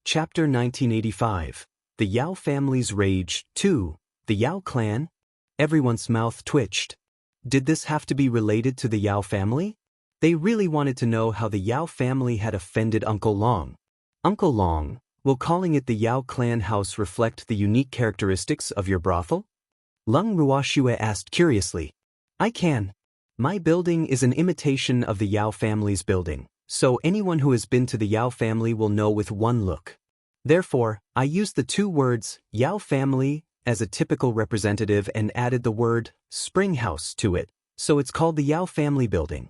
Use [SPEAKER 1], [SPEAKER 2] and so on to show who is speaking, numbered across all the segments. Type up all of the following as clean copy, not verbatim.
[SPEAKER 1] Chapter 1985. The Yao Family's Rage 2. The Yao Clan? Everyone's mouth twitched. Did this have to be related to the Yao family? They really wanted to know how the Yao family had offended Uncle Long. Uncle Long, will calling it the Yao clan house reflect the unique characteristics of your brothel? Lung Ruoxue asked curiously. I can. My building is an imitation of the Yao family's building, so anyone who has been to the Yao family will know with one look. Therefore, I used the two words, Yao family, as a typical representative and added the word, spring house to it, so it's called the Yao family building.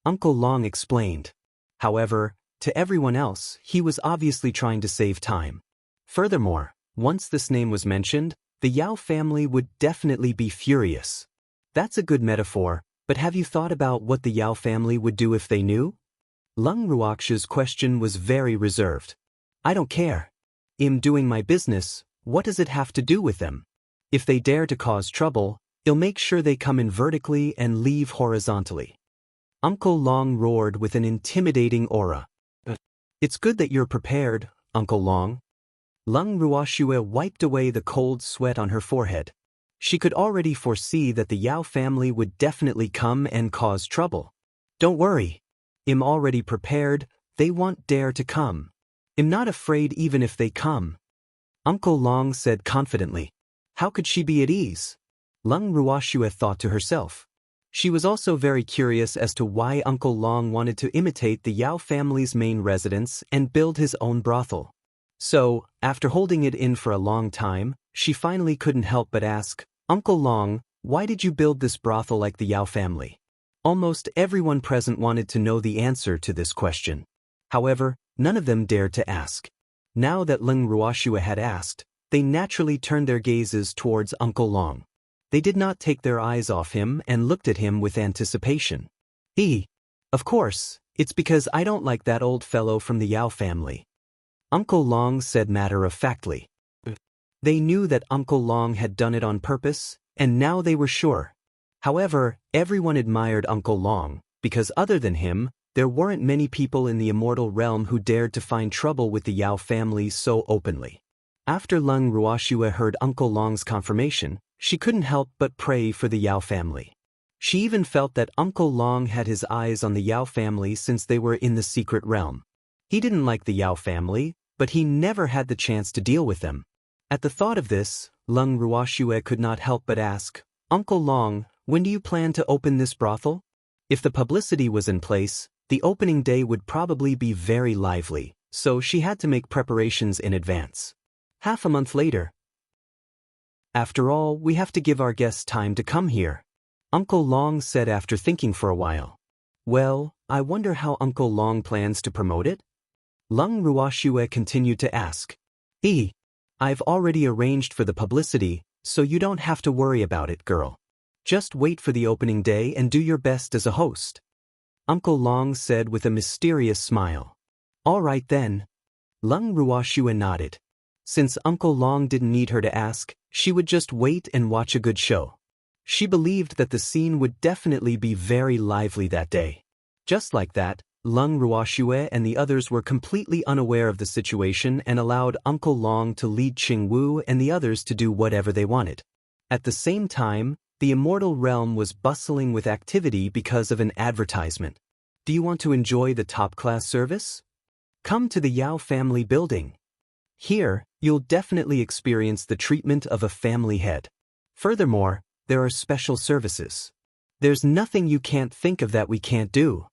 [SPEAKER 1] Uncle Long explained. However, to everyone else, he was obviously trying to save time. Furthermore, once this name was mentioned, the Yao family would definitely be furious. That's a good metaphor, but have you thought about what the Yao family would do if they knew? Lung Ruoxue's question was very reserved. I don't care. I'm doing my business, what does it have to do with them? If they dare to cause trouble, I'll make sure they come in vertically and leave horizontally. Uncle Long roared with an intimidating aura. It's good that you're prepared, Uncle Long. Lung Ruoxue wiped away the cold sweat on her forehead. She could already foresee that the Yao family would definitely come and cause trouble. Don't worry. I'm already prepared, they won't dare to come. I'm not afraid even if they come. Uncle Long said confidently. How could she be at ease? Lung Ruoxue thought to herself. She was also very curious as to why Uncle Long wanted to imitate the Yao family's main residence and build his own brothel. So, after holding it in for a long time, she finally couldn't help but ask, Uncle Long, why did you build this brothel like the Yao family? Almost everyone present wanted to know the answer to this question. However, none of them dared to ask. Now that Lung Ruoxue had asked, they naturally turned their gazes towards Uncle Long. They did not take their eyes off him and looked at him with anticipation. Of course, it's because I don't like that old fellow from the Yao family. Uncle Long said matter-of-factly. They knew that Uncle Long had done it on purpose, and now they were sure. However, everyone admired Uncle Long, because other than him, there weren't many people in the immortal realm who dared to find trouble with the Yao family so openly. After Lung Ruoxue heard Uncle Long's confirmation, she couldn't help but pray for the Yao family. She even felt that Uncle Long had his eyes on the Yao family since they were in the secret realm. He didn't like the Yao family, but he never had the chance to deal with them. At the thought of this, Lung Ruoxue could not help but ask, Uncle Long, when do you plan to open this brothel? If the publicity was in place, the opening day would probably be very lively, so she had to make preparations in advance. Half a month later. After all, we have to give our guests time to come here, Uncle Long said after thinking for a while. Well, I wonder how Uncle Long plans to promote it? Lung Ruoxue continued to ask. I've already arranged for the publicity, so you don't have to worry about it, girl. Just wait for the opening day and do your best as a host. Uncle Long said with a mysterious smile. All right then. Lung Ruoxue nodded. Since Uncle Long didn't need her to ask, she would just wait and watch a good show. She believed that the scene would definitely be very lively that day. Just like that, Lung Ruoxue and the others were completely unaware of the situation and allowed Uncle Long to lead Qingwu and the others to do whatever they wanted. At the same time, the immortal realm was bustling with activity because of an advertisement. Do you want to enjoy the top-class service? Come to the Yao family building. Here, you'll definitely experience the treatment of a family head. Furthermore, there are special services. There's nothing you can't think of that we can't do.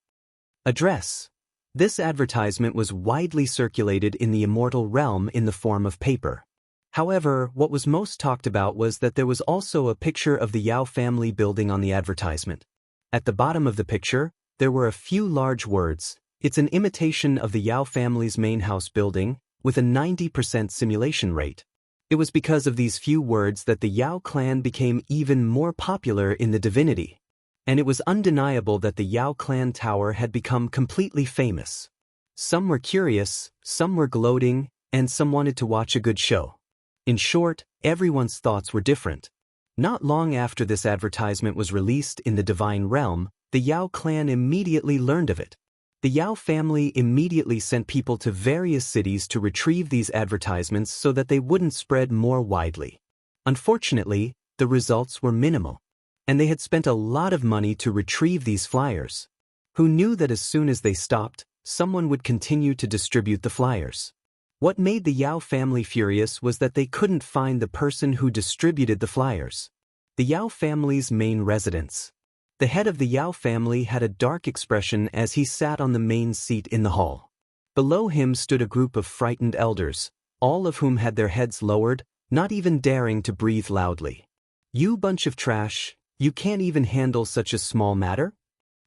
[SPEAKER 1] Address. This advertisement was widely circulated in the immortal realm in the form of paper. However, what was most talked about was that there was also a picture of the Yao family building on the advertisement. At the bottom of the picture, there were a few large words. It's an imitation of the Yao family's main house building, with a 90% simulation rate. It was because of these few words that the Yao clan became even more popular in the divinity. And it was undeniable that the Yao clan tower had become completely famous. Some were curious, some were gloating, and some wanted to watch a good show. In short, everyone's thoughts were different. Not long after this advertisement was released in the divine realm, the Yao clan immediately learned of it. The Yao family immediately sent people to various cities to retrieve these advertisements so that they wouldn't spread more widely. Unfortunately, the results were minimal, and they had spent a lot of money to retrieve these flyers. Who knew that as soon as they stopped, someone would continue to distribute the flyers? What made the Yao family furious was that they couldn't find the person who distributed the flyers. The Yao family's main residence. The head of the Yao family had a dark expression as he sat on the main seat in the hall. Below him stood a group of frightened elders, all of whom had their heads lowered, not even daring to breathe loudly. "You bunch of trash, you can't even handle such a small matter?"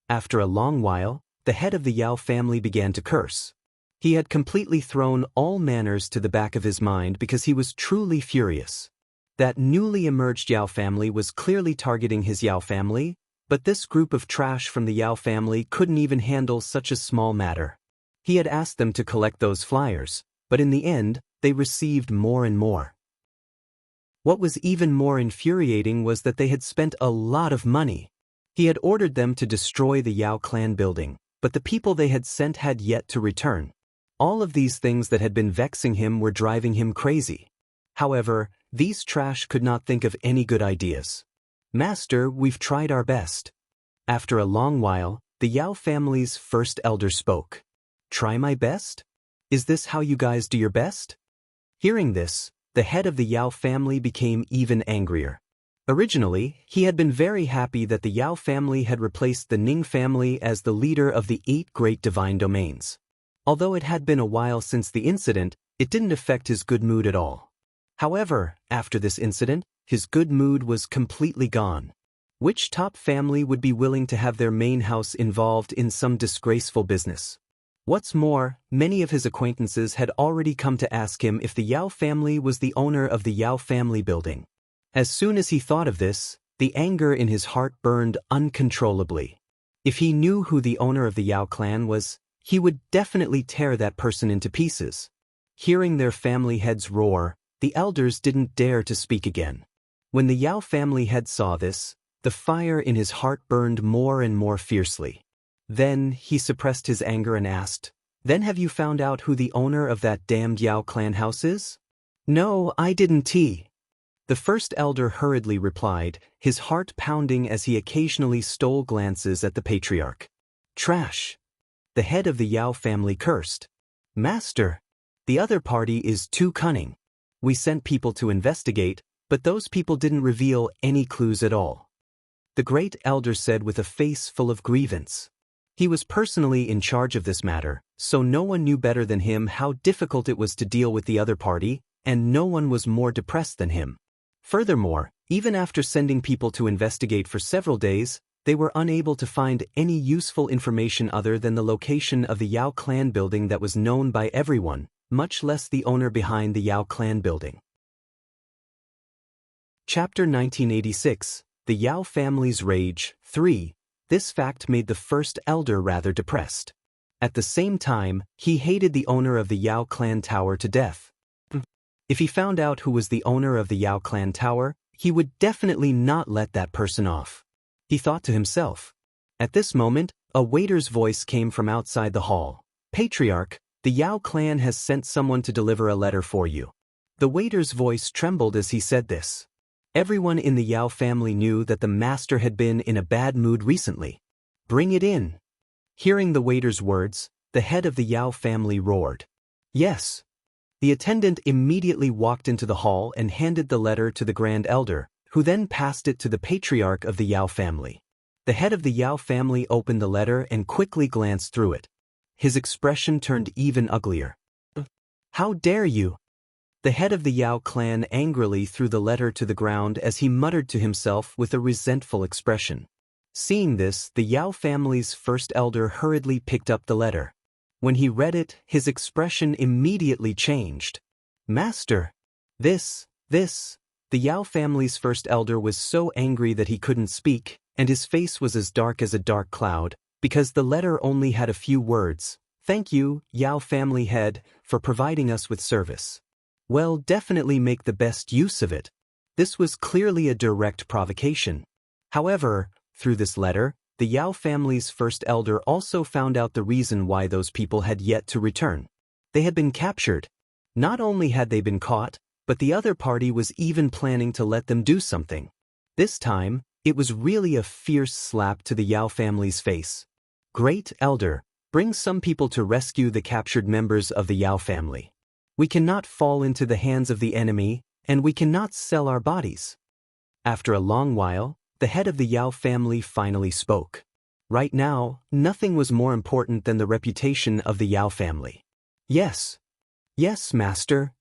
[SPEAKER 1] After a long while, the head of the Yao family began to curse. He had completely thrown all manners to the back of his mind because he was truly furious. That newly emerged Yao family was clearly targeting his Yao family, but this group of trash from the Yao family couldn't even handle such a small matter. He had asked them to collect those flyers, but in the end, they received more and more. What was even more infuriating was that they had spent a lot of money. He had ordered them to destroy the Yao clan building, but the people they had sent had yet to return. All of these things that had been vexing him were driving him crazy. However, these trash could not think of any good ideas. "Master, we've tried our best." After a long while, the Yao family's first elder spoke. "Try my best? Is this how you guys do your best?" Hearing this, the head of the Yao family became even angrier. Originally, he had been very happy that the Yao family had replaced the Ning family as the leader of the 8 great divine domains. Although it had been a while since the incident, it didn't affect his good mood at all. However, after this incident, his good mood was completely gone. Which top family would be willing to have their main house involved in some disgraceful business? What's more, many of his acquaintances had already come to ask him if the Yao family was the owner of the Yao family building. As soon as he thought of this, the anger in his heart burned uncontrollably. If he knew who the owner of the Yao clan was, he would definitely tear that person into pieces. Hearing their family heads roar, the elders didn't dare to speak again. When the Yao family head saw this, the fire in his heart burned more and more fiercely. Then he suppressed his anger and asked, "Then have you found out who the owner of that damned Yao clan house is?" "No, I didn't." The first elder hurriedly replied, his heart pounding as he occasionally stole glances at the patriarch. "Trash." The head of the Yao family cursed. "Master, the other party is too cunning. We sent people to investigate, but those people didn't reveal any clues at all." The great elder said with a face full of grievance. He was personally in charge of this matter, so no one knew better than him how difficult it was to deal with the other party, and no one was more depressed than him. Furthermore, even after sending people to investigate for several days, they were unable to find any useful information other than the location of the Yao clan building that was known by everyone, much less the owner behind the Yao clan building. Chapter 1986, The Yao Family's Rage, 3. This fact made the first elder rather depressed. At the same time, he hated the owner of the Yao clan tower to death. If he found out who was the owner of the Yao clan tower, he would definitely not let that person off. He thought to himself. At this moment, a waiter's voice came from outside the hall. "Patriarch, the Yao clan has sent someone to deliver a letter for you." The waiter's voice trembled as he said this. Everyone in the Yao family knew that the master had been in a bad mood recently. "Bring it in." Hearing the waiter's words, the head of the Yao family roared. "Yes." The attendant immediately walked into the hall and handed the letter to the grand elder, who then passed it to the patriarch of the Yao family. The head of the Yao family opened the letter and quickly glanced through it. His expression turned even uglier. "How dare you!" The head of the Yao clan angrily threw the letter to the ground as he muttered to himself with a resentful expression. Seeing this, the Yao family's first elder hurriedly picked up the letter. When he read it, his expression immediately changed. "Master! This. The Yao family's first elder was so angry that he couldn't speak, and his face was as dark as a dark cloud, because the letter only had a few words. "Thank you, Yao family head, for providing us with service. Well, definitely make the best use of it." This was clearly a direct provocation. However, through this letter, the Yao family's first elder also found out the reason why those people had yet to return. They had been captured. Not only had they been caught, but the other party was even planning to let them do something. This time, it was really a fierce slap to the Yao family's face. Great Elder, bring some people to rescue the captured members of the Yao family. We cannot fall into the hands of the enemy, and we cannot sell our bodies. After a long while, the head of the Yao family finally spoke. Right now, nothing was more important than the reputation of the Yao family. Yes. Yes, master.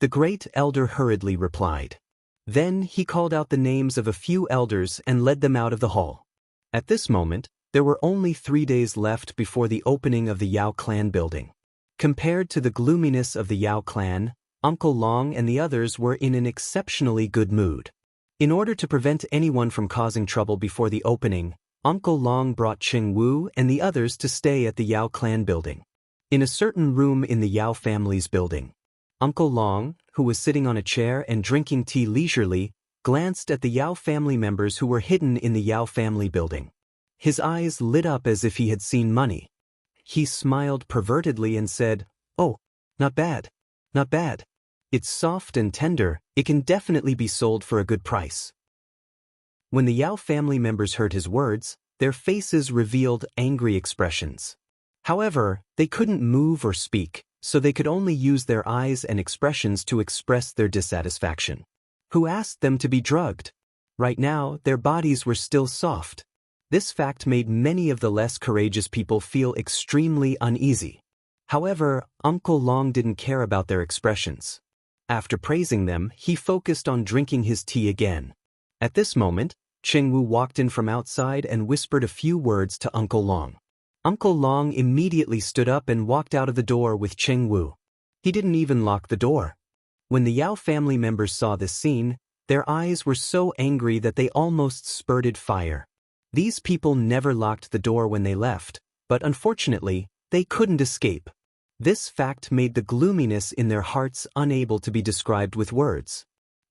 [SPEAKER 1] The great elder hurriedly replied. Then he called out the names of a few elders and led them out of the hall. At this moment, there were only 3 days left before the opening of the Yao clan building. Compared to the gloominess of the Yao clan, Uncle Long and the others were in an exceptionally good mood. In order to prevent anyone from causing trouble before the opening, Uncle Long brought Ching Wu and the others to stay at the Yao clan building. In a certain room in the Yao family's building, Uncle Long, who was sitting on a chair and drinking tea leisurely, glanced at the Yao family members who were hidden in the Yao family building. His eyes lit up as if he had seen money. He smiled pervertedly and said, "Oh, not bad. Not bad. It's soft and tender, it can definitely be sold for a good price." When the Yao family members heard his words, their faces revealed angry expressions. However, they couldn't move or speak, so they could only use their eyes and expressions to express their dissatisfaction. Who asked them to be drugged? Right now, their bodies were still soft. This fact made many of the less courageous people feel extremely uneasy. However, Uncle Long didn't care about their expressions. After praising them, he focused on drinking his tea again. At this moment, Ching Wu walked in from outside and whispered a few words to Uncle Long. Uncle Long immediately stood up and walked out of the door with Ching Wu. He didn't even lock the door. When the Yao family members saw this scene, their eyes were so angry that they almost spurted fire. These people never locked the door when they left, but unfortunately, they couldn't escape. This fact made the gloominess in their hearts unable to be described with words.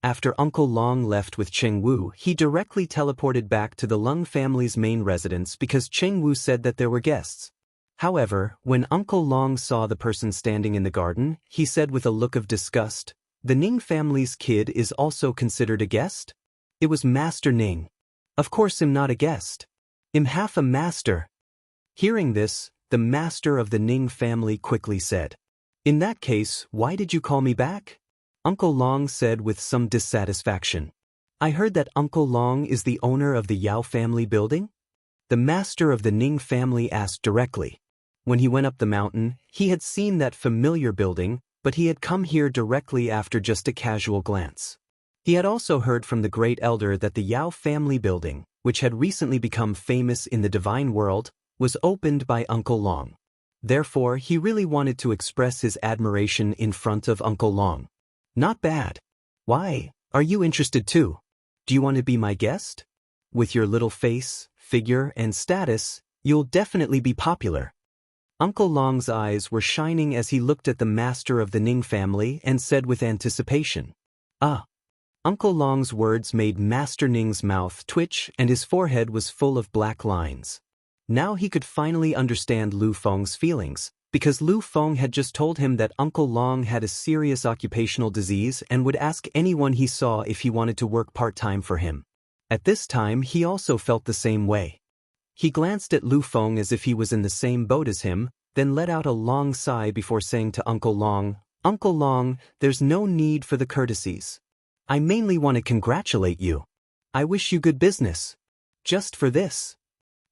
[SPEAKER 1] After Uncle Long left with Ching Wu, he directly teleported back to the Lung family's main residence because Ching Wu said that there were guests. However, when Uncle Long saw the person standing in the garden, he said with a look of disgust, "The Ning family's kid is also considered a guest?" It was Master Ning. Of course I'm not a guest. I'm half a master. Hearing this, the master of the Ning family quickly said, "In that case, why did you call me back?" Uncle Long said with some dissatisfaction. "I heard that Uncle Long is the owner of the Yao family building?" The master of the Ning family asked directly. When he went up the mountain, he had seen that familiar building, but he had come here directly after just a casual glance. He had also heard from the great elder that the Yao family building, which had recently become famous in the divine world, was opened by Uncle Long. Therefore, he really wanted to express his admiration in front of Uncle Long. "Not bad. Why, are you interested too? Do you want to be my guest? With your little face, figure, and status, you'll definitely be popular." Uncle Long's eyes were shining as he looked at the master of the Ning family and said with anticipation, "Ah." Uncle Long's words made Master Ning's mouth twitch and his forehead was full of black lines. Now he could finally understand Lu Feng's feelings, because Lu Feng had just told him that Uncle Long had a serious occupational disease and would ask anyone he saw if he wanted to work part-time for him. At this time, he also felt the same way. He glanced at Lu Feng as if he was in the same boat as him, then let out a long sigh before saying to Uncle Long, "Uncle Long, there's no need for the courtesies. I mainly want to congratulate you. I wish you good business. Just for this."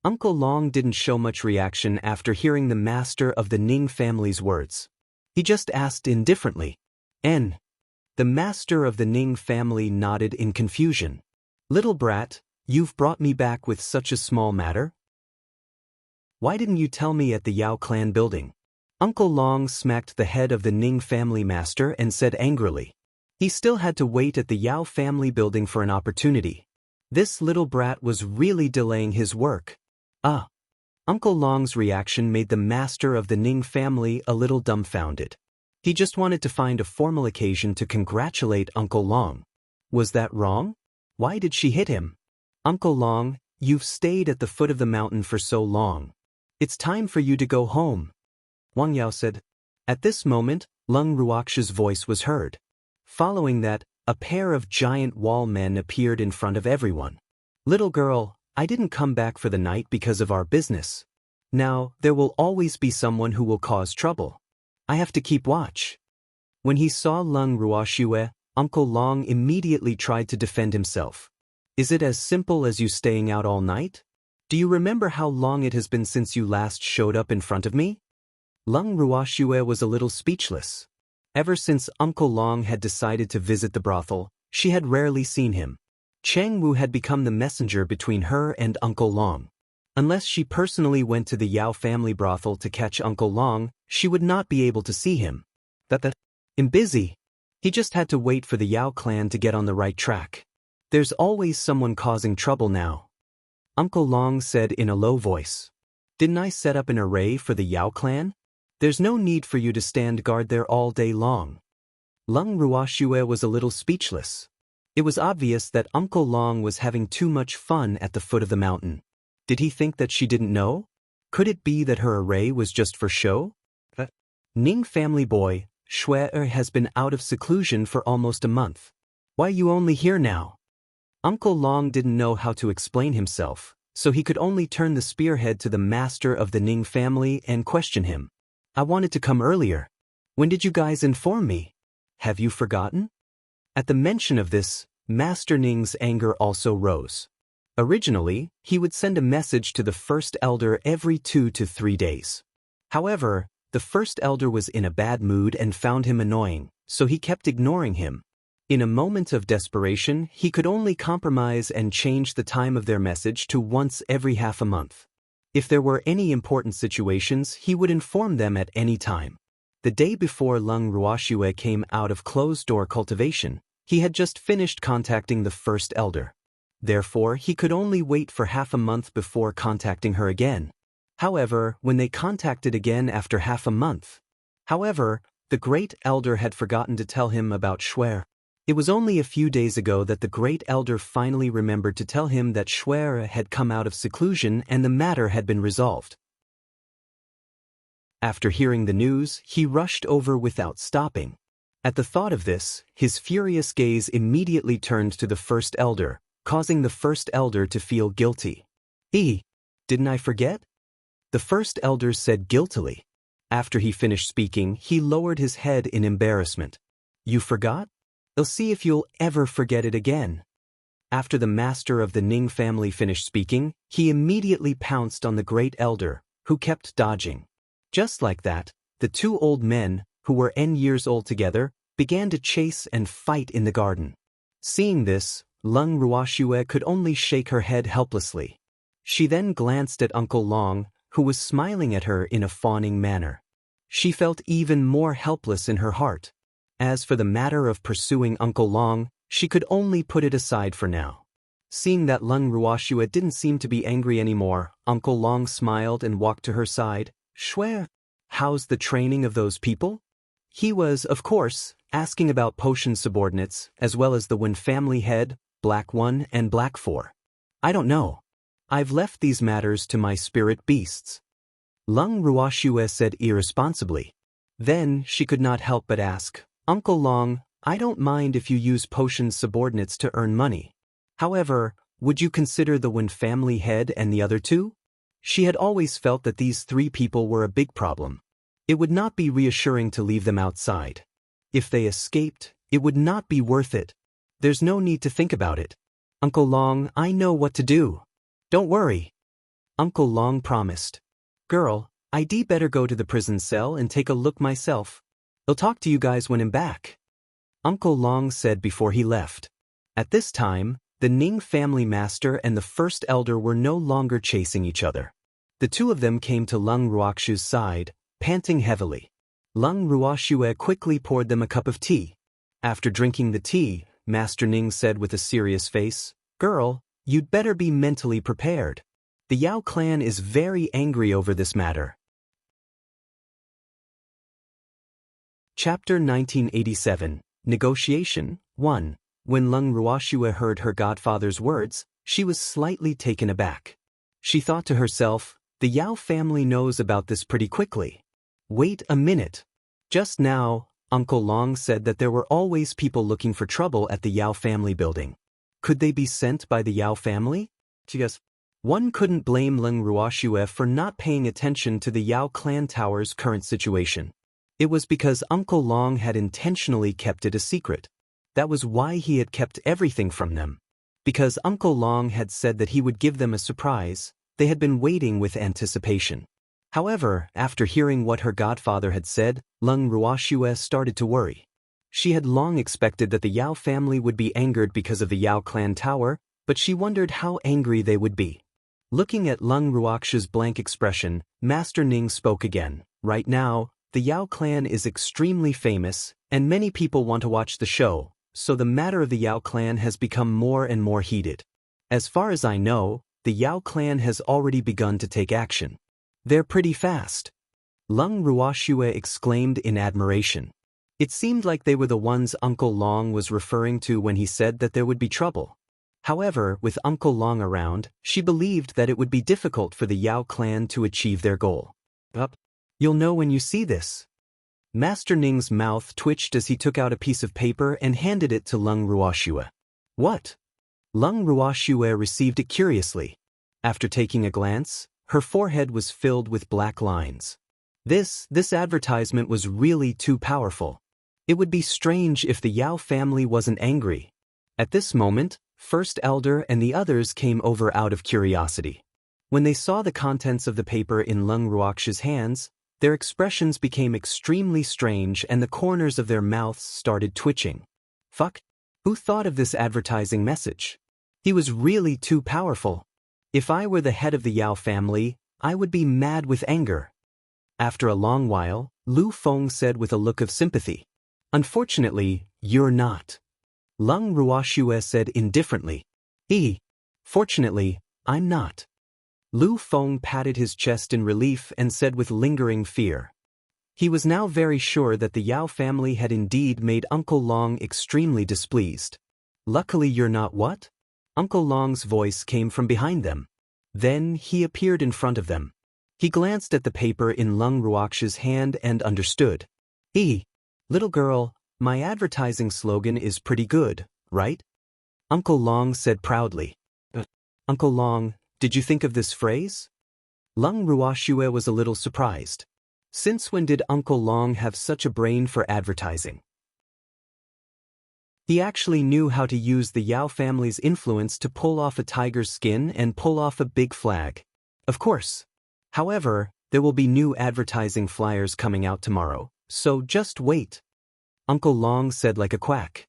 [SPEAKER 1] Uncle Long didn't show much reaction after hearing the master of the Ning family's words. He just asked indifferently, "N?" The master of the Ning family nodded in confusion. "Little brat, you've brought me back with such a small matter? Why didn't you tell me at the Yao clan building?" Uncle Long smacked the head of the Ning family master and said angrily. He still had to wait at the Yao family building for an opportunity. This little brat was really delaying his work. "Ah." Uncle Long's reaction made the master of the Ning family a little dumbfounded. He just wanted to find a formal occasion to congratulate Uncle Long. Was that wrong? Why did she hit him? "Uncle Long, You've stayed at the foot of the mountain for so long. It's time for you to go home, Wang Yao said. At this moment, Leng Ruoxu's voice was heard. Following that, a pair of giant wall men appeared in front of everyone. Little girl, I didn't come back for the night because of our business. Now, there will always be someone who will cause trouble. I have to keep watch. When he saw Leng Ruoxue, Uncle Long immediately tried to defend himself. Is it as simple as you staying out all night? Do you remember how long it has been since you last showed up in front of me? Leng Ruoxue was a little speechless. Ever since Uncle Long had decided to visit the brothel, she had rarely seen him. Cheng Wu had become the messenger between her and Uncle Long. Unless she personally went to the Yao family brothel to catch Uncle Long, she would not be able to see him. I'm busy. He just had to wait for the Yao clan to get on the right track. There's always someone causing trouble now, Uncle Long said in a low voice. Didn't I set up an array for the Yao clan? There's no need for you to stand guard there all day long. Leng Ruoxue was a little speechless. It was obvious that Uncle Long was having too much fun at the foot of the mountain. Did he think that she didn't know? Could it be that her array was just for show? Ning family boy, Shui has been out of seclusion for almost a month. Why are you only here now? Uncle Long didn't know how to explain himself, so he could only turn the spearhead to the master of the Ning family and question him. I wanted to come earlier. When did you guys inform me? Have you forgotten? At the mention of this, Master Ning's anger also rose. Originally, he would send a message to the first elder every 2 to 3 days. However, the first elder was in a bad mood and found him annoying, so he kept ignoring him. In a moment of desperation, he could only compromise and change the time of their message to once every half a month. If there were any important situations, he would inform them at any time. The day before Leng Ruoxue came out of closed-door cultivation, he had just finished contacting the first elder. Therefore, he could only wait for half a month before contacting her again. However, when they contacted again after half a month, the great elder had forgotten to tell him about Shui. It was only a few days ago that the great elder finally remembered to tell him that Shui had come out of seclusion and the matter had been resolved. After hearing the news, he rushed over without stopping. At the thought of this, his furious gaze immediately turned to the first elder, causing the first elder to feel guilty. Didn't I forget? The first elder said guiltily. After he finished speaking, he lowered his head in embarrassment. You forgot? I'll see if you'll ever forget it again. After the master of the Ning family finished speaking, he immediately pounced on the great elder, who kept dodging. Just like that, the two old men, who were N years old together, began to chase and fight in the garden. Seeing this, Leng Ruoxue could only shake her head helplessly. She then glanced at Uncle Long, who was smiling at her in a fawning manner. She felt even more helpless in her heart. As for the matter of pursuing Uncle Long, she could only put it aside for now. Seeing that Leng Ruoxue didn't seem to be angry anymore, Uncle Long smiled and walked to her side. Shui, how's the training of those people? He was, of course, asking about potion subordinates, as well as the Wen family head, Black 1 and Black 4. I don't know. I've left these matters to my spirit beasts. Leng Ruoxue said irresponsibly. Then she could not help but ask, Uncle Long, I don't mind if you use potion subordinates to earn money. However, would you consider the Wen family head and the other two? She had always felt that these 3 people were a big problem. It would not be reassuring to leave them outside. If they escaped, it would not be worth it. There's no need to think about it. Uncle Long, I know what to do. Don't worry. Uncle Long promised. Girl, I'd better go to the prison cell and take a look myself. I'll talk to you guys when I'm back, Uncle Long said before he left. At this time, the Ning family master and the first elder were no longer chasing each other. The two of them came to Leng Ruoxue's side, panting heavily. Leng Ruoxue quickly poured them a cup of tea. After drinking the tea, Master Ning said with a serious face, Girl, you'd better be mentally prepared. The Yao clan is very angry over this matter. Chapter 1987, Negotiation 1. When Leng Ruoxue heard her godfather's words, She was slightly taken aback. She thought to herself, the Yao family knows about this pretty quickly. Wait a minute. Just now, Uncle Long said that there were always people looking for trouble at the Yao family building. Could they be sent by the Yao family? Yes. One couldn't blame Leng Ruoxue for not paying attention to the Yao clan tower's current situation. It was because Uncle Long had intentionally kept it a secret. That was why he had kept everything from them. Because Uncle Long had said that he would give them a surprise, they had been waiting with anticipation. However, after hearing what her godfather had said, Leng Ruoxue started to worry. She had long expected that the Yao family would be angered because of the Yao clan tower, but she wondered how angry they would be. Looking at Leng Ruoxue's blank expression, Master Ning spoke again. Right now, the Yao clan is extremely famous, and many people want to watch the show, so the matter of the Yao clan has become more and more heated. As far as I know, the Yao clan has already begun to take action. They're pretty fast. Leng Ruoxue exclaimed in admiration. It seemed like they were the ones Uncle Long was referring to when he said that there would be trouble. However, with Uncle Long around, she believed that it would be difficult for the Yao clan to achieve their goal. You'll know when you see this. Master Ning's mouth twitched as he took out a piece of paper and handed it to Leng Ruoxue. What? Leng Ruoxue received it curiously. After taking a glance, her forehead was filled with black lines. This advertisement was really too powerful. It would be strange if the Yao family wasn't angry. At this moment, First Elder and the others came over out of curiosity. When they saw the contents of the paper in Leng Ruoxue's hands, their expressions became extremely strange and the corners of their mouths started twitching. Fuck? Who thought of this advertising message? He was really too powerful. If I were the head of the Yao family, I would be mad with anger. After a long while, Lu Feng said with a look of sympathy. Unfortunately, you're not. Leng Ruoxue said indifferently. Fortunately, I'm not. Lu Feng patted his chest in relief and said with lingering fear. He was now very sure that the Yao family had indeed made Uncle Long extremely displeased. Luckily you're not what? Uncle Long's voice came from behind them. Then he appeared in front of them. He glanced at the paper in Leng Ruoxue's hand and understood. Little girl, my advertising slogan is pretty good, right? Uncle Long said proudly. Uncle Long, did you think of this phrase? Leng Ruoxue was a little surprised. Since when did Uncle Long have such a brain for advertising? He actually knew how to use the Yao family's influence to pull off a tiger's skin and pull off a big flag. Of course. However, there will be new advertising flyers coming out tomorrow, so just wait. Uncle Long said like a quack.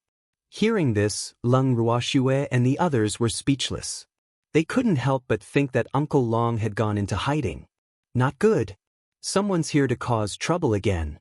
[SPEAKER 1] Hearing this, Leng Ruoxue and the others were speechless. They couldn't help but think that Uncle Long had gone into hiding. Not good. Someone's here to cause trouble again.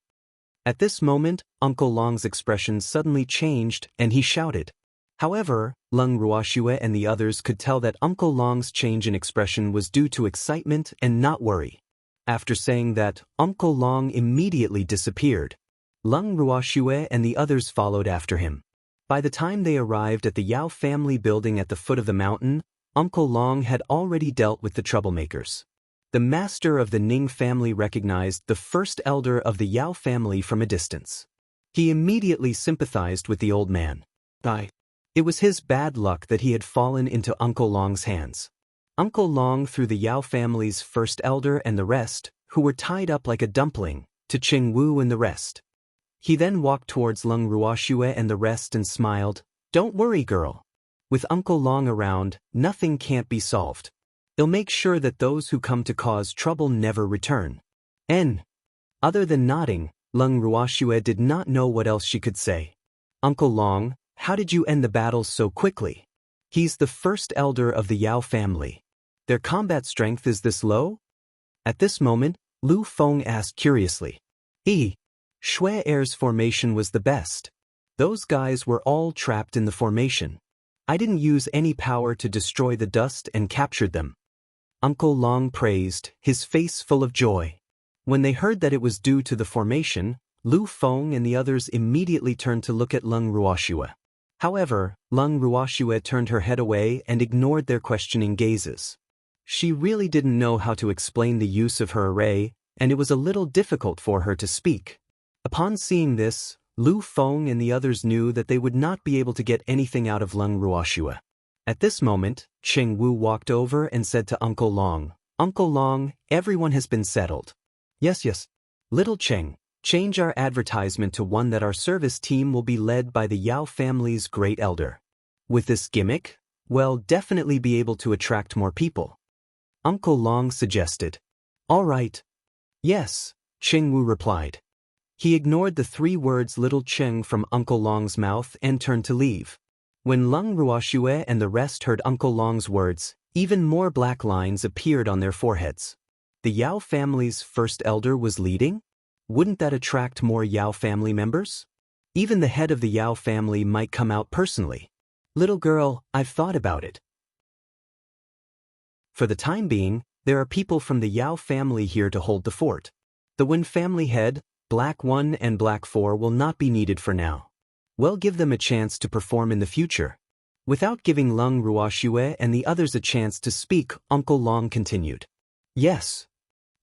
[SPEAKER 1] At this moment, Uncle Long's expression suddenly changed and he shouted. However, Leng Ruoxue and the others could tell that Uncle Long's change in expression was due to excitement and not worry. After saying that, Uncle Long immediately disappeared. Leng Ruoxue and the others followed after him. By the time they arrived at the Yao family building at the foot of the mountain, Uncle Long had already dealt with the troublemakers. The master of the Ning family recognized the first elder of the Yao family from a distance. He immediately sympathized with the old man. It was his bad luck that he had fallen into Uncle Long's hands. Uncle Long threw the Yao family's first elder and the rest, who were tied up like a dumpling, to Ching Wu and the rest. He then walked towards Leng Ruoxue and the rest and smiled. Don't worry, girl. With Uncle Long around, nothing can't be solved. He'll make sure that those who come to cause trouble never return. Other than nodding, Leng Ruoxue did not know what else she could say. Uncle Long, how did you end the battle so quickly? He's the first elder of the Yao family. Their combat strength is this low? At this moment, Lu Feng asked curiously. Shui Er's formation was the best. Those guys were all trapped in the formation. I didn't use any power to destroy the dust and captured them. Uncle Long praised, his face full of joy. When they heard that it was due to the formation, Lu Feng and the others immediately turned to look at Leng Ruoxue. However, Lung Ruoxue turned her head away and ignored their questioning gazes. She really didn't know how to explain the use of her array, and it was a little difficult for her to speak. Upon seeing this, Lu Feng and the others knew that they would not be able to get anything out of Lung Ruoxue. At this moment, Cheng Wu walked over and said to Uncle Long, "Uncle Long, everyone has been settled." Yes. Little Cheng, change our advertisement to one that our service team will be led by the Yao family's great elder. With this gimmick, we'll definitely be able to attract more people. Uncle Long suggested. All right. Yes, Cheng Wu replied. He ignored the 3 words Little Cheng from Uncle Long's mouth and turned to leave. When Lung Ruoxue and the rest heard Uncle Long's words, even more black lines appeared on their foreheads. The Yao family's first elder was leading? Wouldn't that attract more Yao family members? Even the head of the Yao family might come out personally. Little girl, I've thought about it. For the time being, there are people from the Yao family here to hold the fort. The Wen family head, Black 1 and Black 4 will not be needed for now. We'll give them a chance to perform in the future. Without giving Lung Ruoxue and the others a chance to speak, Uncle Long continued. Yes.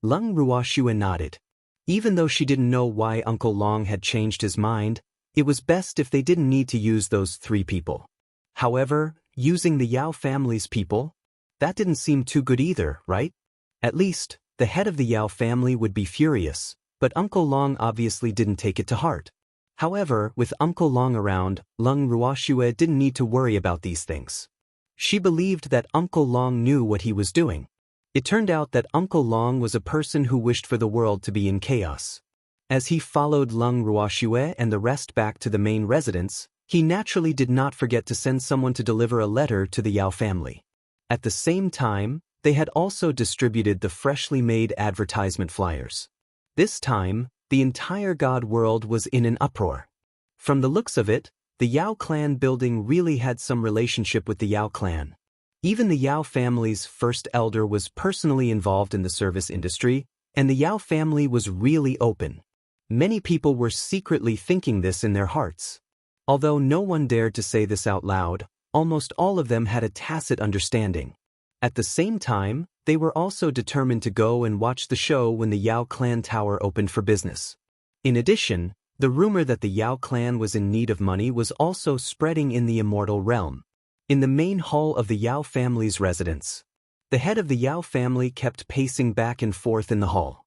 [SPEAKER 1] Lung Ruoxue nodded. Even though she didn't know why Uncle Long had changed his mind, it was best if they didn't need to use those 3 people. However, using the Yao family's people, that didn't seem too good either, right? At least, the head of the Yao family would be furious, but Uncle Long obviously didn't take it to heart. However, with Uncle Long around, Lung Ruoxue didn't need to worry about these things. She believed that Uncle Long knew what he was doing. It turned out that Uncle Long was a person who wished for the world to be in chaos. As he followed Lung Ruoxue and the rest back to the main residence, he naturally did not forget to send someone to deliver a letter to the Yao family. At the same time, they had also distributed the freshly made advertisement flyers. This time, the entire God world was in an uproar. From the looks of it, the Yao clan building really had some relationship with the Yao clan. Even the Yao family's first elder was personally involved in the service industry, and the Yao family was really open. Many people were secretly thinking this in their hearts. Although no one dared to say this out loud, almost all of them had a tacit understanding. At the same time, they were also determined to go and watch the show when the Yao clan tower opened for business. In addition, the rumor that the Yao clan was in need of money was also spreading in the immortal realm. In the main hall of the Yao family's residence, the head of the Yao family kept pacing back and forth in the hall.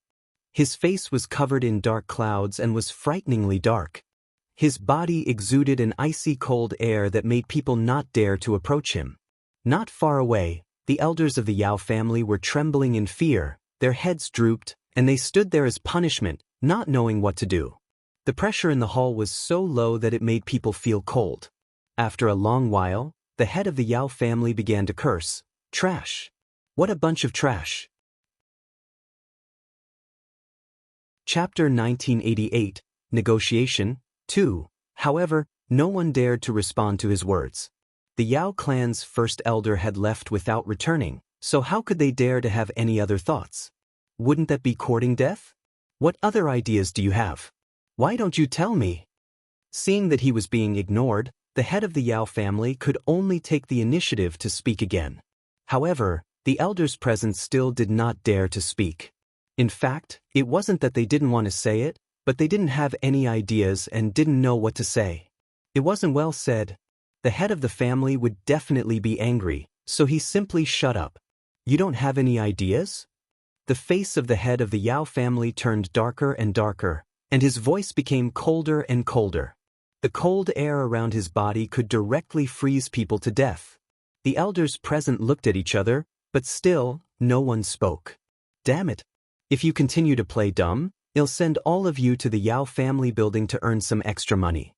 [SPEAKER 1] His face was covered in dark clouds and was frighteningly dark. His body exuded an icy cold air that made people not dare to approach him. Not far away, the elders of the Yao family were trembling in fear, their heads drooped, and they stood there as punishment, not knowing what to do. The pressure in the hall was so low that it made people feel cold. After a long while, the head of the Yao family began to curse. Trash. What a bunch of trash. Chapter 1988, Negotiation, 2. However, no one dared to respond to his words. The Yao clan's first elder had left without returning, so how could they dare to have any other thoughts? Wouldn't that be courting death? What other ideas do you have? Why don't you tell me? Seeing that he was being ignored, the head of the Yao family could only take the initiative to speak again. However, the elders present still did not dare to speak. In fact, it wasn't that they didn't want to say it, but they didn't have any ideas and didn't know what to say. It wasn't well said. The head of the family would definitely be angry, so he simply shut up. You don't have any ideas? The face of the head of the Yao family turned darker and darker, and his voice became colder and colder. The cold air around his body could directly freeze people to death. The elders present looked at each other, but still, no one spoke. Damn it. If you continue to play dumb, I'll send all of you to the Yao family building to earn some extra money.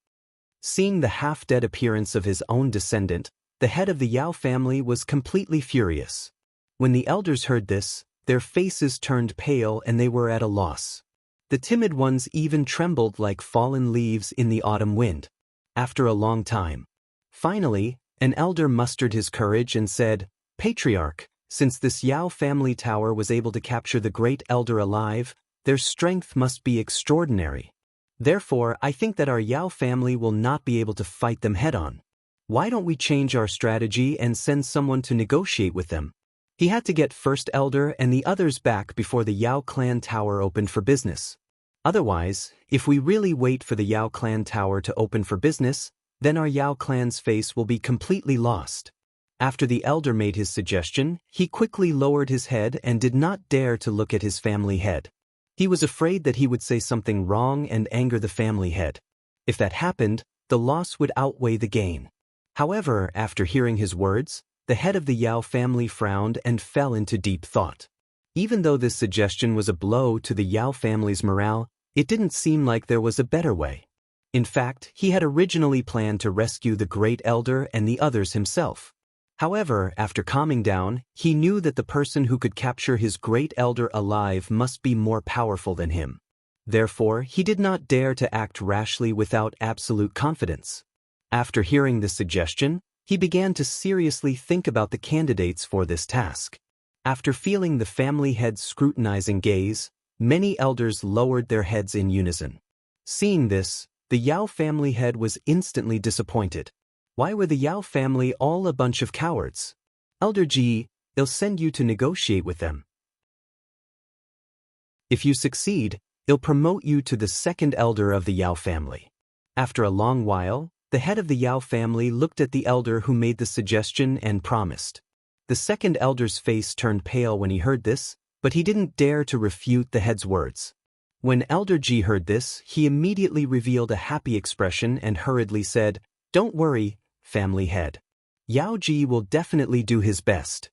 [SPEAKER 1] Seeing the half-dead appearance of his own descendant, the head of the Yao family was completely furious. When the elders heard this, their faces turned pale and they were at a loss. The timid ones even trembled like fallen leaves in the autumn wind. After a long time, finally, an elder mustered his courage and said, Patriarch, since this Yao family tower was able to capture the great elder alive, their strength must be extraordinary. Therefore, I think that our Yao family will not be able to fight them head-on. Why don't we change our strategy and send someone to negotiate with them? He had to get First Elder and the others back before the Yao clan tower opened for business. Otherwise, if we really wait for the Yao clan tower to open for business, then our Yao clan's face will be completely lost. After the elder made his suggestion, he quickly lowered his head and did not dare to look at his family head. He was afraid that he would say something wrong and anger the family head. If that happened, the loss would outweigh the gain. However, after hearing his words, the head of the Yao family frowned and fell into deep thought. Even though this suggestion was a blow to the Yao family's morale, it didn't seem like there was a better way. In fact, he had originally planned to rescue the great elder and the others himself. However, after calming down, he knew that the person who could capture his great elder alive must be more powerful than him. Therefore, he did not dare to act rashly without absolute confidence. After hearing this suggestion, he began to seriously think about the candidates for this task. After feeling the family head's scrutinizing gaze, many elders lowered their heads in unison. Seeing this, the Yao family head was instantly disappointed. Why were the Yao family all a bunch of cowards? Elder Ji, they'll send you to negotiate with them. If you succeed, they'll promote you to the second elder of the Yao family. After a long while, the head of the Yao family looked at the elder who made the suggestion and promised. The second elder's face turned pale when he heard this, but he didn't dare to refute the head's words. When Elder Ji heard this, he immediately revealed a happy expression and hurriedly said, "Don't worry, family head. Yao Ji will definitely do his best."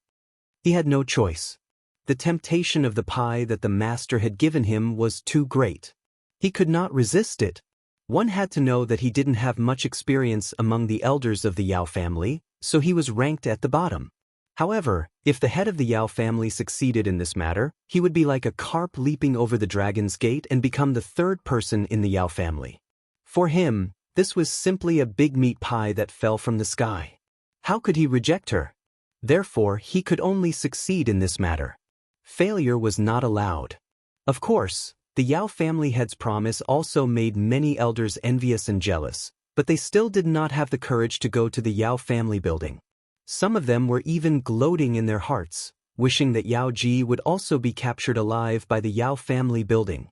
[SPEAKER 1] He had no choice. The temptation of the pie that the master had given him was too great. He could not resist it. One had to know that he didn't have much experience among the elders of the Yao family, so he was ranked at the bottom. However, if the head of the Yao family succeeded in this matter, he would be like a carp leaping over the dragon's gate and become the third person in the Yao family. For him, this was simply a big meat pie that fell from the sky. How could he reject her? Therefore, he could only succeed in this matter. Failure was not allowed. Of course, the Yao family head's promise also made many elders envious and jealous, but they still did not have the courage to go to the Yao family building. Some of them were even gloating in their hearts, wishing that Yao Ji would also be captured alive by the Yao family building.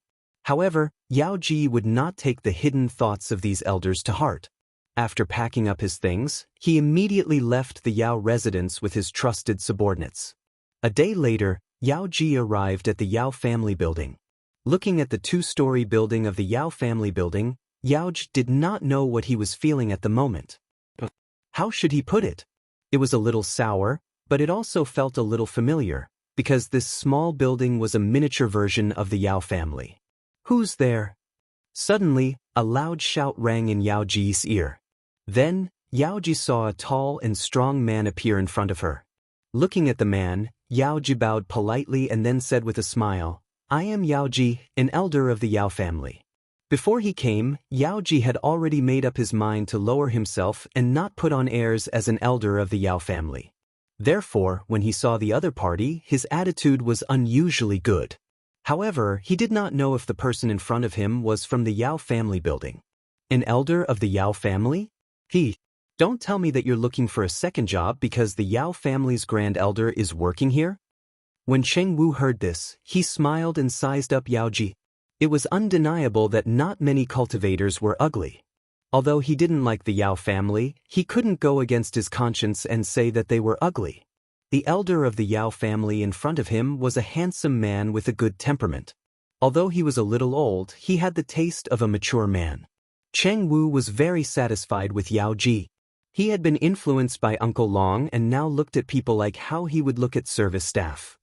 [SPEAKER 1] However, Yao Ji would not take the hidden thoughts of these elders to heart. After packing up his things, he immediately left the Yao residence with his trusted subordinates. A day later, Yao Ji arrived at the Yao family building. Looking at the two-story building of the Yao family building, Yao Ji did not know what he was feeling at the moment. How should he put it? It was a little sour, but it also felt a little familiar, because this small building was a miniature version of the Yao family. "Who's there?" Suddenly, a loud shout rang in Yao Ji's ear. Then, Yao Ji saw a tall and strong man appear in front of her. Looking at the man, Yao Ji bowed politely and then said with a smile, "I am Yao Ji, an elder of the Yao family." Before he came, Yao Ji had already made up his mind to lower himself and not put on airs as an elder of the Yao family. Therefore, when he saw the other party, his attitude was unusually good. However, he did not know if the person in front of him was from the Yao family building. An elder of the Yao family? Don't tell me that you're looking for a second job because the Yao family's grand elder is working here? When Cheng Wu heard this, he smiled and sized up Yao Ji. It was undeniable that not many cultivators were ugly. Although he didn't like the Yao family, he couldn't go against his conscience and say that they were ugly. The elder of the Yao family in front of him was a handsome man with a good temperament. Although he was a little old, he had the taste of a mature man. Cheng Wu was very satisfied with Yao Ji. He had been influenced by Uncle Long and now looked at people like how he would look at service staff.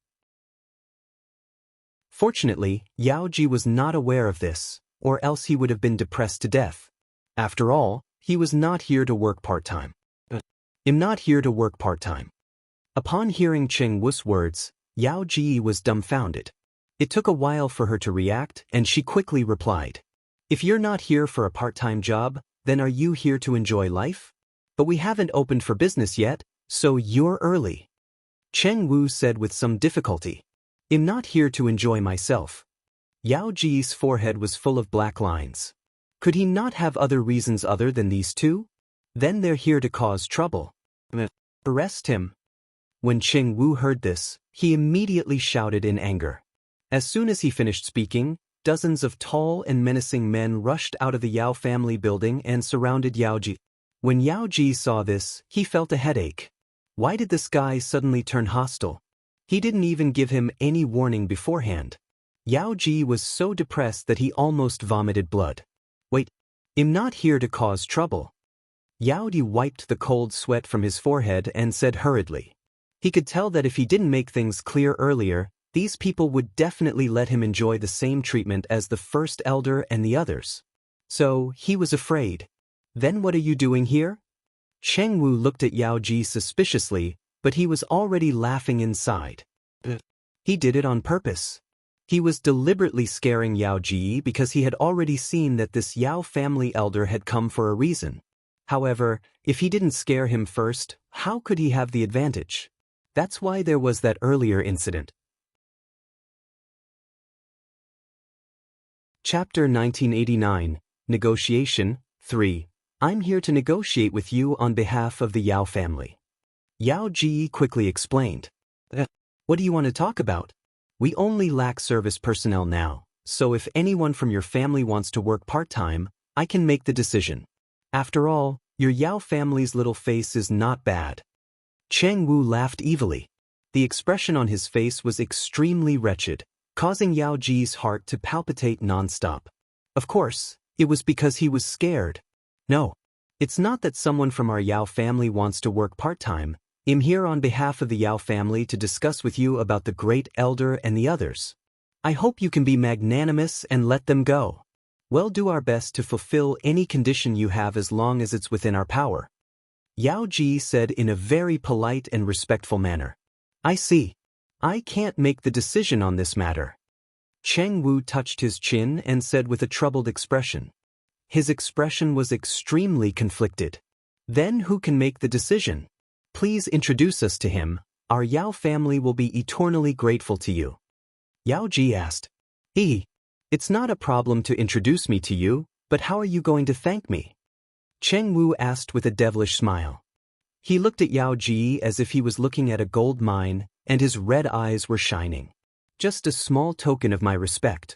[SPEAKER 1] Fortunately, Yao Ji was not aware of this, or else he would have been depressed to death. After all, he was not here to work part-time. I'm not here to work part-time. Upon hearing Cheng Wu's words, Yao Ji was dumbfounded. It took a while for her to react, and she quickly replied, "If you're not here for a part-time job, then are you here to enjoy life? But we haven't opened for business yet, so you're early." Cheng Wu said with some difficulty, "I'm not here to enjoy myself." Yao Ji's forehead was full of black lines. Could he not have other reasons other than these two? Then they're here to cause trouble. Arrest him. When Cheng Wu heard this, he immediately shouted in anger. As soon as he finished speaking, dozens of tall and menacing men rushed out of the Yao family building and surrounded Yao Ji. When Yao Ji saw this, he felt a headache. Why did this guy suddenly turn hostile? He didn't even give him any warning beforehand. Yao Ji was so depressed that he almost vomited blood. Wait, I'm not here to cause trouble. Yao Ji wiped the cold sweat from his forehead and said hurriedly. He could tell that if he didn't make things clear earlier, these people would definitely let him enjoy the same treatment as the first elder and the others. So, he was afraid. Then what are you doing here? Cheng Wu looked at Yao Ji suspiciously, but he was already laughing inside. He did it on purpose. He was deliberately scaring Yao Ji because he had already seen that this Yao family elder had come for a reason. However, if he didn't scare him first, how could he have the advantage? That's why there was that earlier incident. Chapter 1989, Negotiation, 3. I'm here to negotiate with you on behalf of the Yao family. Yao Ji quickly explained. What do you want to talk about? We only lack service personnel now, so if anyone from your family wants to work part-time, I can make the decision. After all, your Yao family's little face is not bad. Cheng Wu laughed evilly. The expression on his face was extremely wretched, causing Yao Ji's heart to palpitate non-stop. Of course, it was because he was scared. No, it's not that someone from our Yao family wants to work part-time. I'm here on behalf of the Yao family to discuss with you about the great elder and the others. I hope you can be magnanimous and let them go. We'll do our best to fulfill any condition you have as long as it's within our power. Yao Ji said in a very polite and respectful manner. I see. I can't make the decision on this matter. Cheng Wu touched his chin and said with a troubled expression. His expression was extremely conflicted. Then who can make the decision? Please introduce us to him. Our Yao family will be eternally grateful to you. Yao Ji asked. It's not a problem to introduce me to you, but how are you going to thank me? Cheng Wu asked with a devilish smile. He looked at Yao Ji as if he was looking at a gold mine, and his red eyes were shining. Just a small token of my respect.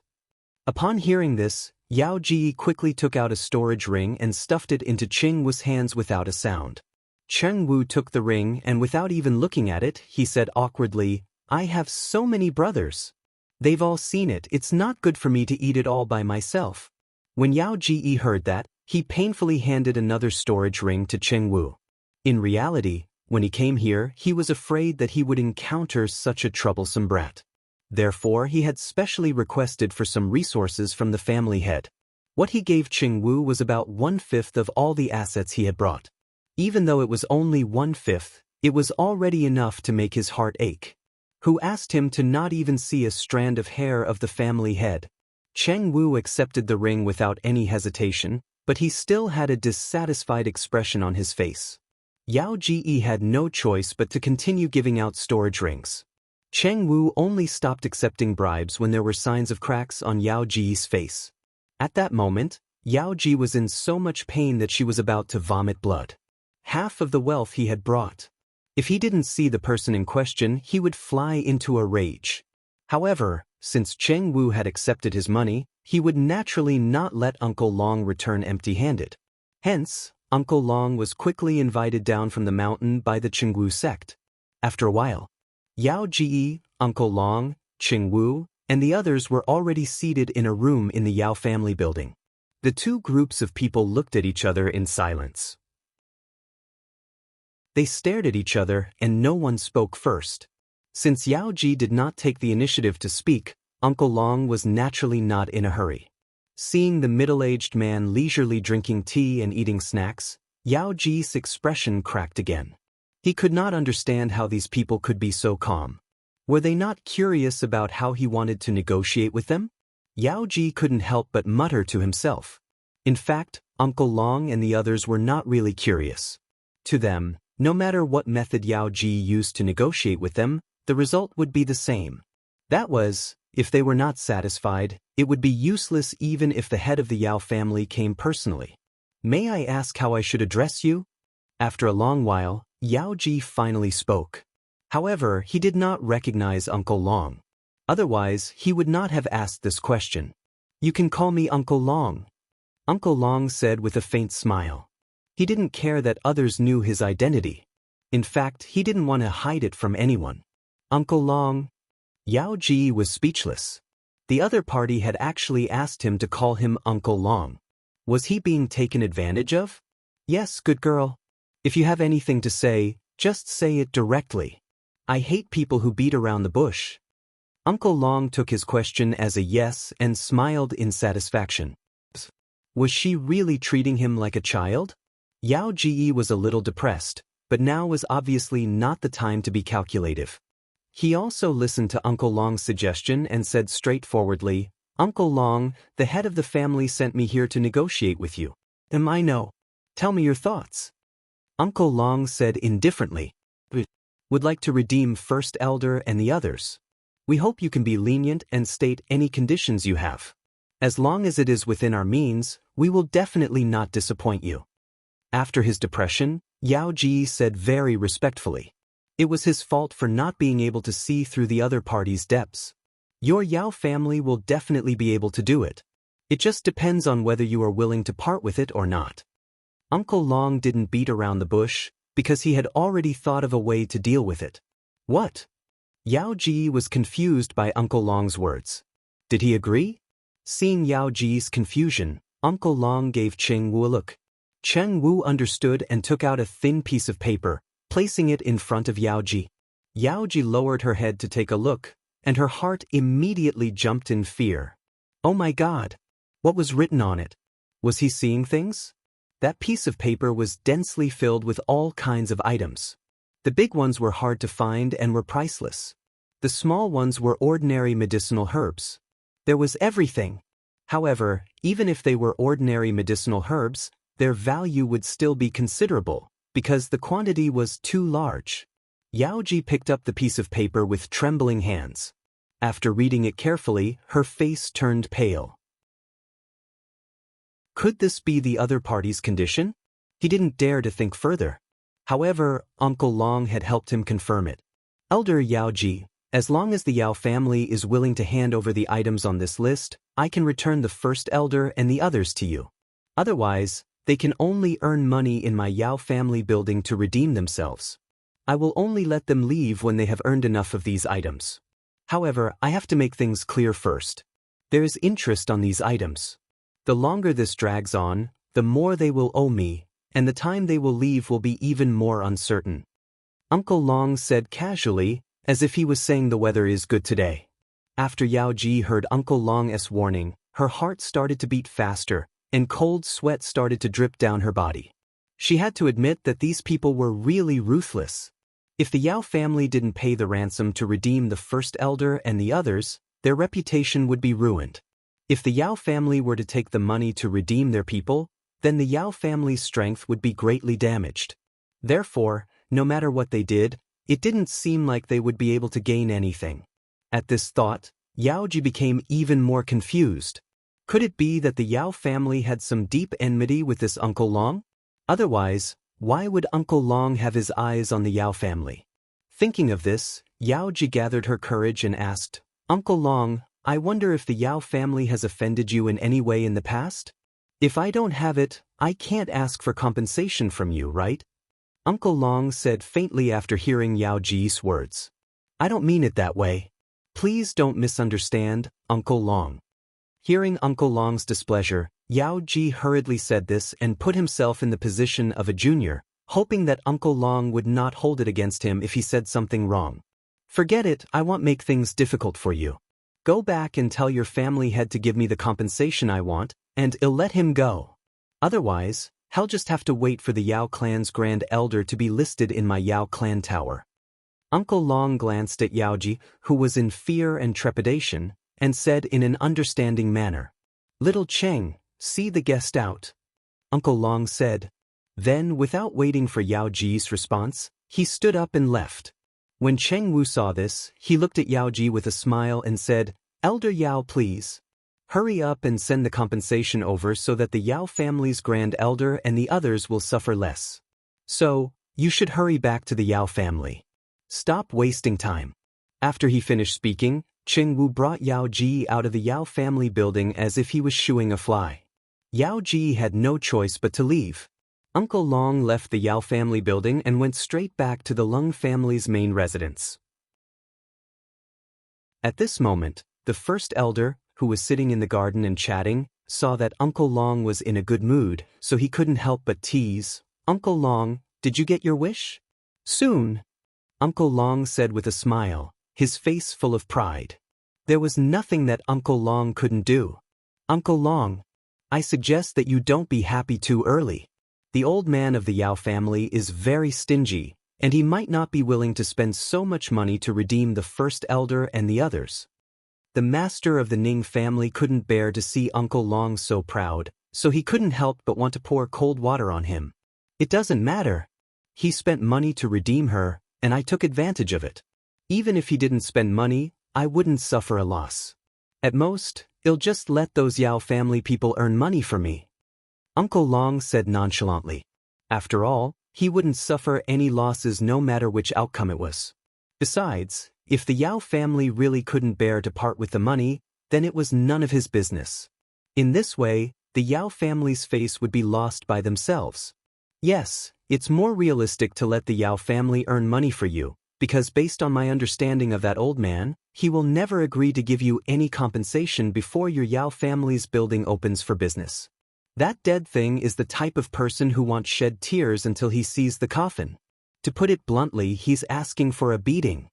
[SPEAKER 1] Upon hearing this, Yao Ji quickly took out a storage ring and stuffed it into Cheng Wu's hands without a sound. Cheng Wu took the ring and without even looking at it, he said awkwardly, I have so many brothers. They've all seen it. It's not good for me to eat it all by myself. When Yao Ji heard that, he painfully handed another storage ring to Cheng Wu. In reality, when he came here, he was afraid that he would encounter such a troublesome brat. Therefore, he had specially requested for some resources from the family head. What he gave Cheng Wu was about 1/5 of all the assets he had brought. Even though it was only 1/5, it was already enough to make his heart ache. Who asked him to not even see a strand of hair of the family head. Cheng Wu accepted the ring without any hesitation, but he still had a dissatisfied expression on his face. Yao Ji had no choice but to continue giving out storage rings. Cheng Wu only stopped accepting bribes when there were signs of cracks on Yao Ji's face. At that moment, Yao Ji was in so much pain that she was about to vomit blood. Half of the wealth he had brought. If he didn't see the person in question, he would fly into a rage. However, since Cheng Wu had accepted his money, he would naturally not let Uncle Long return empty-handed. Hence, Uncle Long was quickly invited down from the mountain by the Cheng Wu sect. After a while, Yao Ji, Uncle Long, Cheng Wu, and the others were already seated in a room in the Yao family building. The two groups of people looked at each other in silence. They stared at each other and no one spoke first. Since Yao Ji did not take the initiative to speak, Uncle Long was naturally not in a hurry. Seeing the middle-aged man leisurely drinking tea and eating snacks, Yao Ji's expression cracked again. He could not understand how these people could be so calm. Were they not curious about how he wanted to negotiate with them? Yao Ji couldn't help but mutter to himself. In fact, Uncle Long and the others were not really curious. To them, no matter what method Yao Ji used to negotiate with them, the result would be the same. That was, if they were not satisfied, it would be useless even if the head of the Yao family came personally. May I ask how I should address you? After a long while, Yao Ji finally spoke. However, he did not recognize Uncle Long. Otherwise, he would not have asked this question. You can call me Uncle Long, Uncle Long said with a faint smile. He didn't care that others knew his identity. In fact, he didn't want to hide it from anyone. Uncle Long. Yao Ji was speechless. The other party had actually asked him to call him Uncle Long. Was he being taken advantage of? Yes, good girl. If you have anything to say, just say it directly. I hate people who beat around the bush. Uncle Long took his question as a yes and smiled in satisfaction. Was she really treating him like a child? Yao Ji was a little depressed, but now was obviously not the time to be calculative. He also listened to Uncle Long's suggestion and said straightforwardly, Uncle Long, the head of the family sent me here to negotiate with you. I know. Tell me your thoughts. Uncle Long said indifferently, would like to redeem First Elder and the others. We hope you can be lenient and state any conditions you have. As long as it is within our means, we will definitely not disappoint you. After his depression, Yao Ji said very respectfully. It was his fault for not being able to see through the other party's depths. Your Yao family will definitely be able to do it. It just depends on whether you are willing to part with it or not. Uncle Long didn't beat around the bush, because he had already thought of a way to deal with it. What? Yao Ji was confused by Uncle Long's words. Did he agree? Seeing Yao Ji's confusion, Uncle Long gave Cheng Wu a look. Cheng Wu understood and took out a thin piece of paper, placing it in front of Yao Ji. Yao Ji lowered her head to take a look, and her heart immediately jumped in fear. Oh my God! What was written on it? Was he seeing things? That piece of paper was densely filled with all kinds of items. The big ones were hard to find and were priceless. The small ones were ordinary medicinal herbs. There was everything. However, even if they were ordinary medicinal herbs, their value would still be considerable, because the quantity was too large. Yao Ji picked up the piece of paper with trembling hands. After reading it carefully, her face turned pale. Could this be the other party's condition? He didn't dare to think further. However, Uncle Long had helped him confirm it. Elder Yao Ji, as long as the Yao family is willing to hand over the items on this list, I can return the First Elder and the others to you. Otherwise, they can only earn money in my Yao family building to redeem themselves. I will only let them leave when they have earned enough of these items. However, I have to make things clear first. There is interest on these items. The longer this drags on, the more they will owe me, and the time they will leave will be even more uncertain. Uncle Long said casually, as if he was saying the weather is good today. After Yao Ji heard Uncle Long's warning, her heart started to beat faster, and cold sweat started to drip down her body. She had to admit that these people were really ruthless. If the Yao family didn't pay the ransom to redeem the First Elder and the others, their reputation would be ruined. If the Yao family were to take the money to redeem their people, then the Yao family's strength would be greatly damaged. Therefore, no matter what they did, it didn't seem like they would be able to gain anything. At this thought, Yao Ji became even more confused. Could it be that the Yao family had some deep enmity with this Uncle Long? Otherwise, why would Uncle Long have his eyes on the Yao family? Thinking of this, Yao Ji gathered her courage and asked, Uncle Long, I wonder if the Yao family has offended you in any way in the past? If I don't have it, I can't ask for compensation from you, right? Uncle Long said faintly after hearing Yao Ji's words. I don't mean it that way. Please don't misunderstand, Uncle Long. Hearing Uncle Long's displeasure, Yao Ji hurriedly said this and put himself in the position of a junior, hoping that Uncle Long would not hold it against him if he said something wrong. Forget it, I won't make things difficult for you. Go back and tell your family head to give me the compensation I want, and I'll let him go. Otherwise, I'll just have to wait for the Yao clan's Grand Elder to be listed in my Yao clan tower. Uncle Long glanced at Yao Ji, who was in fear and trepidation, and said in an understanding manner, Little Cheng, see the guest out. Uncle Long said. Then, without waiting for Yao Ji's response, he stood up and left. When Cheng Wu saw this, he looked at Yao Ji with a smile and said, Elder Yao, please. Hurry up and send the compensation over so that the Yao family's grand elder and the others will suffer less. So, you should hurry back to the Yao family. Stop wasting time. After he finished speaking, Cheng Wu brought Yao Ji out of the Yao family building as if he was shooing a fly. Yao Ji had no choice but to leave. Uncle Long left the Yao family building and went straight back to the Lung family's main residence. At this moment, the first elder, who was sitting in the garden and chatting, saw that Uncle Long was in a good mood, so he couldn't help but tease, "Uncle Long, did you get your wish?" "Soon," Uncle Long said with a smile, his face full of pride. There was nothing that Uncle Long couldn't do. "Uncle Long, I suggest that you don't be happy too early. The old man of the Yao family is very stingy, and he might not be willing to spend so much money to redeem the first elder and the others." The master of the Ning family couldn't bear to see Uncle Long so proud, so he couldn't help but want to pour cold water on him. "It doesn't matter. He spent money to redeem her, and I took advantage of it. Even if he didn't spend money, I wouldn't suffer a loss. At most, he'll just let those Yao family people earn money for me," Uncle Long said nonchalantly. After all, he wouldn't suffer any losses no matter which outcome it was. Besides, if the Yao family really couldn't bear to part with the money, then it was none of his business. In this way, the Yao family's face would be lost by themselves. Yes, it's more realistic to let the Yao family earn money for you, because based on my understanding of that old man, he will never agree to give you any compensation before your Yao family's building opens for business. That dead thing is the type of person who won't shed tears until he sees the coffin. To put it bluntly, he's asking for a beating.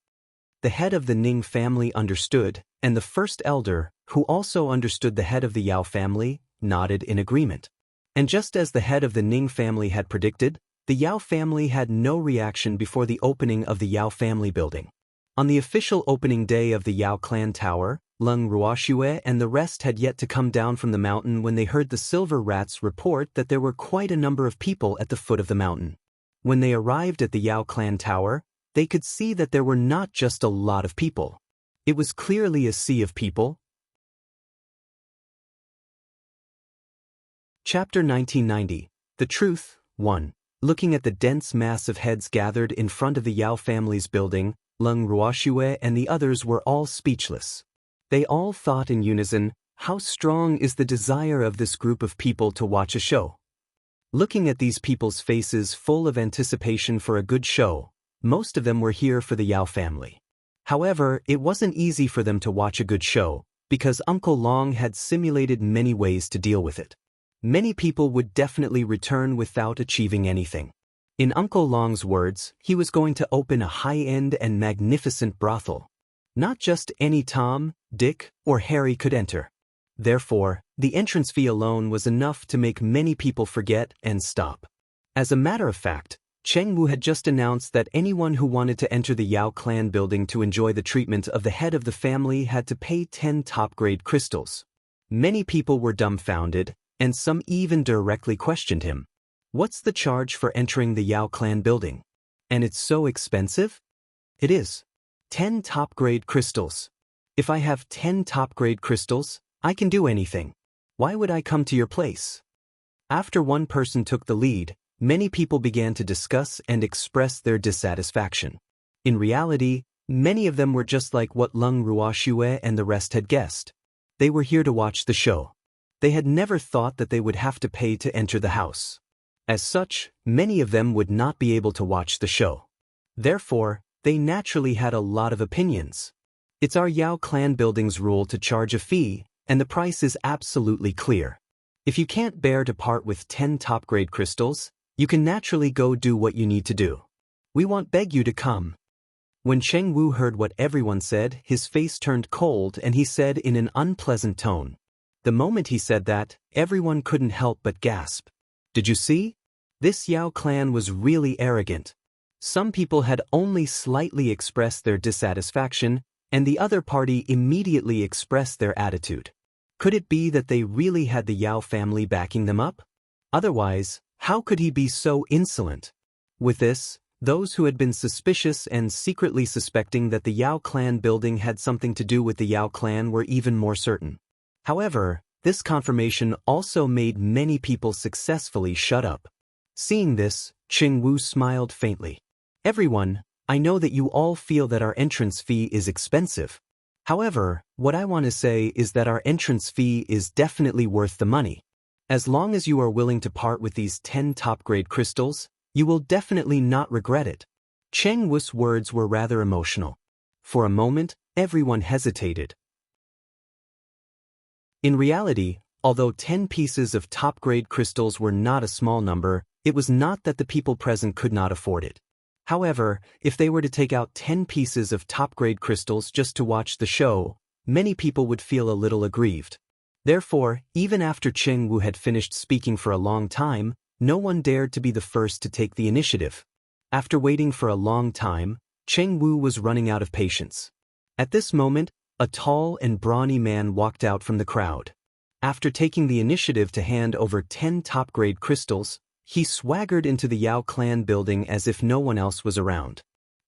[SPEAKER 1] The head of the Ning family understood, and the first elder, who also understood the head of the Yao family, nodded in agreement. And just as the head of the Ning family had predicted, the Yao family had no reaction before the opening of the Yao family building. On the official opening day of the Yao clan tower, Lung Ruoxue and the rest had yet to come down from the mountain when they heard the silver rats report that there were quite a number of people at the foot of the mountain. When they arrived at the Yao clan tower, they could see that there were not just a lot of people. It was clearly a sea of people. Chapter 1990. The Truth, 1. Looking at the dense mass of heads gathered in front of the Yao family's building, Lung Ruoxue and the others were all speechless. They all thought in unison, how strong is the desire of this group of people to watch a show. Looking at these people's faces full of anticipation for a good show, most of them were here for the Yao family. However, it wasn't easy for them to watch a good show, because Uncle Long had simulated many ways to deal with it. Many people would definitely return without achieving anything. In Uncle Long's words, he was going to open a high-end and magnificent brothel. Not just any Tom, Dick, or Harry could enter. Therefore, the entrance fee alone was enough to make many people forget and stop. As a matter of fact, Cheng Wu had just announced that anyone who wanted to enter the Yao clan building to enjoy the treatment of the head of the family had to pay 10 top-grade crystals. Many people were dumbfounded, and some even directly questioned him. "What's the charge for entering the Yao clan building? And it's so expensive?" "It is. 10 top-grade crystals. If I have 10 top-grade crystals, I can do anything. Why would I come to your place?" After one person took the lead, many people began to discuss and express their dissatisfaction. In reality, many of them were just like what Lung Ruoxue and the rest had guessed. They were here to watch the show. They had never thought that they would have to pay to enter the house. As such, many of them would not be able to watch the show. Therefore, they naturally had a lot of opinions. It's our Yao clan building's rule to charge a fee, and the price is absolutely clear. If you can't bear to part with 10 top-grade crystals, you can naturally go do what you need to do. We won't beg you to come. When Cheng Wu heard what everyone said, his face turned cold and he said in an unpleasant tone. The moment he said that, everyone couldn't help but gasp. Did you see? This Yao clan was really arrogant. Some people had only slightly expressed their dissatisfaction, and the other party immediately expressed their attitude. Could it be that they really had the Yao family backing them up? Otherwise, how could he be so insolent? With this, those who had been suspicious and secretly suspecting that the Yao clan building had something to do with the Yao clan were even more certain. However, this confirmation also made many people successfully shut up. Seeing this, Ching Wu smiled faintly. Everyone, I know that you all feel that our entrance fee is expensive. However, what I want to say is that our entrance fee is definitely worth the money. As long as you are willing to part with these 10 top-grade crystals, you will definitely not regret it. Cheng Wu's words were rather emotional. For a moment, everyone hesitated. In reality, although 10 pieces of top-grade crystals were not a small number, it was not that the people present could not afford it. However, if they were to take out 10 pieces of top-grade crystals just to watch the show, many people would feel a little aggrieved. Therefore, even after Cheng Wu had finished speaking for a long time, no one dared to be the first to take the initiative. After waiting for a long time, Cheng Wu was running out of patience. At this moment, a tall and brawny man walked out from the crowd. After taking the initiative to hand over 10 top-grade crystals, he swaggered into the Yao clan building as if no one else was around.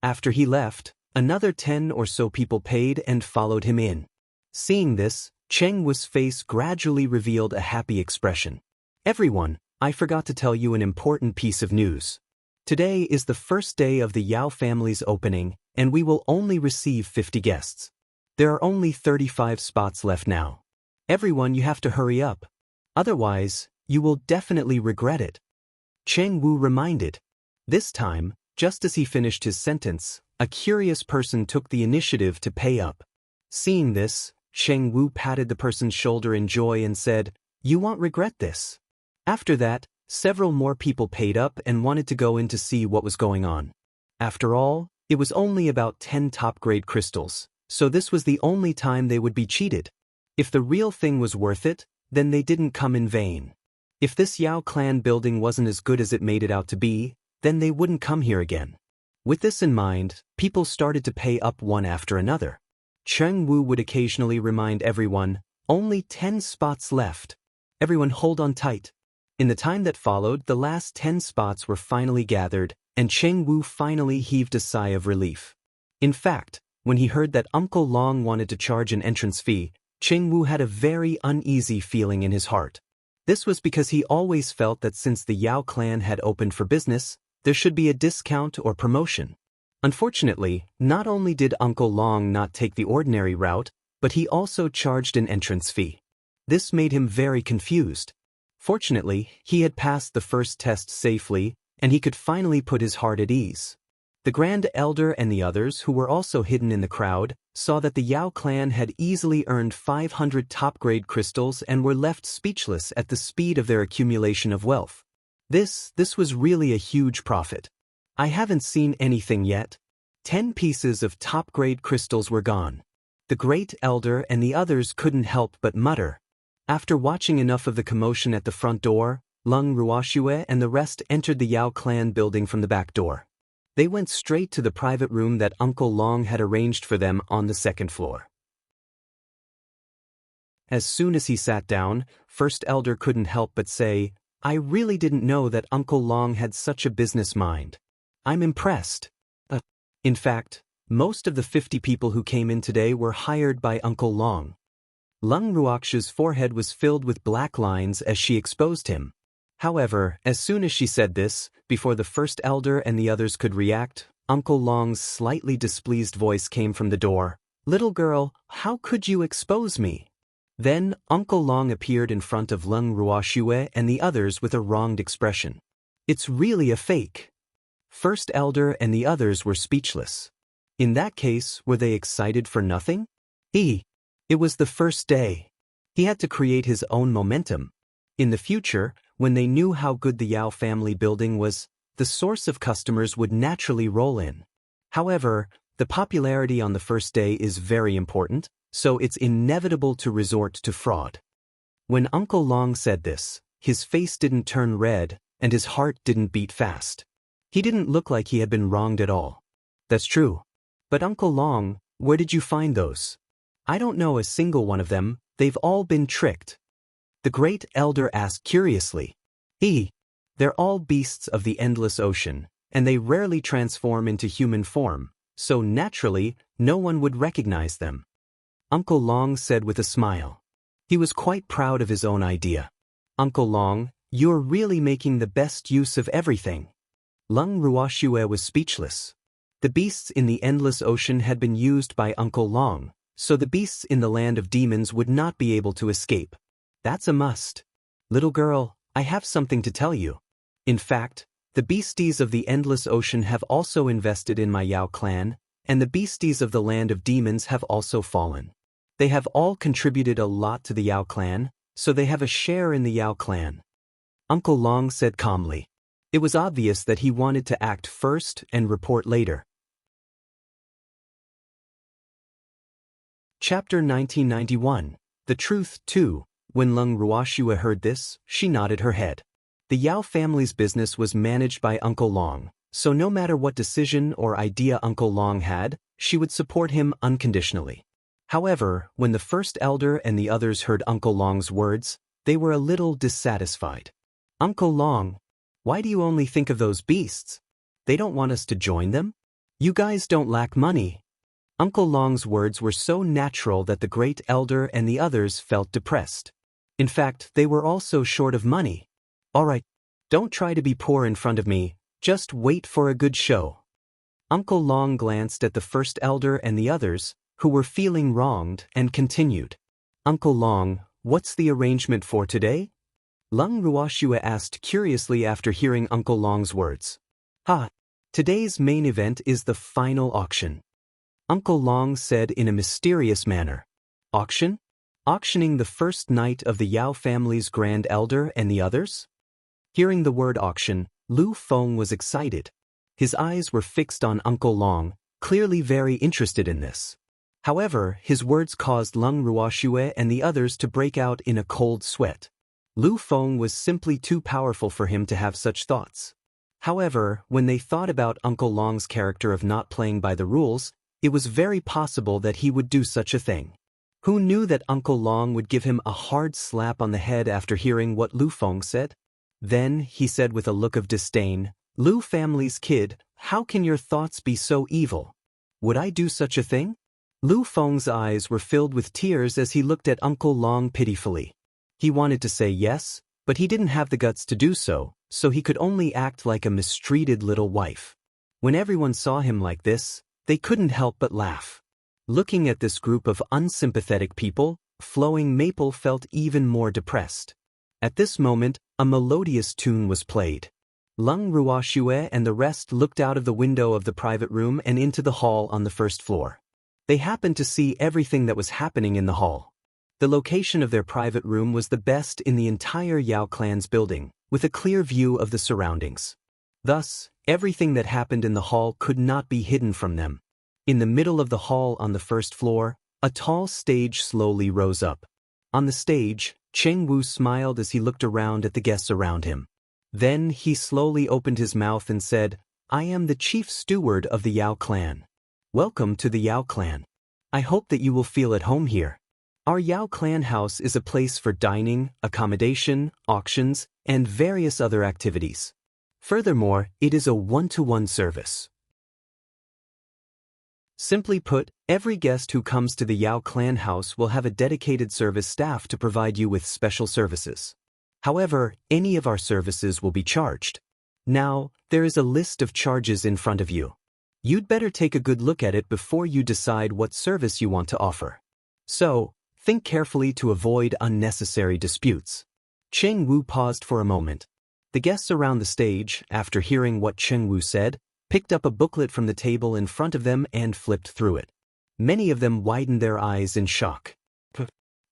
[SPEAKER 1] After he left, another 10 or so people paid and followed him in. Seeing this, Cheng Wu's face gradually revealed a happy expression. Everyone, I forgot to tell you an important piece of news. Today is the first day of the Yao family's opening, and we will only receive 50 guests. There are only 35 spots left now. Everyone, you have to hurry up. Otherwise, you will definitely regret it. Cheng Wu reminded. This time, just as he finished his sentence, a curious person took the initiative to pay up. Seeing this, Cheng Wu patted the person's shoulder in joy and said, "You won't regret this." After that, several more people paid up and wanted to go in to see what was going on. After all, it was only about 10 top-grade crystals, so this was the only time they would be cheated. If the real thing was worth it, then they didn't come in vain. If this Yao clan building wasn't as good as it made it out to be, then they wouldn't come here again. With this in mind, people started to pay up one after another. Cheng Wu would occasionally remind everyone, "Only 10 spots left. Everyone hold on tight." In the time that followed, the last 10 spots were finally gathered, and Cheng Wu finally heaved a sigh of relief. In fact, when he heard that Uncle Long wanted to charge an entrance fee, Cheng Wu had a very uneasy feeling in his heart. This was because he always felt that since the Yao clan had opened for business, there should be a discount or promotion. Unfortunately, not only did Uncle Long not take the ordinary route, but he also charged an entrance fee. This made him very confused. Fortunately, he had passed the first test safely, and he could finally put his heart at ease. The Grand Elder and the others, who were also hidden in the crowd, saw that the Yao clan had easily earned 500 top-grade crystals and were left speechless at the speed of their accumulation of wealth. This was really a huge profit. I haven't seen anything yet. 10 pieces of top-grade crystals were gone. The Great Elder and the others couldn't help but mutter. After watching enough of the commotion at the front door, Lung Ruoxue and the rest entered the Yao clan building from the back door. They went straight to the private room that Uncle Long had arranged for them on the second floor. As soon as he sat down, First Elder couldn't help but say, "I really didn't know that Uncle Long had such a business mind. I'm impressed." In fact, most of the 50 people who came in today were hired by Uncle Long. Lung Ruoxue's forehead was filled with black lines as she exposed him. However, as soon as she said this, before the First Elder and the others could react, Uncle Long's slightly displeased voice came from the door. "Little girl, how could you expose me?" Then, Uncle Long appeared in front of Lung Ruoxue and the others with a wronged expression. "It's really a fake." First Elder and the others were speechless. In that case, were they excited for nothing? It was the first day. He had to create his own momentum. In the future, when they knew how good the Yao family building was, the source of customers would naturally roll in. However, the popularity on the first day is very important, so it's inevitable to resort to fraud. When Uncle Long said this, his face didn't turn red, and his heart didn't beat fast. He didn't look like he had been wronged at all. "That's true. But Uncle Long, where did you find those?" "I don't know a single one of them, they've all been tricked." The Great Elder asked curiously. They're all beasts of the endless ocean, and they rarely transform into human form, so naturally, no one would recognize them. Uncle Long said with a smile. He was quite proud of his own idea. Uncle Long, you're really making the best use of everything. Lung Ruoxue was speechless. The beasts in the endless ocean had been used by Uncle Long, so the beasts in the land of demons would not be able to escape. That's a must. Little girl, I have something to tell you. In fact, the beasties of the endless ocean have also invested in my Yao clan, and the beasties of the land of demons have also fallen. They have all contributed a lot to the Yao clan, so they have a share in the Yao clan. Uncle Long said calmly. It was obvious that he wanted to act first and report later. Chapter 1991. The Truth, Too. When Lung Ruoxue heard this, she nodded her head. The Yao family's business was managed by Uncle Long, so no matter what decision or idea Uncle Long had, she would support him unconditionally. However, when the first elder and the others heard Uncle Long's words, they were a little dissatisfied. Uncle Long, why do you only think of those beasts? They don't want us to join them? You guys don't lack money. Uncle Long's words were so natural that the great elder and the others felt depressed. In fact, they were also short of money. All right, don't try to be poor in front of me, just wait for a good show. Uncle Long glanced at the first elder and the others, who were feeling wronged, and continued. Uncle Long, what's the arrangement for today? Lung Ruoxue asked curiously after hearing Uncle Long's words. Today's main event is the final auction. Uncle Long said in a mysterious manner. Auction? Auctioning the first night of the Yao family's grand elder and the others? Hearing the word auction, Lu Feng was excited. His eyes were fixed on Uncle Long, clearly very interested in this. However, his words caused Lung Ruoxue and the others to break out in a cold sweat. Lu Feng was simply too powerful for him to have such thoughts. However, when they thought about Uncle Long's character of not playing by the rules, it was very possible that he would do such a thing. Who knew that Uncle Long would give him a hard slap on the head after hearing what Lu Feng said? Then, he said with a look of disdain, Lu family's kid, how can your thoughts be so evil? Would I do such a thing? Lu Feng's eyes were filled with tears as he looked at Uncle Long pitifully. He wanted to say yes, but he didn't have the guts to do so, so he could only act like a mistreated little wife. When everyone saw him like this, they couldn't help but laugh. Looking at this group of unsympathetic people, Flowing Maple felt even more depressed. At this moment, a melodious tune was played. Lung Ruoxue and the rest looked out of the window of the private room and into the hall on the first floor. They happened to see everything that was happening in the hall. The location of their private room was the best in the entire Yao clan's building, with a clear view of the surroundings. Thus, everything that happened in the hall could not be hidden from them. In the middle of the hall on the first floor, a tall stage slowly rose up. On the stage, Cheng Wu smiled as he looked around at the guests around him. Then he slowly opened his mouth and said, I am the chief steward of the Yao clan. Welcome to the Yao clan. I hope that you will feel at home here. Our Yao clan house is a place for dining, accommodation, auctions, and various other activities. Furthermore, it is a one-to-one service. Simply put, every guest who comes to the Yao clan house will have a dedicated service staff to provide you with special services. However, any of our services will be charged. Now, there is a list of charges in front of you. You'd better take a good look at it before you decide what service you want to offer. So, think carefully to avoid unnecessary disputes. Cheng Wu paused for a moment. The guests around the stage, after hearing what Cheng Wu said, picked up a booklet from the table in front of them and flipped through it. Many of them widened their eyes in shock.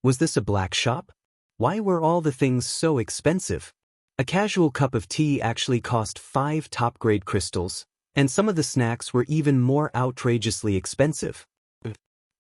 [SPEAKER 1] Was this a black shop? Why were all the things so expensive? A casual cup of tea actually cost 5 top-grade crystals, and some of the snacks were even more outrageously expensive.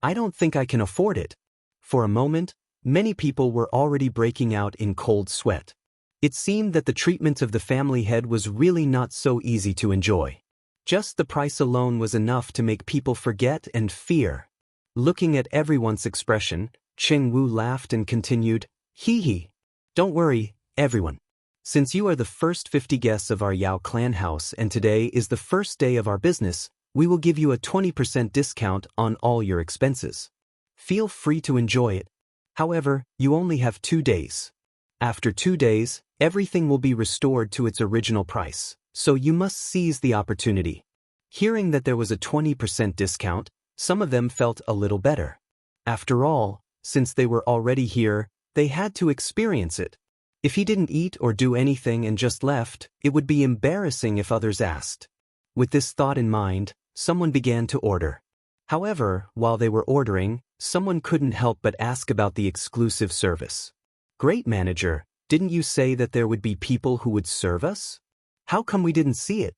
[SPEAKER 1] I don't think I can afford it. For a moment, many people were already breaking out in cold sweat. It seemed that the treatment of the family head was really not so easy to enjoy. Just the price alone was enough to make people forget and fear. Looking at everyone's expression, Cheng Wu laughed and continued, Hee hee. Don't worry, everyone. Since you are the first 50 guests of our Yao clan house and today is the first day of our business, we will give you a 20% discount on all your expenses. Feel free to enjoy it. However, you only have 2 days. After 2 days, everything will be restored to its original price, so you must seize the opportunity. Hearing that there was a 20% discount, some of them felt a little better. After all, since they were already here, they had to experience it. If he didn't eat or do anything and just left, it would be embarrassing if others asked. With this thought in mind, someone began to order. However, while they were ordering, someone couldn't help but ask about the exclusive service. "Great manager, didn't you say that there would be people who would serve us? How come we didn't see it?"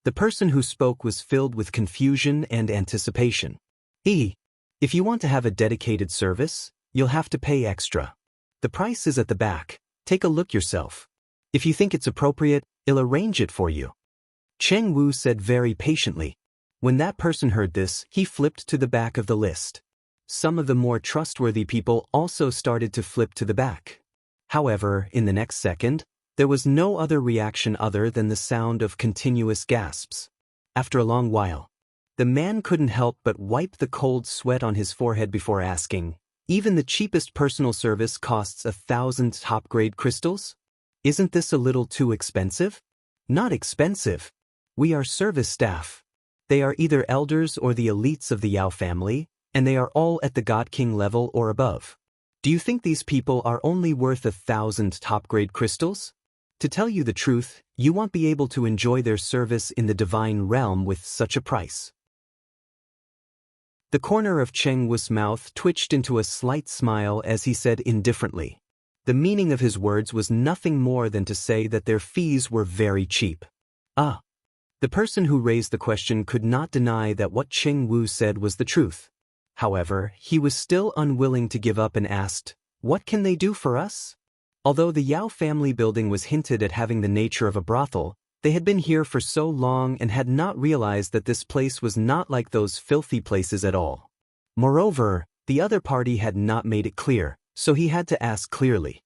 [SPEAKER 1] The person who spoke was filled with confusion and anticipation. If you want to have a dedicated service, you'll have to pay extra. The price is at the back. Take a look yourself. If you think it's appropriate, I'll arrange it for you. Cheng Wu said very patiently. When that person heard this, he flipped to the back of the list. Some of the more trustworthy people also started to flip to the back. However, in the next second, there was no other reaction other than the sound of continuous gasps. After a long while, the man couldn't help but wipe the cold sweat on his forehead before asking, "Even the cheapest personal service costs 1,000 top-grade crystals? Isn't this a little too expensive?" "Not expensive. We are service staff. They are either elders or the elites of the Yao family, and they are all at the God King level or above. Do you think these people are only worth 1,000 top-grade crystals? To tell you the truth, you won't be able to enjoy their service in the divine realm with such a price." The corner of Cheng Wu's mouth twitched into a slight smile as he said indifferently. The meaning of his words was nothing more than to say that their fees were very cheap. The person who raised the question could not deny that what Cheng Wu said was the truth. However, he was still unwilling to give up and asked, "What can they do for us?" Although the Yao family building was hinted at having the nature of a brothel, they had been here for so long and had not realized that this place was not like those filthy places at all. Moreover, the other party had not made it clear, so he had to ask clearly.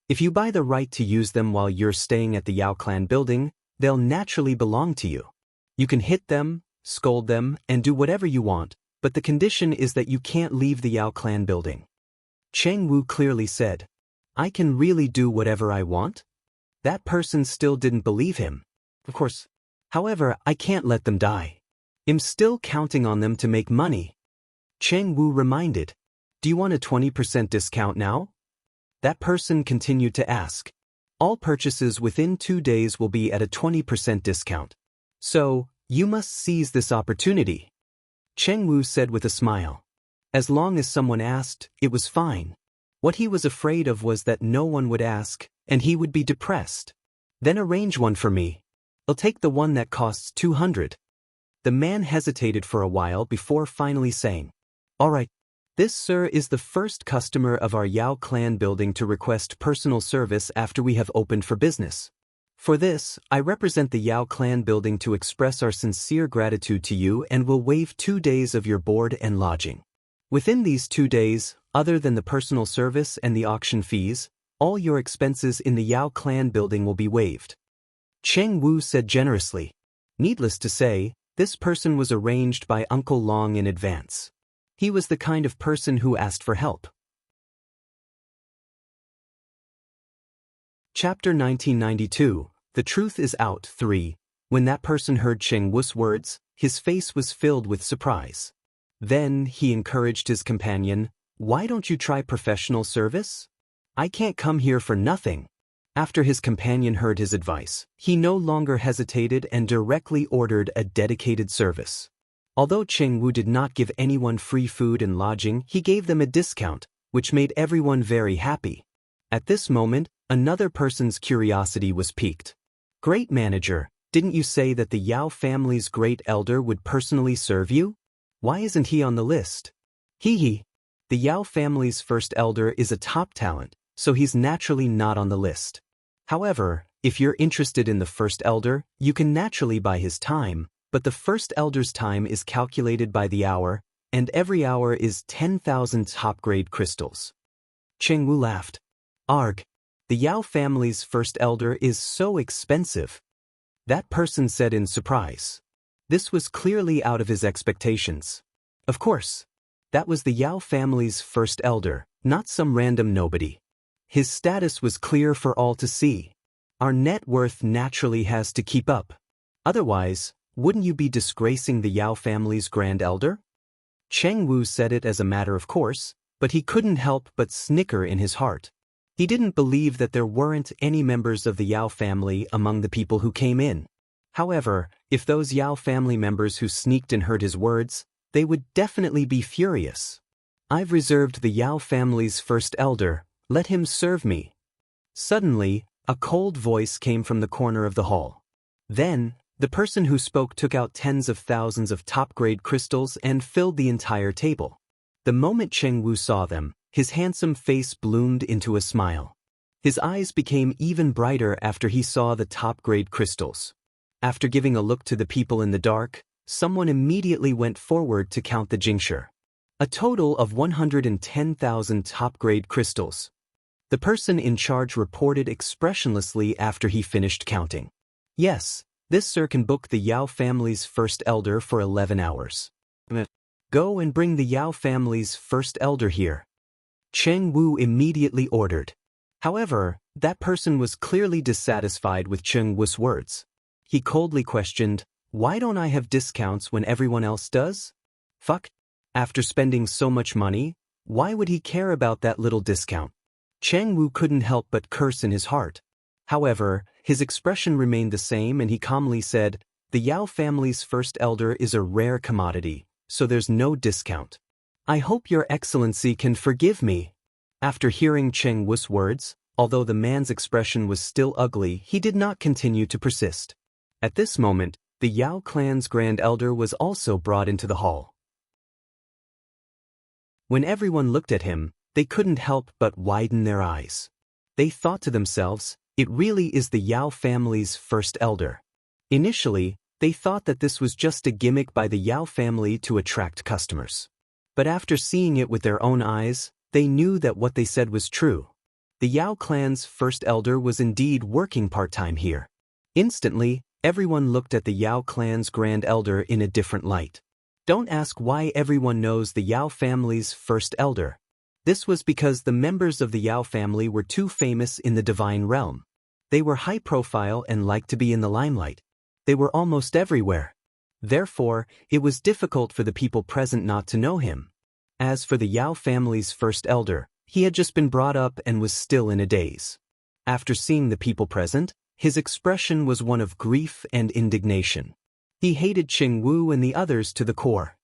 [SPEAKER 1] If you buy the right to use them while you're staying at the Yao clan building, they'll naturally belong to you. You can hit them, scold them, and do whatever you want, but the condition is that you can't leave the Yao clan building. Cheng Wu clearly said, "I can really do whatever I want?" That person still didn't believe him. "Of course. However, I can't let them die. I'm still counting on them to make money." Cheng Wu reminded, "Do you want a 20% discount now?" That person continued to ask, "All purchases within 2 days will be at a 20% discount. So, you must seize this opportunity." Cheng Wu said with a smile. As long as someone asked, it was fine. What he was afraid of was that no one would ask, and he would be depressed. "Then arrange one for me. I'll take the one that costs 200. The man hesitated for a while before finally saying, "All right. This, sir, is the first customer of our Yao clan building to request personal service after we have opened for business. For this, I represent the Yao clan building to express our sincere gratitude to you and will waive 2 days of your board and lodging. Within these 2 days, other than the personal service and the auction fees, all your expenses in the Yao clan building will be waived." Cheng Wu said generously. Needless to say, this person was arranged by Uncle long in advance. He was the kind of person who asked for help. Chapter 1992, The Truth is Out 3. When that person heard Cheng Wu's words, his face was filled with surprise. Then he encouraged his companion, "Why don't you try professional service? I can't come here for nothing." After his companion heard his advice, he no longer hesitated and directly ordered a dedicated service. Although Cheng Wu did not give anyone free food and lodging, he gave them a discount, which made everyone very happy. At this moment, another person's curiosity was piqued. "Great manager, didn't you say that the Yao family's great elder would personally serve you? Why isn't he on the list?" The Yao family's first elder is a top talent, so he's naturally not on the list. However, if you're interested in the first elder, you can naturally buy his time, but the first elder's time is calculated by the hour, and every hour is 10,000 top-grade crystals. Cheng Wu laughed. "Arg, the Yao family's first elder is so expensive." That person said in surprise. This was clearly out of his expectations. Of course, that was the Yao family's first elder, not some random nobody. His status was clear for all to see. Our net worth naturally has to keep up. Otherwise, wouldn't you be disgracing the Yao family's grand elder? Cheng Wu said it as a matter of course, but he couldn't help but snicker in his heart. He didn't believe that there weren't any members of the Yao family among the people who came in. However, if those Yao family members who sneaked and heard his words, they would definitely be furious. I've reserved the Yao family's first elder, let him serve me. Suddenly, a cold voice came from the corner of the hall. Then, the person who spoke took out tens of thousands of top-grade crystals and filled the entire table. The moment Cheng Wu saw them, his handsome face bloomed into a smile. His eyes became even brighter after he saw the top-grade crystals. After giving a look to the people in the dark, someone immediately went forward to count the jingsher. A total of 110,000 top-grade crystals. The person in charge reported expressionlessly after he finished counting. Yes, this sir can book the Yao family's first elder for 11 hours. Go and bring the Yao family's first elder here. Cheng Wu immediately ordered. However, that person was clearly dissatisfied with Cheng Wu's words. He coldly questioned, why don't I have discounts when everyone else does? Fuck. After spending so much money, why would he care about that little discount? Cheng Wu couldn't help but curse in his heart. However, his expression remained the same and he calmly said, the Yao family's first elder is a rare commodity, so there's no discount. I hope your excellency can forgive me. After hearing Cheng Wu's words, although the man's expression was still ugly, he did not continue to persist. At this moment, the Yao clan's grand elder was also brought into the hall. When everyone looked at him, they couldn't help but widen their eyes. They thought to themselves, it really is the Yao family's first elder. Initially, they thought that this was just a gimmick by the Yao family to attract customers. But after seeing it with their own eyes, they knew that what they said was true. The Yao clan's first elder was indeed working part-time here. Instantly, everyone looked at the Yao clan's grand elder in a different light. Don't ask why everyone knows the Yao family's first elder. This was because the members of the Yao family were too famous in the divine realm. They were high-profile and liked to be in the limelight. They were almost everywhere. Therefore, it was difficult for the people present not to know him. As for the Yao family's first elder, he had just been brought up and was still in a daze. After seeing the people present, his expression was one of grief and indignation. He hated Cheng Wu and the others to the core.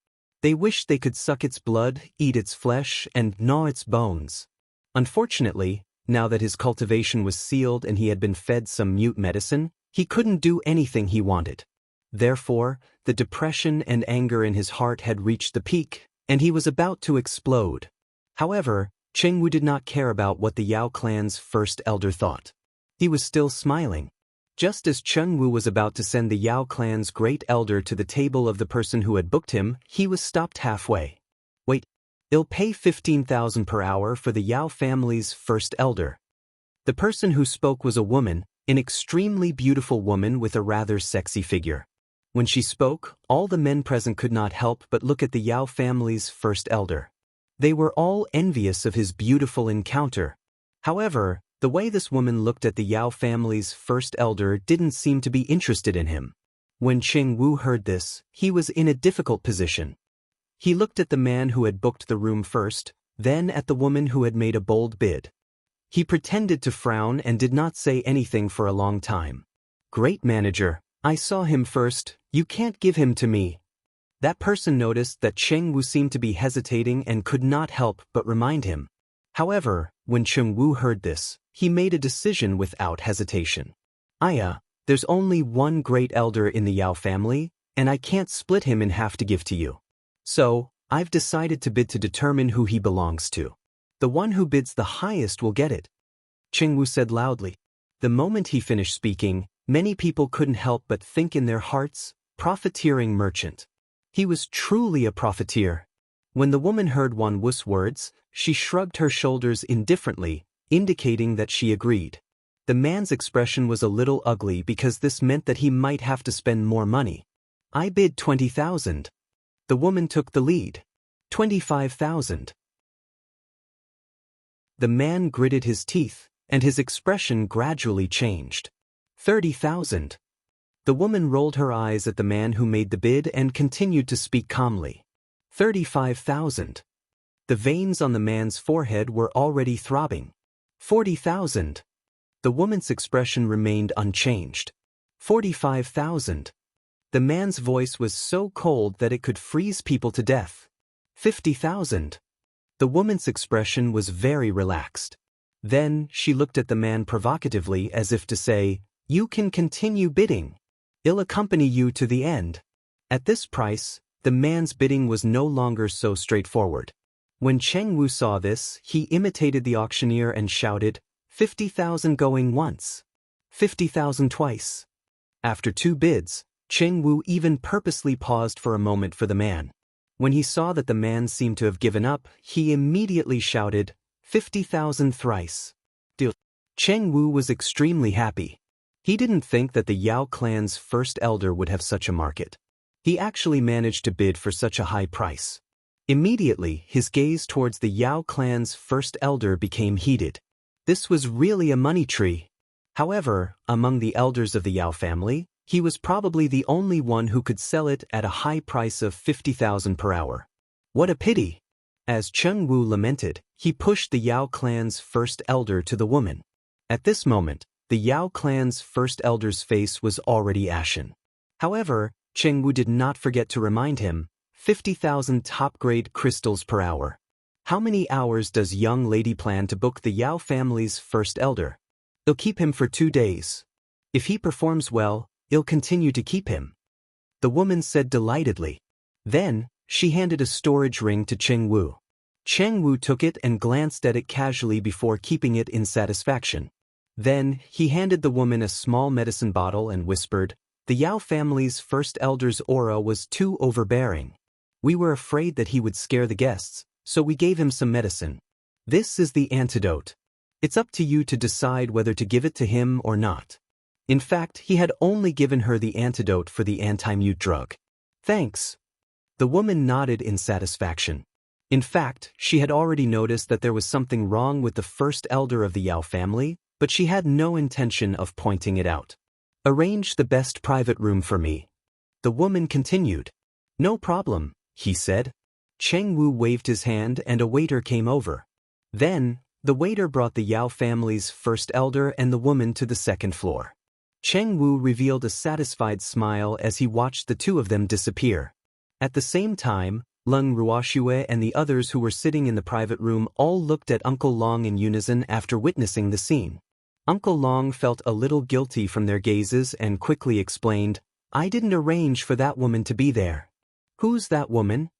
[SPEAKER 1] They wished they could suck its blood, eat its flesh, and gnaw its bones. Unfortunately, now that his cultivation was sealed and he had been fed some mute medicine, he couldn't do anything he wanted. Therefore, the depression and anger in his heart had reached the peak, and he was about to explode. However, Cheng Wu did not care about what the Yao clan's first elder thought. He was still smiling. Just as Cheng Wu was about to send the Yao clan's great elder to the table of the person who had booked him, he was stopped halfway. Wait, I'll pay 15,000 per hour for the Yao family's first elder. The person who spoke was a woman, an extremely beautiful woman with a rather sexy figure. When she spoke, all the men present could not help but look at the Yao family's first elder. They were all envious of his beautiful encounter. However, the way this woman looked at the Yao family's first elder didn't seem to be interested in him. When Cheng Wu heard this, he was in a difficult position. He looked at the man who had booked the room first, then at the woman who had made a bold bid. He pretended to frown and did not say anything for a long time. Great manager, I saw him first, you can't give him to me. That person noticed that Cheng Wu seemed to be hesitating and could not help but remind him. However, when Cheng Wu heard this, he made a decision without hesitation. There's only one great elder in the Yao family, and I can't split him in half to give to you. So, I've decided to bid to determine who he belongs to. The one who bids the highest will get it. Cheng Wu said loudly. The moment he finished speaking, many people couldn't help but think in their hearts, profiteering merchant. He was truly a profiteer. When the woman heard Wan Wu's words, she shrugged her shoulders indifferently, indicating that she agreed. The man's expression was a little ugly because this meant that he might have to spend more money. I bid 20,000. The woman took the lead. 25,000. The man gritted his teeth, and his expression gradually changed. 30,000. The woman rolled her eyes at the man who made the bid and continued to speak calmly. 35,000. The veins on the man's forehead were already throbbing. 40,000. The woman's expression remained unchanged. 45,000. The man's voice was so cold that it could freeze people to death. 50,000. The woman's expression was very relaxed. Then she looked at the man provocatively as if to say, "You can continue bidding. I'll accompany you to the end." At this price, the man's bidding was no longer so straightforward. When Cheng Wu saw this, he imitated the auctioneer and shouted, 50,000 going once. 50,000 twice. After 2 bids, Cheng Wu even purposely paused for a moment for the man. When he saw that the man seemed to have given up, he immediately shouted, 50,000 thrice. Deal. Cheng Wu was extremely happy. He didn't think that the Yao clan's first elder would have such a market. He actually managed to bid for such a high price. Immediately, his gaze towards the Yao clan's first elder became heated. This was really a money tree. However, among the elders of the Yao family, he was probably the only one who could sell it at a high price of 50,000 per hour. What a pity! As Cheng Wu lamented, he pushed the Yao clan's first elder to the woman. At this moment, the Yao clan's first elder's face was already ashen. However, Cheng Wu did not forget to remind him, 50,000 top-grade crystals per hour. How many hours does young lady plan to book the Yao family's first elder? They'll keep him for 2 days. If he performs well, I'll continue to keep him. The woman said delightedly. Then, she handed a storage ring to Cheng Wu. Cheng Wu took it and glanced at it casually before keeping it in satisfaction. Then, he handed the woman a small medicine bottle and whispered, "The Yao family's first elder's aura was too overbearing. We were afraid that he would scare the guests, so we gave him some medicine. This is the antidote. It's up to you to decide whether to give it to him or not." In fact, he had only given her the antidote for the anti-mute drug. "Thanks." The woman nodded in satisfaction. In fact, she had already noticed that there was something wrong with the first elder of the Yao family, but she had no intention of pointing it out. "Arrange the best private room for me." The woman continued. "No problem," he said. Cheng Wu waved his hand and a waiter came over. Then, the waiter brought the Yao family's first elder and the woman to the second floor. Cheng Wu revealed a satisfied smile as he watched the 2 of them disappear. At the same time, Leng Ruoxue and the others who were sitting in the private room all looked at Uncle Long in unison after witnessing the scene. Uncle Long felt a little guilty from their gazes and quickly explained, "I didn't arrange for that woman to be there." "Who's that woman?"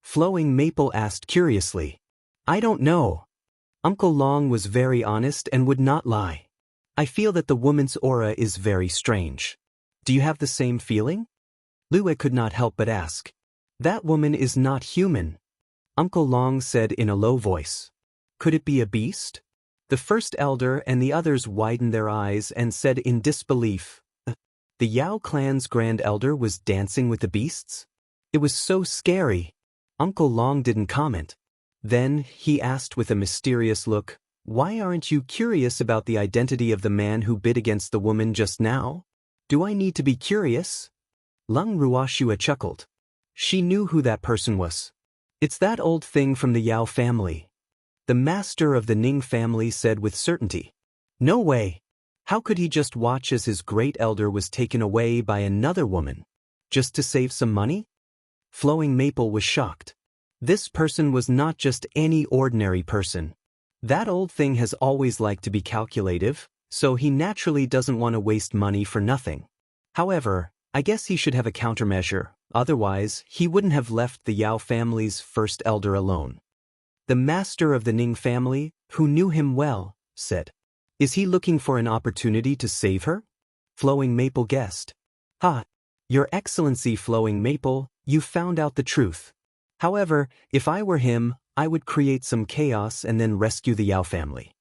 [SPEAKER 1] Flowing Maple asked curiously. "I don't know." Uncle Long was very honest and would not lie. "I feel that the woman's aura is very strange. Do you have the same feeling?" Lue could not help but ask. "That woman is not human," Uncle Long said in a low voice. "Could it be a beast?" The first elder and the others widened their eyes and said in disbelief, "The Yao clan's grand elder was dancing with the beasts? It was so scary." Uncle Long didn't comment. Then, he asked with a mysterious look, "Why aren't you curious about the identity of the man who bid against the woman just now?" "Do I need to be curious?" Leng Ruoxue chuckled. She knew who that person was. "It's that old thing from the Yao family." The master of the Ning family said with certainty. "No way. How could he just watch as his great elder was taken away by another woman? Just to save some money?" Flowing Maple was shocked. This person was not just any ordinary person. That old thing has always liked to be calculative, so he naturally doesn't want to waste money for nothing. However, I guess he should have a countermeasure, otherwise he wouldn't have left the Yao family's first elder alone. The master of the Ning family, who knew him well, said, "Is he looking for an opportunity to save her?" Flowing Maple guessed. "Ha! Your Excellency Flowing Maple, you found out the truth. However, if I were him, I would create some chaos and then rescue the Yao family."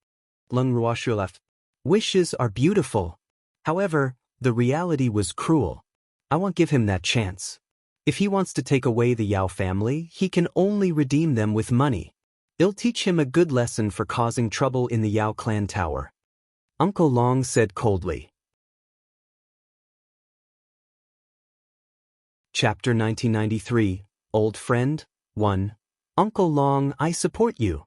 [SPEAKER 1] Leng Ruoxue laughed. "Wishes are beautiful. However, the reality was cruel. I won't give him that chance. If he wants to take away the Yao family, he can only redeem them with money. It'll teach him a good lesson for causing trouble in the Yao clan tower. Uncle Long said coldly. Chapter 1993, Old Friend, 1. Uncle Long, I support you.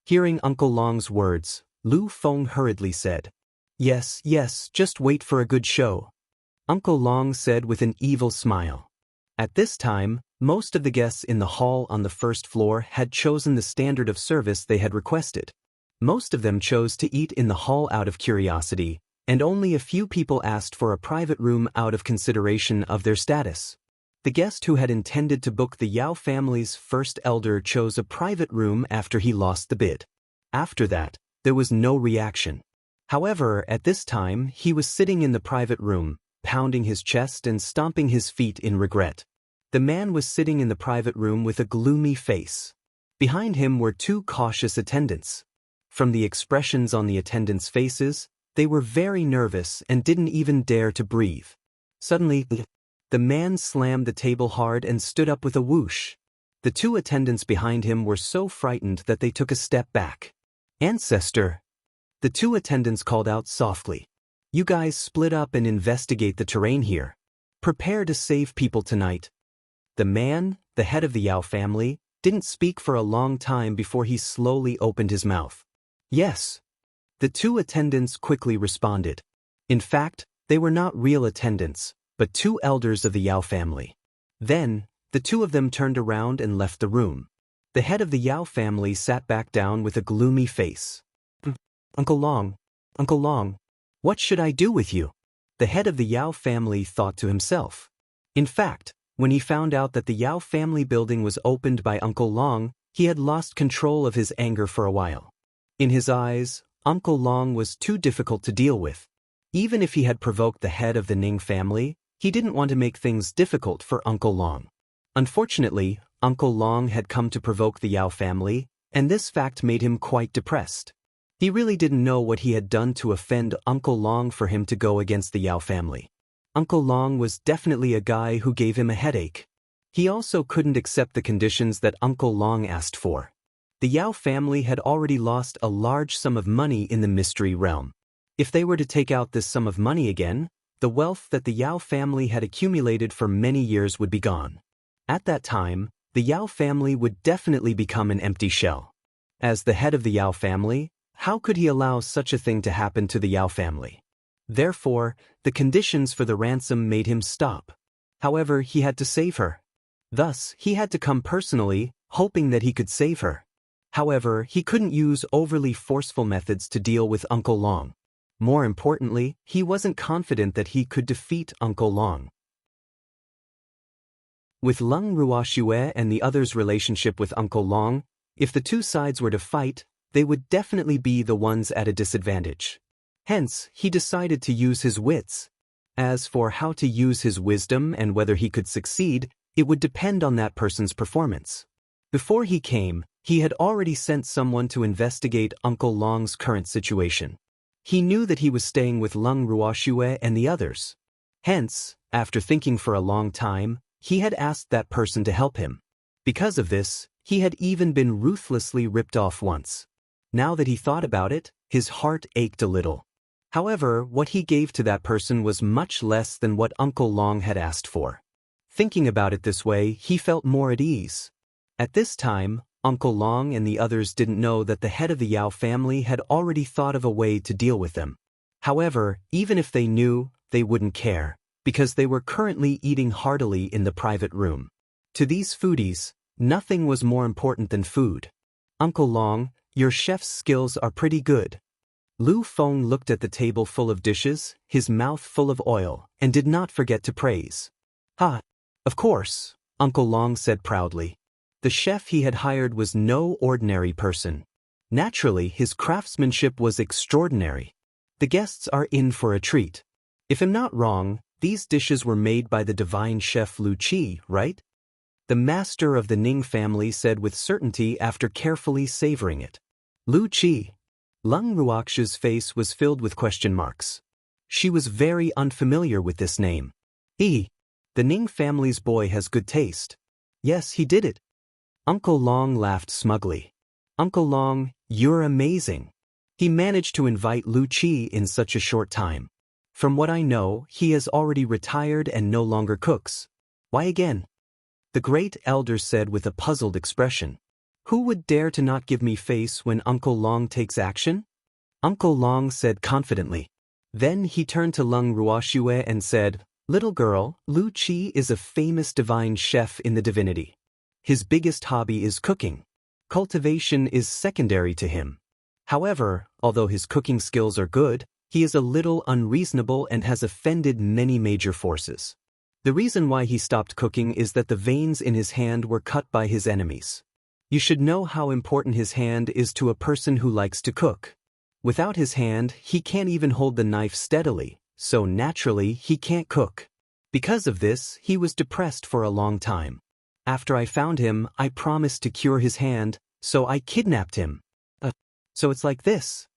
[SPEAKER 1] Hearing Uncle Long's words, Lu Feng hurriedly said, Yes, yes, just wait for a good show. Uncle Long said with an evil smile. At this time, most of the guests in the hall on the first floor had chosen the standard of service they had requested. Most of them chose to eat in the hall out of curiosity, and only a few people asked for a private room out of consideration of their status. The guest who had intended to book the Yao family's first elder chose a private room after he lost the bid. After that, there was no reaction. However, at this time, he was sitting in the private room, pounding his chest and stomping his feet in regret. The man was sitting in the private room with a gloomy face. Behind him were two cautious attendants. From the expressions on the attendants' faces, they were very nervous and didn't even dare to breathe. Suddenly, the man slammed the table hard and stood up with a whoosh. The two attendants behind him were so frightened that they took a step back. Ancestor! The two attendants called out softly. You guys split up and investigate the terrain here. Prepare to save people tonight. The man, the head of the Yao family, didn't speak for a long time before he slowly opened his mouth. Yes. The two attendants quickly responded. In fact, they were not real attendants, but two elders of the Yao family. Then, the two of them turned around and left the room. The head of the Yao family sat back down with a gloomy face. Uncle Long, what should I do with you? The head of the Yao family thought to himself. In fact, when he found out that the Yao family building was opened by Uncle Long, he had lost control of his anger for a while. In his eyes, Uncle Long was too difficult to deal with. Even if he had provoked the head of the Ning family, he didn't want to make things difficult for Uncle Long. Unfortunately, Uncle Long had come to provoke the Yao family, and this fact made him quite depressed. He really didn't know what he had done to offend Uncle Long for him to go against the Yao family. Uncle Long was definitely a guy who gave him a headache. He also couldn't accept the conditions that Uncle Long asked for. The Yao family had already lost a large sum of money in the mystery realm. If they were to take out this sum of money again, the wealth that the Yao family had accumulated for many years would be gone. At that time, the Yao family would definitely become an empty shell. As the head of the Yao family, how could he allow such a thing to happen to the Yao family? Therefore, the conditions for the ransom made him stop. However, he had to save her. Thus, he had to come personally, hoping that he could save her. However, he couldn't use overly forceful methods to deal with Uncle Long. More importantly, he wasn't confident that he could defeat Uncle Long. With Leng Ruoxue and the others' relationship with Uncle Long, if the two sides were to fight, they would definitely be the ones at a disadvantage. Hence, he decided to use his wits. As for how to use his wisdom and whether he could succeed, it would depend on that person's performance. Before he came, he had already sent someone to investigate Uncle Long's current situation. He knew that he was staying with Leng Ruoxue and the others. Hence, after thinking for a long time, he had asked that person to help him. Because of this, he had even been ruthlessly ripped off once. Now that he thought about it, his heart ached a little. However, what he gave to that person was much less than what Uncle Long had asked for. Thinking about it this way, he felt more at ease. At this time, Uncle Long and the others didn't know that the head of the Yao family had already thought of a way to deal with them. However, even if they knew, they wouldn't care, because they were currently eating heartily in the private room. To these foodies, nothing was more important than food. Uncle Long, your chef's skills are pretty good. Lu Feng looked at the table full of dishes, his mouth full of oil, and did not forget to praise. Of course, Uncle Long said proudly. The chef he had hired was no ordinary person. Naturally, his craftsmanship was extraordinary. The guests are in for a treat. If I'm not wrong, these dishes were made by the divine chef Lu Qi, right? The master of the Ning family said with certainty after carefully savoring it. Lu Qi. Leng Ruoxue's face was filled with question marks. She was very unfamiliar with this name. The Ning family's boy has good taste. Yes, he did it. Uncle Long laughed smugly. Uncle Long, you're amazing. He managed to invite Lu Qi in such a short time. From what I know, he has already retired and no longer cooks. Why again? The great elder said with a puzzled expression. Who would dare to not give me face when Uncle Long takes action? Uncle Long said confidently. Then he turned to Lung Ruoxue and said, Little girl, Lu Qi is a famous divine chef in the divinity. His biggest hobby is cooking. Cultivation is secondary to him. However, although his cooking skills are good, he is a little unreasonable and has offended many major forces. The reason why he stopped cooking is that the veins in his hand were cut by his enemies. You should know how important his hand is to a person who likes to cook. Without his hand, he can't even hold the knife steadily, so naturally he can't cook. Because of this, he was depressed for a long time. After I found him, I promised to cure his hand, so I kidnapped him. So it's like this.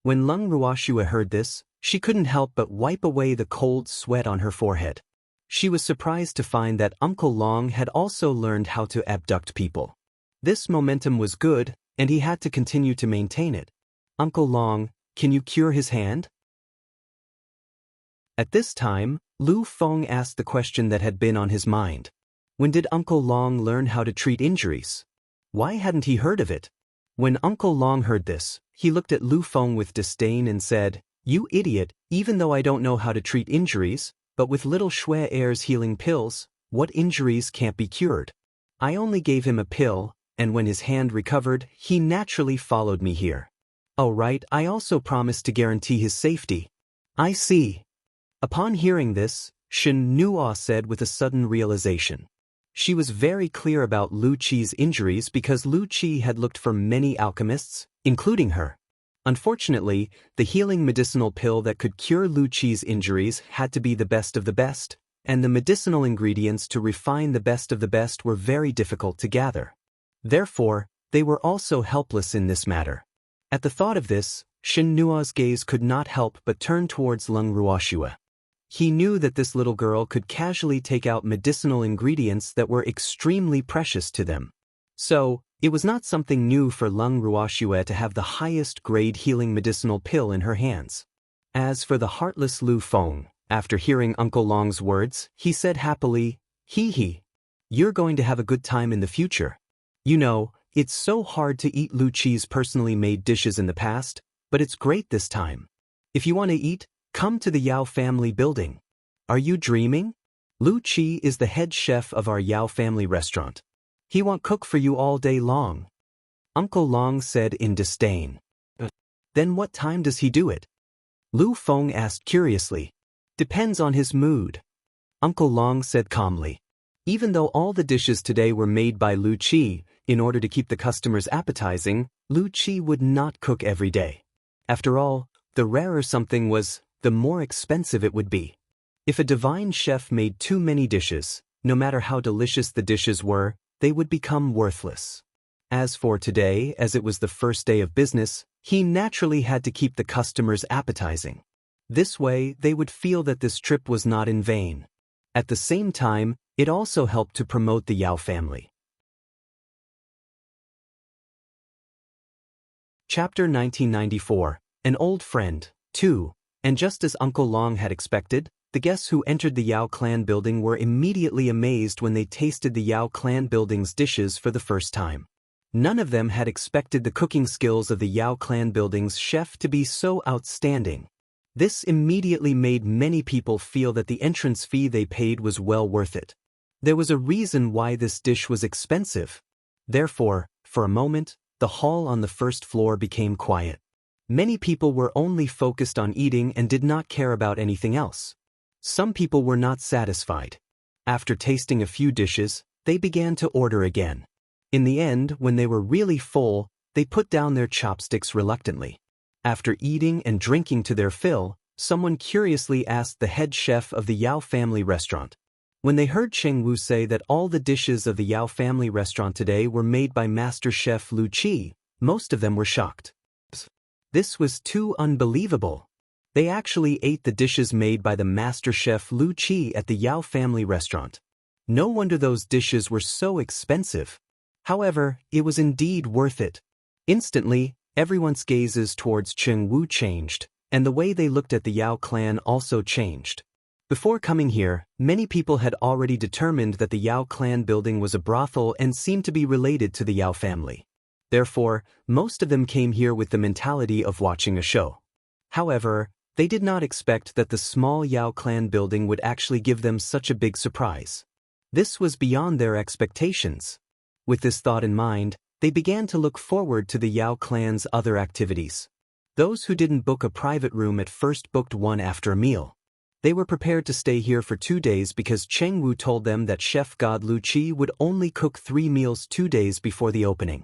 [SPEAKER 1] When Lung Ruoxue heard this, she couldn't help but wipe away the cold sweat on her forehead. She was surprised to find that Uncle Long had also learned how to abduct people. This momentum was good, and he had to continue to maintain it. Uncle Long, can you cure his hand? At this time, Lu Feng asked the question that had been on his mind. When did Uncle Long learn how to treat injuries? Why hadn't he heard of it? When Uncle Long heard this, he looked at Lu Feng with disdain and said, You idiot, even though I don't know how to treat injuries, but with little Shui Air's healing pills, what injuries can't be cured? I only gave him a pill, and when his hand recovered, he naturally followed me here. Oh right, I also promised to guarantee his safety. I see. Upon hearing this, Shen Nuo said with a sudden realization. She was very clear about Lu Qi's injuries because Lu Qi had looked for many alchemists, including her. Unfortunately, the healing medicinal pill that could cure Lu Qi's injuries had to be the best of the best, and the medicinal ingredients to refine the best of the best were very difficult to gather. Therefore, they were also helpless in this matter. At the thought of this, Shen Nuo's gaze could not help but turn towards Lung Ruoxue. He knew that this little girl could casually take out medicinal ingredients that were extremely precious to them. So, it was not something new for Lung Ruoxue to have the highest grade healing medicinal pill in her hands. As for the heartless Lu Feng, after hearing Uncle Long's words, he said happily, Hee, you're going to have a good time in the future. You know, it's so hard to eat Lu Qi's personally made dishes in the past, but it's great this time. If you want to eat, come to the Yao family building. Are you dreaming? Lu Qi is the head chef of our Yao family restaurant. He won't cook for you all day long. Uncle Long said in disdain. Then what time does he do it? Lu Feng asked curiously. Depends on his mood. Uncle Long said calmly. Even though all the dishes today were made by Lu Qi, in order to keep the customers appetizing, Lu Qi would not cook every day. After all, the rarer something was, the more expensive it would be. If a divine chef made too many dishes, no matter how delicious the dishes were, they would become worthless. As for today, as it was the first day of business, he naturally had to keep the customers appetizing. This way, they would feel that this trip was not in vain. At the same time, it also helped to promote the Yao family. Chapter 1994, An Old Friend, 2. And just as Uncle Long had expected, the guests who entered the Yao clan building were immediately amazed when they tasted the Yao clan building's dishes for the first time. None of them had expected the cooking skills of the Yao clan building's chef to be so outstanding. This immediately made many people feel that the entrance fee they paid was well worth it. There was a reason why this dish was expensive. Therefore, for a moment, the hall on the first floor became quiet. Many people were only focused on eating and did not care about anything else. Some people were not satisfied. After tasting a few dishes, they began to order again. In the end, when they were really full, they put down their chopsticks reluctantly. After eating and drinking to their fill, someone curiously asked the head chef of the Yao family restaurant. When they heard Cheng Wu say that all the dishes of the Yao family restaurant today were made by Master Chef Lu Qi, most of them were shocked. This was too unbelievable. They actually ate the dishes made by the Master Chef Lu Qi at the Yao family restaurant. No wonder those dishes were so expensive. However, it was indeed worth it. Instantly, everyone's gazes towards Cheng Wu changed, and the way they looked at the Yao clan also changed. Before coming here, many people had already determined that the Yao clan building was a brothel and seemed to be related to the Yao family. Therefore, most of them came here with the mentality of watching a show. However, they did not expect that the small Yao clan building would actually give them such a big surprise. This was beyond their expectations. With this thought in mind, they began to look forward to the Yao clan's other activities. Those who didn't book a private room at first booked one after a meal. They were prepared to stay here for 2 days because Cheng Wu told them that Chef God Lu Chi would only cook 3 meals 2 days before the opening.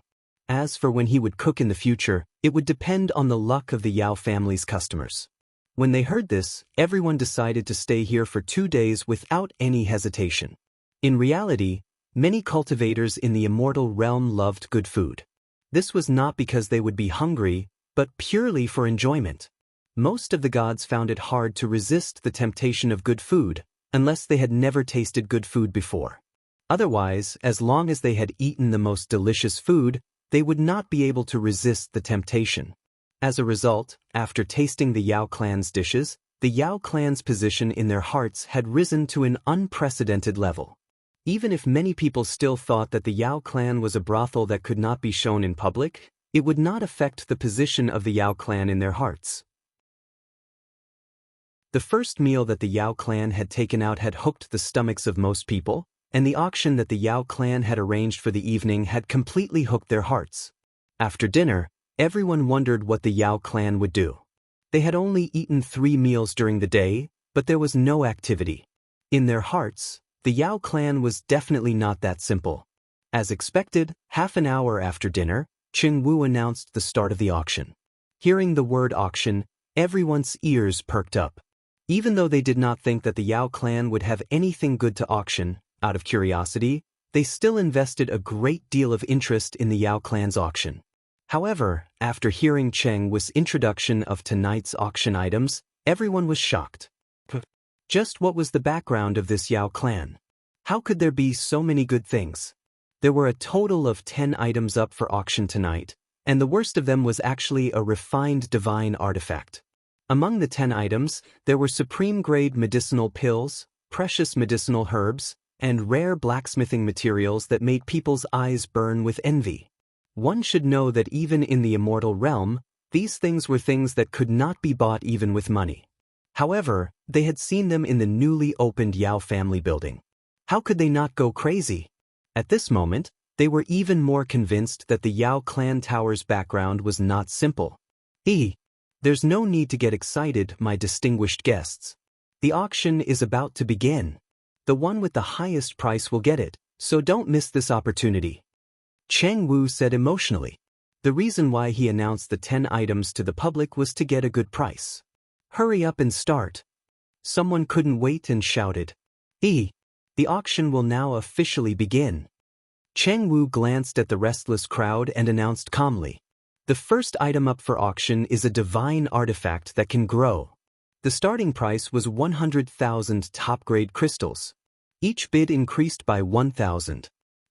[SPEAKER 1] As for when he would cook in the future, it would depend on the luck of the Yao family's customers. When they heard this, everyone decided to stay here for 2 days without any hesitation. In reality, many cultivators in the immortal realm loved good food. This was not because they would be hungry, but purely for enjoyment. Most of the gods found it hard to resist the temptation of good food, unless they had never tasted good food before. Otherwise, as long as they had eaten the most delicious food, they would not be able to resist the temptation. As a result, after tasting the Yao clan's dishes, the Yao clan's position in their hearts had risen to an unprecedented level. Even if many people still thought that the Yao clan was a brothel that could not be shown in public, it would not affect the position of the Yao clan in their hearts. The first meal that the Yao clan had taken out had hooked the stomachs of most people, and the auction that the Yao clan had arranged for the evening had completely hooked their hearts. After dinner, everyone wondered what the Yao clan would do. They had only eaten 3 meals during the day, but there was no activity. In their hearts, the Yao clan was definitely not that simple. As expected, half an hour after dinner, Cheng Wu announced the start of the auction. Hearing the word auction, everyone's ears perked up. Even though they did not think that the Yao clan would have anything good to auction, out of curiosity, they still invested a great deal of interest in the Yao clan's auction. However, after hearing Cheng Wu's introduction of tonight's auction items, everyone was shocked. Just what was the background of this Yao clan? How could there be so many good things? There were a total of 10 items up for auction tonight, and the worst of them was actually a refined divine artifact. Among the 10 items, there were supreme-grade medicinal pills, precious medicinal herbs, and rare blacksmithing materials that made people's eyes burn with envy. One should know that even in the immortal realm, these things were things that could not be bought even with money. However, they had seen them in the newly opened Yao family building. How could they not go crazy? At this moment, they were even more convinced that the Yao clan tower's background was not simple. There's no need to get excited, my distinguished guests. The auction is about to begin. The one with the highest price will get it, so don't miss this opportunity. Cheng Wu said emotionally. The reason why he announced the 10 items to the public was to get a good price. Hurry up and start. Someone couldn't wait and shouted. The auction will now officially begin. Cheng Wu glanced at the restless crowd and announced calmly. The first item up for auction is a divine artifact that can grow. The starting price was 100,000 top-grade crystals. Each bid increased by 1,000.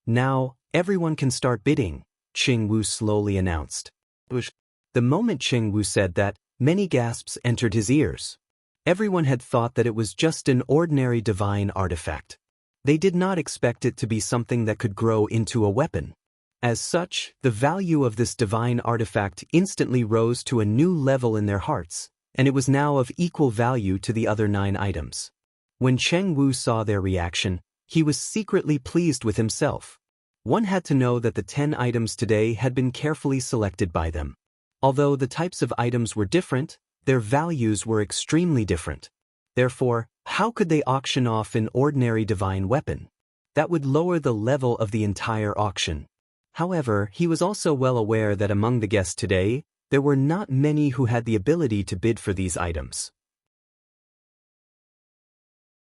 [SPEAKER 1] Now, everyone can start bidding, Cheng Wu slowly announced. The moment Cheng Wu said that, many gasps entered his ears. Everyone had thought that it was just an ordinary divine artifact. They did not expect it to be something that could grow into a weapon. As such, the value of this divine artifact instantly rose to a new level in their hearts, and it was now of equal value to the other 9 items. When Cheng Wu saw their reaction, he was secretly pleased with himself. One had to know that the 10 items today had been carefully selected by them. Although the types of items were different, their values were extremely different. Therefore, how could they auction off an ordinary divine weapon? That would lower the level of the entire auction. However, he was also well aware that among the guests today, there were not many who had the ability to bid for these items.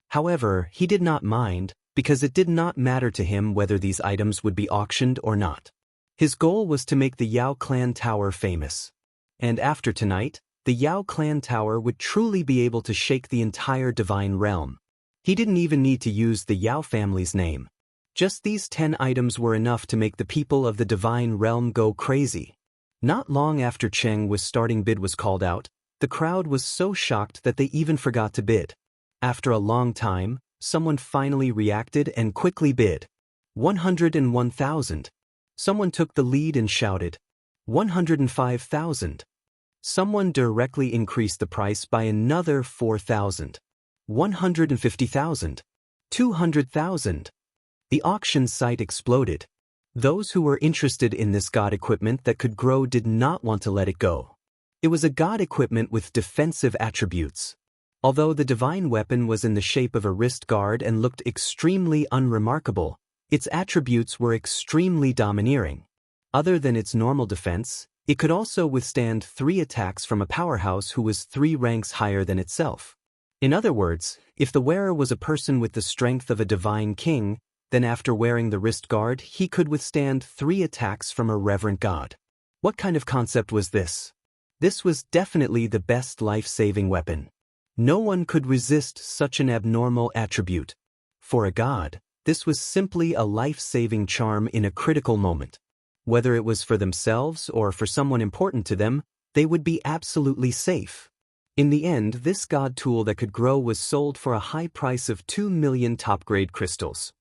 [SPEAKER 1] However, he did not mind, because it did not matter to him whether these items would be auctioned or not. His goal was to make the Yao clan tower famous. And after tonight, the Yao clan tower would truly be able to shake the entire divine realm. He didn't even need to use the Yao family's name. Just these 10 items were enough to make the people of the divine realm go crazy. Not long after Cheng Wu's starting bid was called out, the crowd was so shocked that they even forgot to bid. After a long time, someone finally reacted and quickly bid. 101,000. Someone took the lead and shouted, 105,000. Someone directly increased the price by another 4,000. 150,000. 200,000. The auction site exploded. Those who were interested in this god equipment that could grow did not want to let it go. It was a god equipment with defensive attributes. Although the divine weapon was in the shape of a wrist guard and looked extremely unremarkable, its attributes were extremely domineering. Other than its normal defense, it could also withstand 3 attacks from a powerhouse who was 3 ranks higher than itself. In other words, if the wearer was a person with the strength of a divine king, then after wearing the wrist guard he could withstand 3 attacks from a reverent god. What kind of concept was this? This was definitely the best life-saving weapon. No one could resist such an abnormal attribute. For a god, this was simply a life-saving charm in a critical moment. Whether it was for themselves or for someone important to them, they would be absolutely safe. In the end, this god tool that could grow was sold for a high price of 2 million top-grade crystals.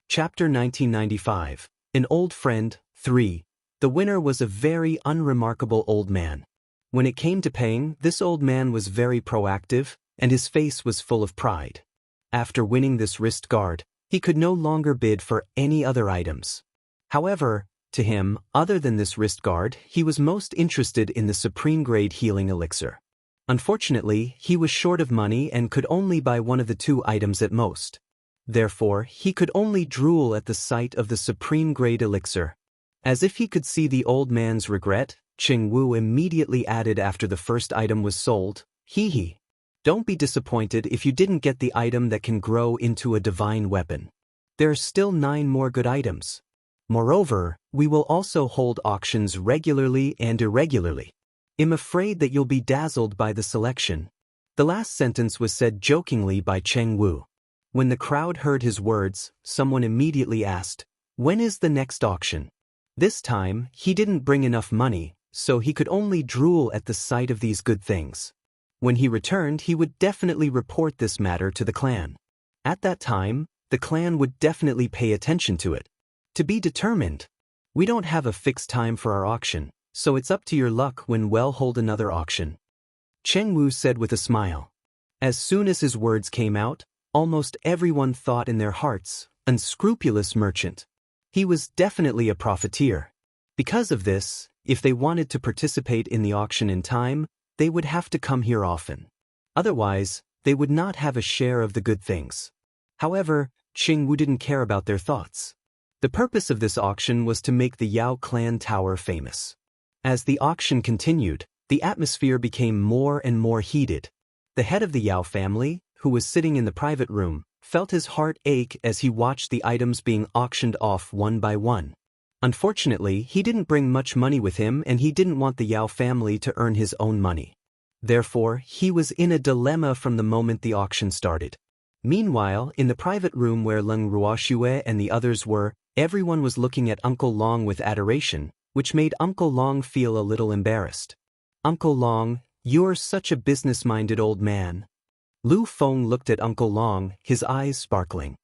[SPEAKER 1] Chapter 1995. An Old Friend, 3. The winner was a very unremarkable old man. When it came to paying, this old man was very proactive, and his face was full of pride. After winning this wrist guard, he could no longer bid for any other items. However, to him, other than this wrist guard, he was most interested in the supreme-grade healing elixir. Unfortunately, he was short of money and could only buy one of the 2 items at most. Therefore, he could only drool at the sight of the supreme-grade elixir. As if he could see the old man's regret, Cheng Wu immediately added after the first item was sold, "Hee hee. Don't be disappointed if you didn't get the item that can grow into a divine weapon. There are still 9 more good items. Moreover, we will also hold auctions regularly and irregularly. I'm afraid that you'll be dazzled by the selection." The last sentence was said jokingly by Cheng Wu. When the crowd heard his words, someone immediately asked, "When is the next auction?" This time, he didn't bring enough money, so he could only drool at the sight of these good things. When he returned, he would definitely report this matter to the clan. At that time, the clan would definitely pay attention to it. To be determined. We don't have a fixed time for our auction, so it's up to your luck when we'll hold another auction. Cheng Wu said with a smile. As soon as his words came out, almost everyone thought in their hearts, unscrupulous merchant. He was definitely a profiteer. Because of this, if they wanted to participate in the auction in time, they would have to come here often. Otherwise, they would not have a share of the good things. However, Cheng Wu didn't care about their thoughts. The purpose of this auction was to make the Yao clan tower famous. As the auction continued, the atmosphere became more and more heated. The head of the Yao family, who was sitting in the private room, felt his heart ache as he watched the items being auctioned off one by one. Unfortunately, he didn't bring much money with him and he didn't want the Yao family to earn his own money. Therefore, he was in a dilemma from the moment the auction started. Meanwhile, in the private room where Leng Ruoxue and the others were, everyone was looking at Uncle Long with adoration, which made Uncle Long feel a little embarrassed. "Uncle Long, you're such a business-minded old man." Lu Feng looked at Uncle Long, his eyes sparkling.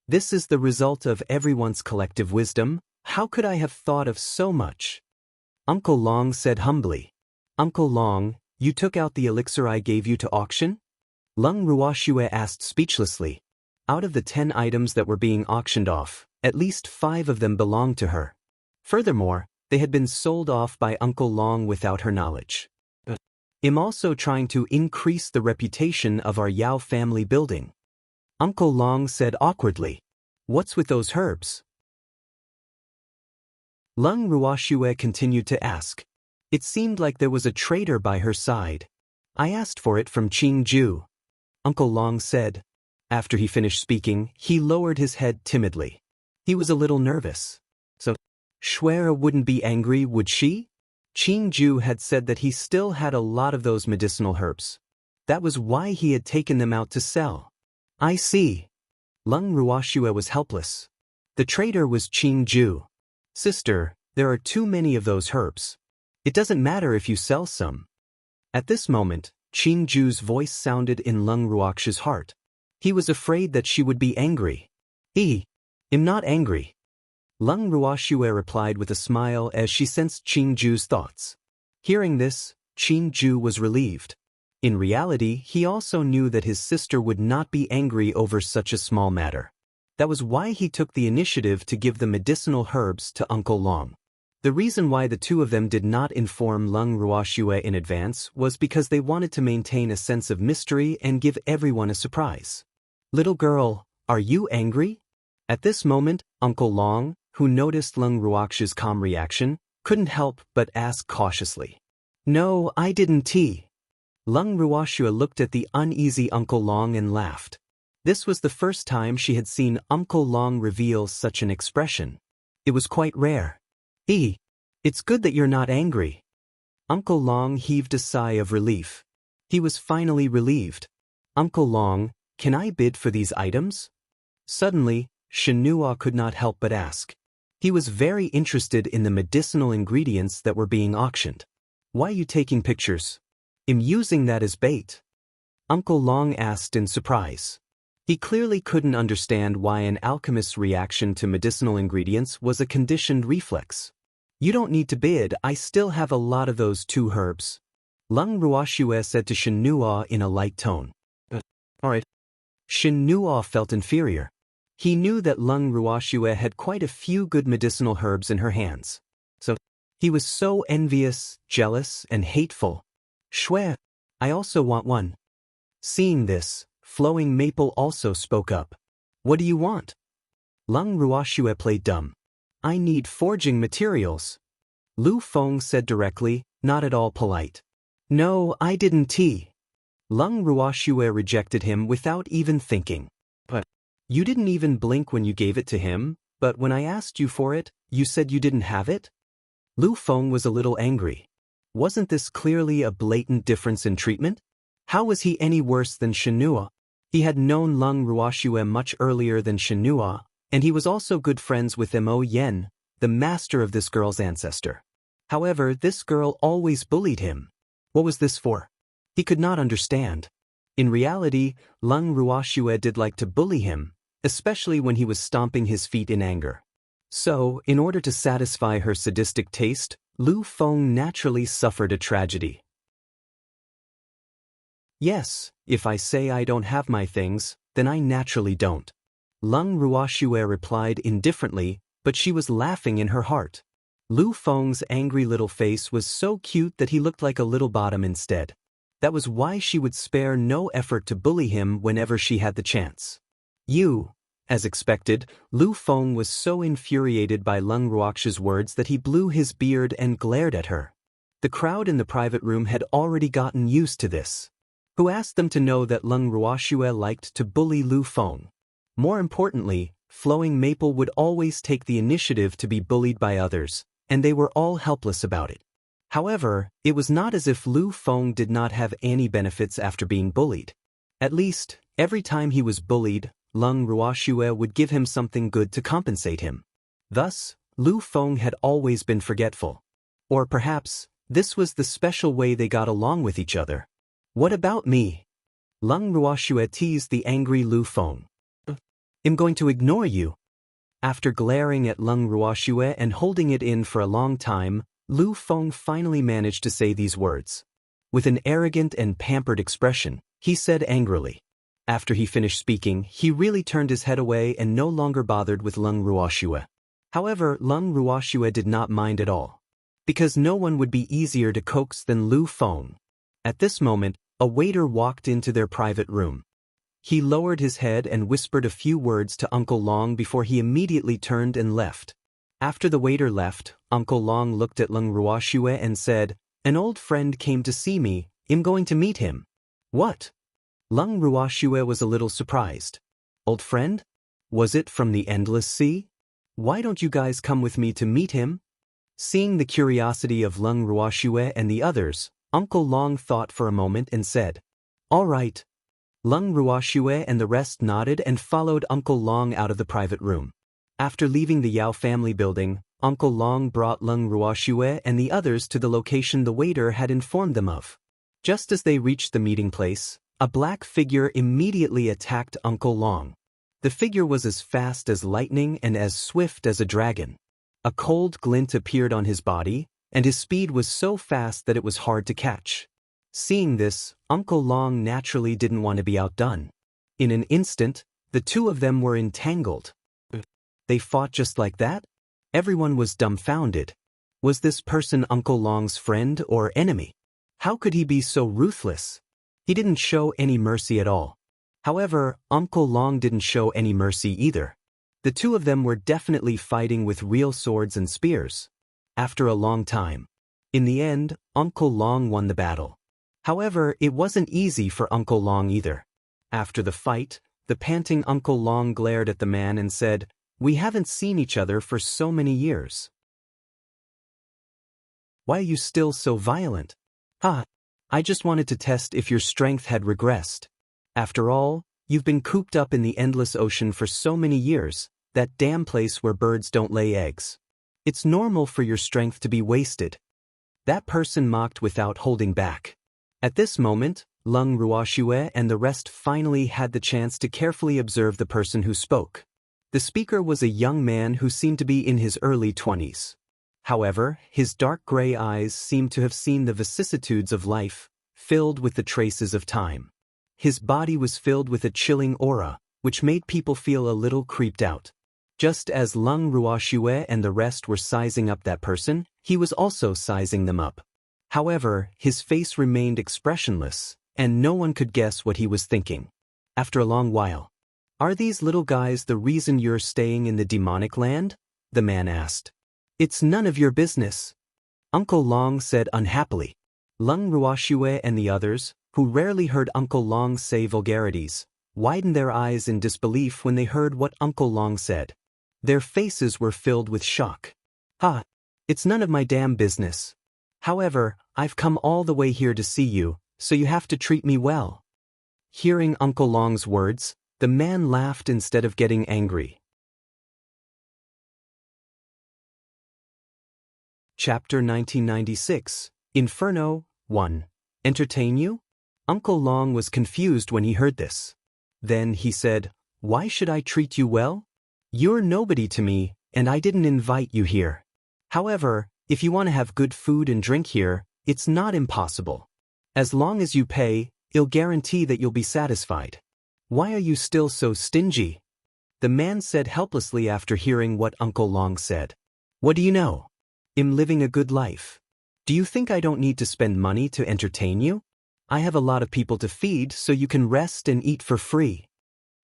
[SPEAKER 1] This is the result of everyone's collective wisdom. How could I have thought of so much?" Uncle Long said humbly. "Uncle Long, you took out the elixir I gave you to auction?" Leng Ruoxue asked speechlessly. Out of the 10 items that were being auctioned off, at least 5 of them belonged to her. Furthermore, they had been sold off by Uncle Long without her knowledge. I'm also trying to increase the reputation of our Yao family building. Uncle Long said awkwardly. "What's with those herbs?" Leng Ruoxue continued to ask. It seemed like there was a traitor by her side. "I asked for it from Qingju," Uncle Long said. After he finished speaking, he lowered his head timidly. He was a little nervous. So, Shuera wouldn't be angry, would she? Qingju had said that he still had a lot of those medicinal herbs. That was why he had taken them out to sell. I see. Leng Ruoxue was helpless. The trader was Qing Ju. Sister, there are too many of those herbs. It doesn't matter if you sell some. At this moment, Qing Ju's voice sounded in Lung Ruox's heart. He was afraid that she would be angry. I'm not angry. Lung Ruoxue replied with a smile as she sensed Qing Ju's thoughts. Hearing this, Qing Ju was relieved. In reality, he also knew that his sister would not be angry over such a small matter. That was why he took the initiative to give the medicinal herbs to Uncle Long. The reason why the two of them did not inform Lung Ruoxue in advance was because they wanted to maintain a sense of mystery and give everyone a surprise. Little girl, are you angry? At this moment, Uncle Long, who noticed Lung Ruox's calm reaction, couldn't help but ask cautiously. No, I didn't. Lung Ruoxue looked at the uneasy Uncle Long and laughed. This was the first time she had seen Uncle Long reveal such an expression. It was quite rare. It's good that you're not angry. Uncle Long heaved a sigh of relief. He was finally relieved. Uncle Long, can I bid for these items? Suddenly, Shenhua could not help but ask. He was very interested in the medicinal ingredients that were being auctioned. Why are you taking pictures? I'm using that as bait. Uncle Long asked in surprise. He clearly couldn't understand why an alchemist's reaction to medicinal ingredients was a conditioned reflex. You don't need to bid, I still have a lot of those two herbs. Lung Ruoxue said to Shenhua in a light tone. Alright. Shenhua felt inferior. He knew that Lung Ruoxue had quite a few good medicinal herbs in her hands. So, he was so envious, jealous, and hateful. Shue, I also want one. Seeing this, Flowing Maple also spoke up. What do you want? Lung Ruoxue played dumb. I need forging materials. Lu Feng said directly, not at all polite. No, I didn't. Lung Ruoxue rejected him without even thinking. But you didn't even blink when you gave it to him, but when I asked you for it, you said you didn't have it? Lu Feng was a little angry. Wasn't this clearly a blatant difference in treatment? How was he any worse than Shenhua? He had known Lung Ruoxue much earlier than Shenhua, and he was also good friends with Mo Yen, the master of this girl's ancestor. However, this girl always bullied him. What was this for? He could not understand. In reality, Lung Ruoxue did like to bully him, especially when he was stomping his feet in anger. So, in order to satisfy her sadistic taste, Lu Feng naturally suffered a tragedy. Yes, if I say I don't have my things, then I naturally don't. Lung Ruoxue replied indifferently, but she was laughing in her heart. Lu Feng's angry little face was so cute that he looked like a little bottom instead. That was why she would spare no effort to bully him whenever she had the chance. As expected, Lu Feng was so infuriated by Lung Ruox's words that he blew his beard and glared at her. The crowd in the private room had already gotten used to this. Who asked them to know that Lung Ruoxue liked to bully Lu Feng? More importantly, Flowing Maple would always take the initiative to be bullied by others, and they were all helpless about it. However, it was not as if Lu Feng did not have any benefits after being bullied. At least, every time he was bullied, Lung Ruoxue would give him something good to compensate him. Thus, Lu Feng had always been forgetful. Or perhaps, this was the special way they got along with each other. What about me? Lung Ruoxue teased the angry Lu Feng. I'm going to ignore you. After glaring at Lung Ruoxue and holding it in for a long time, Lu Feng finally managed to say these words. With an arrogant and pampered expression, he said angrily. After he finished speaking, he really turned his head away and no longer bothered with Lung Ruoxue. However, Lung Ruoxue did not mind at all. Because no one would be easier to coax than Lu Feng. At this moment, a waiter walked into their private room. He lowered his head and whispered a few words to Uncle Long before he immediately turned and left. After the waiter left, Uncle Long looked at Lung Ruoxue and said, An old friend came to see me, I'm going to meet him. What? Lung Ruoxue was a little surprised. Old friend? Was it from the Endless Sea? Why don't you guys come with me to meet him? Seeing the curiosity of Lung Ruoxue and the others, Uncle Long thought for a moment and said, All right. Lung Ruoxue and the rest nodded and followed Uncle Long out of the private room. After leaving the Yao family building, Uncle Long brought Leng Ruoxue and the others to the location the waiter had informed them of. Just as they reached the meeting place, a black figure immediately attacked Uncle Long. The figure was as fast as lightning and as swift as a dragon. A cold glint appeared on his body, and his speed was so fast that it was hard to catch. Seeing this, Uncle Long naturally didn't want to be outdone. In an instant, the two of them were entangled. They fought just like that? Everyone was dumbfounded. Was this person Uncle Long's friend or enemy? How could he be so ruthless? He didn't show any mercy at all. However, Uncle Long didn't show any mercy either. The two of them were definitely fighting with real swords and spears. After a long time. In the end, Uncle Long won the battle. However, it wasn't easy for Uncle Long either. After the fight, the panting Uncle Long glared at the man and said, "We haven't seen each other for so many years. Why are you still so violent?" I just wanted to test if your strength had regressed. After all, you've been cooped up in the endless ocean for so many years, that damn place where birds don't lay eggs. It's normal for your strength to be wasted." That person mocked without holding back. At this moment, Leng Ruoxue and the rest finally had the chance to carefully observe the person who spoke. The speaker was a young man who seemed to be in his early 20s. However, his dark gray eyes seemed to have seen the vicissitudes of life, filled with the traces of time. His body was filled with a chilling aura, which made people feel a little creeped out. Just as Leng Ruoxue and the rest were sizing up that person, he was also sizing them up. However, his face remained expressionless, and no one could guess what he was thinking. After a long while, "Are these little guys the reason you're staying in the demonic land?" the man asked. "It's none of your business," Uncle Long said unhappily. Leng Ruoxue and the others, who rarely heard Uncle Long say vulgarities, widened their eyes in disbelief when they heard what Uncle Long said. Their faces were filled with shock. It's none of my damn business. However, I've come all the way here to see you, so you have to treat me well." Hearing Uncle Long's words, the man laughed instead of getting angry. Chapter 1996, Inferno 1. Entertain you? Uncle Long was confused when he heard this. Then he said, "Why should I treat you well? You're nobody to me, and I didn't invite you here. However, if you want to have good food and drink here, it's not impossible. As long as you pay, I'll guarantee that you'll be satisfied." "Why are you still so stingy?" the man said helplessly after hearing what Uncle Long said. "What do you know? I'm living a good life. Do you think I don't need to spend money to entertain you? I have a lot of people to feed so you can rest and eat for free,"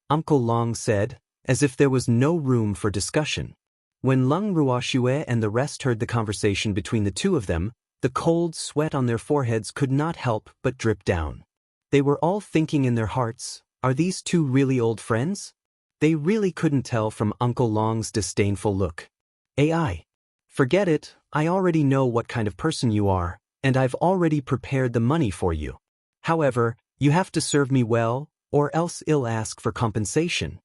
[SPEAKER 1] Uncle Long said, as if there was no room for discussion. When Leng Ruoxue and the rest heard the conversation between the two of them, the cold sweat on their foreheads could not help but drip down. They were all thinking in their hearts, are these two really old friends? They really couldn't tell from Uncle Long's disdainful look. "AI. Forget it, I already know what kind of person you are, and I've already prepared the money for you. However, you have to serve me well, or else I'll ask for compensation."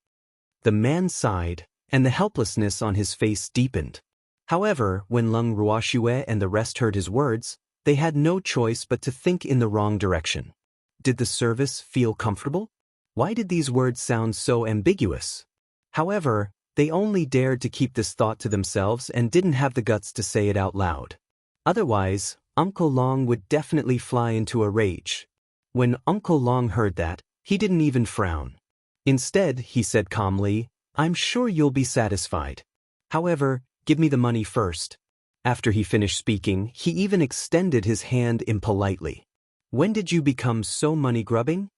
[SPEAKER 1] The man sighed, and the helplessness on his face deepened. However, when Leng Ruoxue and the rest heard his words, they had no choice but to think in the wrong direction. Did the service feel comfortable? Why did these words sound so ambiguous? However, they only dared to keep this thought to themselves and didn't have the guts to say it out loud. Otherwise, Uncle Long would definitely fly into a rage. When Uncle Long heard that, he didn't even frown. Instead, he said calmly, "I'm sure you'll be satisfied. However, give me the money first." After he finished speaking, he even extended his hand impolitely. "When did you become so money-grubbing?"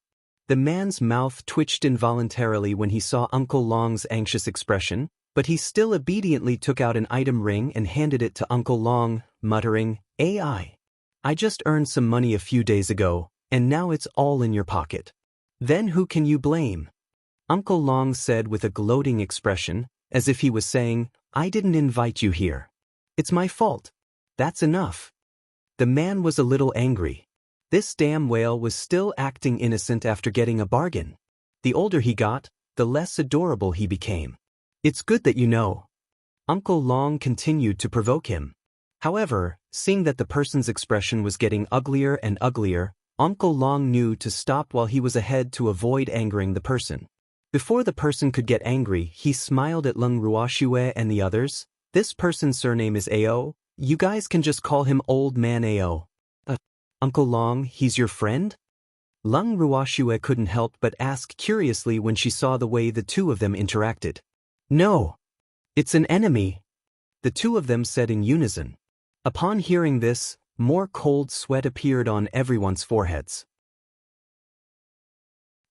[SPEAKER 1] The man's mouth twitched involuntarily when he saw Uncle Long's anxious expression, but he still obediently took out an item ring and handed it to Uncle Long, muttering, "AI. I just earned some money a few days ago, and now it's all in your pocket. Then who can you blame?" Uncle Long said with a gloating expression, as if he was saying, "I didn't invite you here. It's my fault. That's enough." The man was a little angry. This damn whale was still acting innocent after getting a bargain. The older he got, the less adorable he became. It's good that you know. Uncle Long continued to provoke him. However, seeing that the person's expression was getting uglier and uglier, Uncle Long knew to stop while he was ahead to avoid angering the person. Before the person could get angry, he smiled at Lung Ruoxue and the others. This person's surname is Ao. You guys can just call him Old Man Ao. Uncle Long, he's your friend? Lung Ruoxue couldn't help but ask curiously when she saw the way the two of them interacted. No. It's an enemy, the two of them said in unison. Upon hearing this, more cold sweat appeared on everyone's foreheads.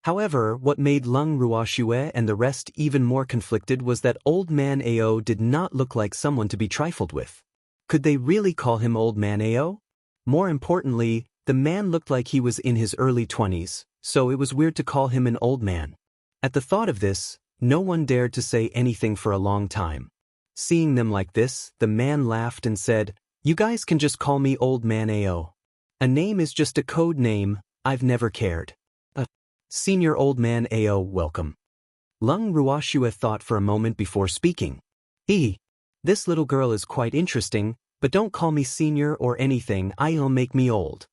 [SPEAKER 1] However, what made Lung Ruoxue and the rest even more conflicted was that Old Man Ao did not look like someone to be trifled with. Could they really call him Old Man Ao? More importantly, the man looked like he was in his early 20s, so it was weird to call him an old man. At the thought of this, no one dared to say anything for a long time. Seeing them like this, the man laughed and said, "You guys can just call me Old Man Ao. A name is just a code name, I've never cared." Senior Old Man Ao, welcome. Lung Ruoxue thought for a moment before speaking. This little girl is quite interesting, but don't call me senior or anything, I'll make me old.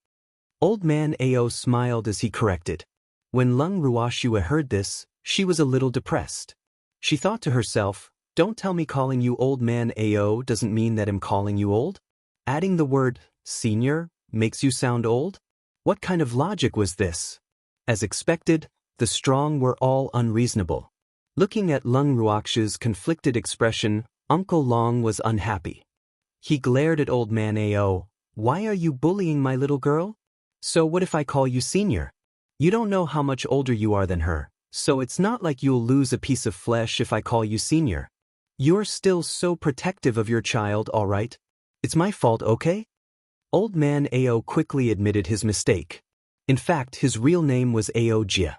[SPEAKER 1] Old Man Ao smiled as he corrected. When Lung Ruoxue heard this, she was a little depressed. She thought to herself, don't tell me calling you Old Man Ao doesn't mean that I'm calling you old? Adding the word, senior, makes you sound old? What kind of logic was this? As expected, the strong were all unreasonable. Looking at Lung Ruoxue's conflicted expression, Uncle Long was unhappy. He glared at Old Man Ao. Why are you bullying my little girl? So what if I call you senior? You don't know how much older you are than her, so it's not like you'll lose a piece of flesh if I call you senior. You're still so protective of your child, all right? It's my fault, okay? Old Man Ao quickly admitted his mistake. In fact, his real name was Ao Jia.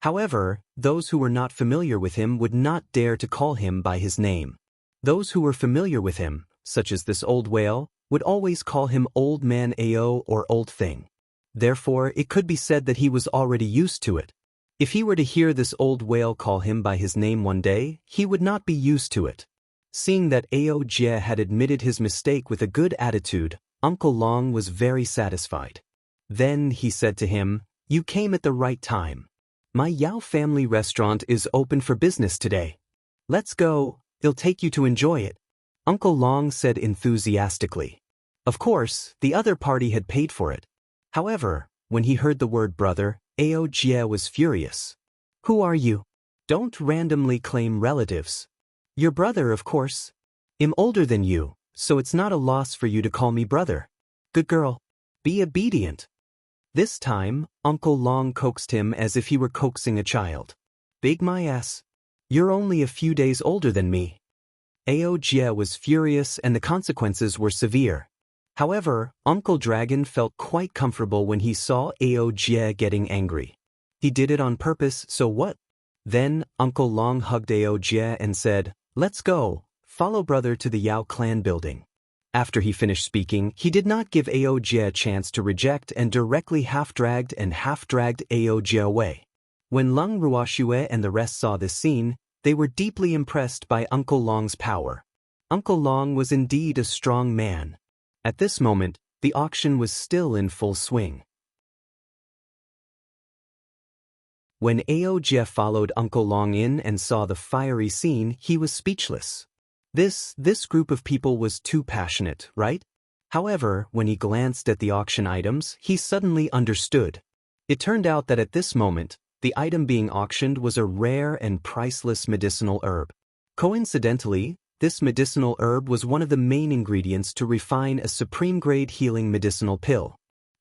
[SPEAKER 1] However, those who were not familiar with him would not dare to call him by his name. Those who were familiar with him, such as this old whale, would always call him Old Man Ao or Old Thing. Therefore, it could be said that he was already used to it. If he were to hear this old whale call him by his name one day, he would not be used to it. Seeing that Ao Jie had admitted his mistake with a good attitude, Uncle Long was very satisfied. Then he said to him, "You came at the right time. My Yao family restaurant is open for business today. Let's go, it'll take you to enjoy it," Uncle Long said enthusiastically. Of course, the other party had paid for it. However, when he heard the word brother, Ao Jie was furious. "Who are you? Don't randomly claim relatives. Your brother, of course. I'm older than you, so it's not a loss for you to call me brother. Good girl. Be obedient." This time, Uncle Long coaxed him as if he were coaxing a child. "Big my ass. You're only a few days older than me." Ao Jie was furious and the consequences were severe. However, Uncle Dragon felt quite comfortable when he saw Ao Jie getting angry. He did it on purpose, so what? Then, Uncle Long hugged Ao Jie and said, "Let's go, follow brother to the Yao clan building." After he finished speaking, he did not give Ao Jie a chance to reject and directly half-dragged Ao Jie away. When Lung Ruoxue and the rest saw this scene, they were deeply impressed by Uncle Long's power. Uncle Long was indeed a strong man. At this moment, the auction was still in full swing. When Ao Jie followed Uncle Long in and saw the fiery scene, he was speechless. This group of people was too passionate, right? However, when he glanced at the auction items, he suddenly understood. It turned out that at this moment, the item being auctioned was a rare and priceless medicinal herb. Coincidentally, this medicinal herb was one of the main ingredients to refine a supreme-grade healing medicinal pill.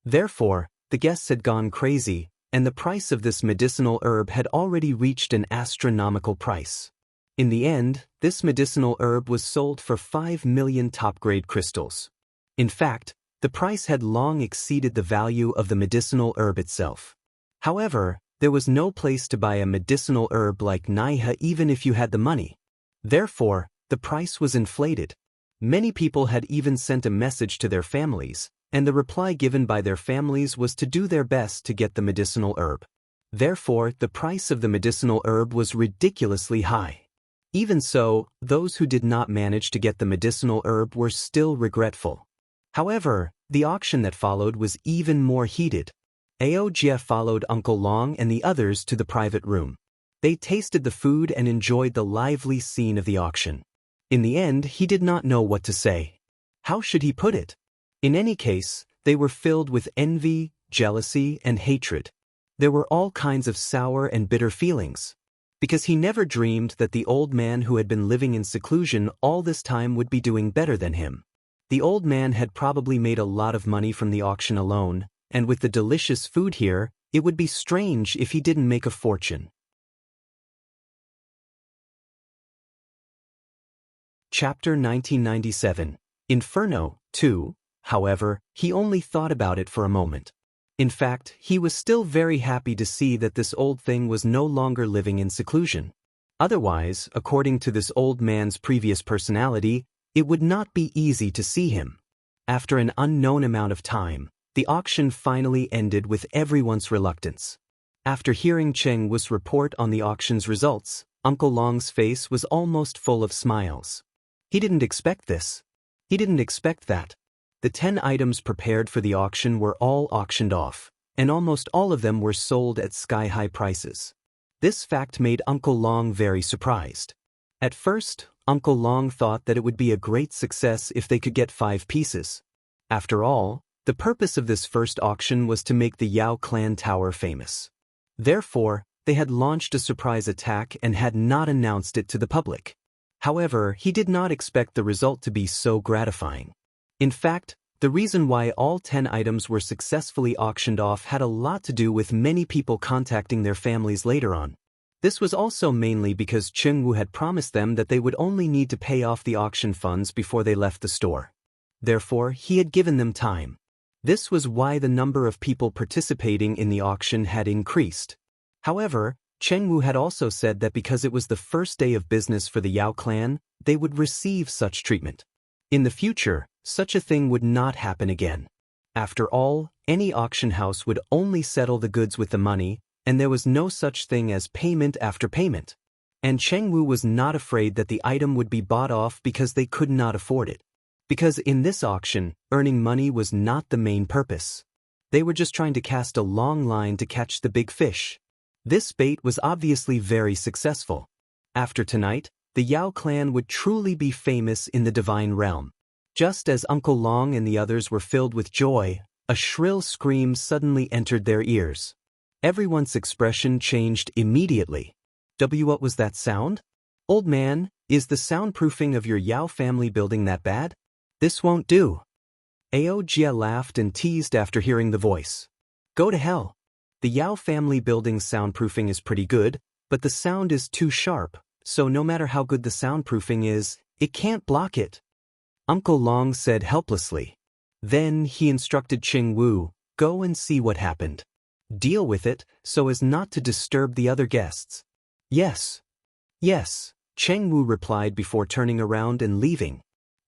[SPEAKER 1] Therefore, the guests had gone crazy, and the price of this medicinal herb had already reached an astronomical price. In the end, this medicinal herb was sold for 5 million top-grade crystals. In fact, the price had long exceeded the value of the medicinal herb itself. However, there was no place to buy a medicinal herb like Naiha even if you had the money. Therefore, the price was inflated. Many people had even sent a message to their families, and the reply given by their families was to do their best to get the medicinal herb. Therefore, the price of the medicinal herb was ridiculously high. Even so, those who did not manage to get the medicinal herb were still regretful. However, the auction that followed was even more heated. Aojia followed Uncle Long and the others to the private room. They tasted the food and enjoyed the lively scene of the auction. In the end, he did not know what to say. How should he put it? In any case, they were filled with envy, jealousy, and hatred. There were all kinds of sour and bitter feelings. Because he never dreamed that the old man who had been living in seclusion all this time would be doing better than him. The old man had probably made a lot of money from the auction alone, and with the delicious food here, it would be strange if he didn't make a fortune. Chapter 1997. Inferno 2. However, he only thought about it for a moment. In fact, he was still very happy to see that this old thing was no longer living in seclusion. Otherwise, according to this old man's previous personality, it would not be easy to see him. After an unknown amount of time, the auction finally ended with everyone's reluctance. After hearing Cheng Wu's report on the auction's results, Uncle Long's face was almost full of smiles. He didn't expect this. He didn't expect that. The 10 items prepared for the auction were all auctioned off, and almost all of them were sold at sky-high prices. This fact made Uncle Long very surprised. At first, Uncle Long thought that it would be a great success if they could get 5 pieces. After all, the purpose of this first auction was to make the Yao clan tower famous. Therefore, they had launched a surprise attack and had not announced it to the public. However, he did not expect the result to be so gratifying. In fact, the reason why all 10 items were successfully auctioned off had a lot to do with many people contacting their families later on. This was also mainly because Cheng Wu had promised them that they would only need to pay off the auction funds before they left the store. Therefore, he had given them time. This was why the number of people participating in the auction had increased. However, Cheng Wu had also said that because it was the first day of business for the Yao clan, they would receive such treatment. In the future, such a thing would not happen again. After all, any auction house would only settle the goods with the money, and there was no such thing as payment after payment. And Cheng Wu was not afraid that the item would be bought off because they could not afford it. Because in this auction, earning money was not the main purpose. They were just trying to cast a long line to catch the big fish. This bait was obviously very successful. After tonight, the Yao clan would truly be famous in the divine realm. Just as Uncle Long and the others were filled with joy, a shrill scream suddenly entered their ears. Everyone's expression changed immediately. What was that sound? Old man, is the soundproofing of your Yao family building that bad? This won't do. Aojia laughed and teased after hearing the voice. Go to hell. The Yao family building's soundproofing is pretty good, but the sound is too sharp, so no matter how good the soundproofing is, it can't block it. Uncle Long said helplessly. Then he instructed Cheng Wu, go and see what happened. Deal with it so as not to disturb the other guests. Yes. Yes, Cheng Wu replied before turning around and leaving.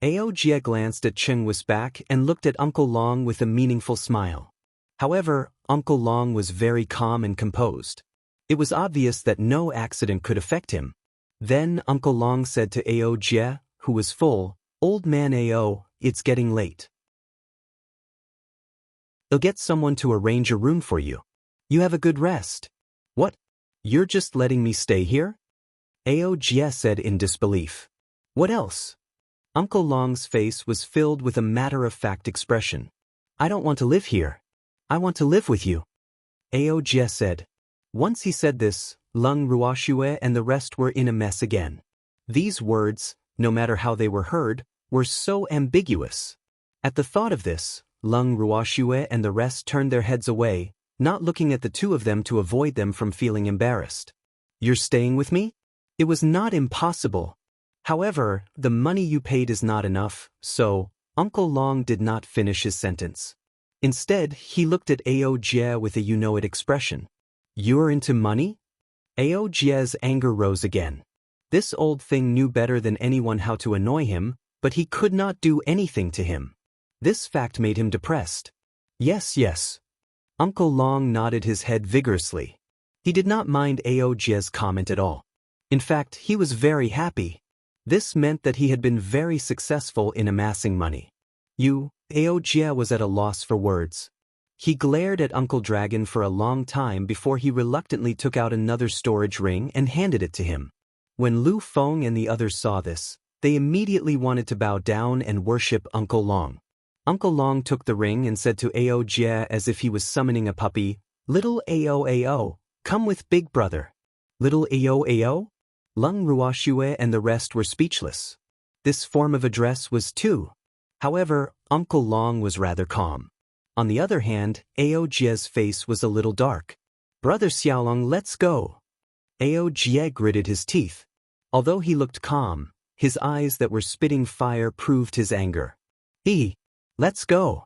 [SPEAKER 1] Aojia glanced at Cheng Wu's back and looked at Uncle Long with a meaningful smile. However, Uncle Long was very calm and composed. It was obvious that no accident could affect him. Then Uncle Long said to Aojia, who was full, Old man Ao, it's getting late. I'll get someone to arrange a room for you. You have a good rest. What? You're just letting me stay here? Aojia said in disbelief. What else? Uncle Long's face was filled with a matter-of-fact expression. I don't want to live here. I want to live with you. Aojia said. Once he said this, Lung Ruoxue and the rest were in a mess again. These words, no matter how they were heard, were so ambiguous. At the thought of this, Lung Ruoxue and the rest turned their heads away, not looking at the two of them to avoid them from feeling embarrassed. You're staying with me? It was not impossible. However, the money you paid is not enough, so, Uncle Long did not finish his sentence. Instead, he looked at Aojia with a you-know-it expression. You're into money? Aojia's anger rose again. This old thing knew better than anyone how to annoy him, but he could not do anything to him. This fact made him depressed. Yes, yes. Uncle Long nodded his head vigorously. He did not mind Aojia's comment at all. In fact, he was very happy. This meant that he had been very successful in amassing money. Aojia was at a loss for words. He glared at Uncle Dragon for a long time before he reluctantly took out another storage ring and handed it to him. When Lu Feng and the others saw this, they immediately wanted to bow down and worship Uncle Long. Uncle Long took the ring and said to Aojia as if he was summoning a puppy, "Little Ao, come with big brother." Little Ao? Lung Ruoxue and the rest were speechless. This form of address was too. However, Uncle Long was rather calm. On the other hand, Aojia's face was a little dark. "Brother Xiaolong, let's go." Aojia gritted his teeth. Although he looked calm, his eyes that were spitting fire proved his anger. Let's go."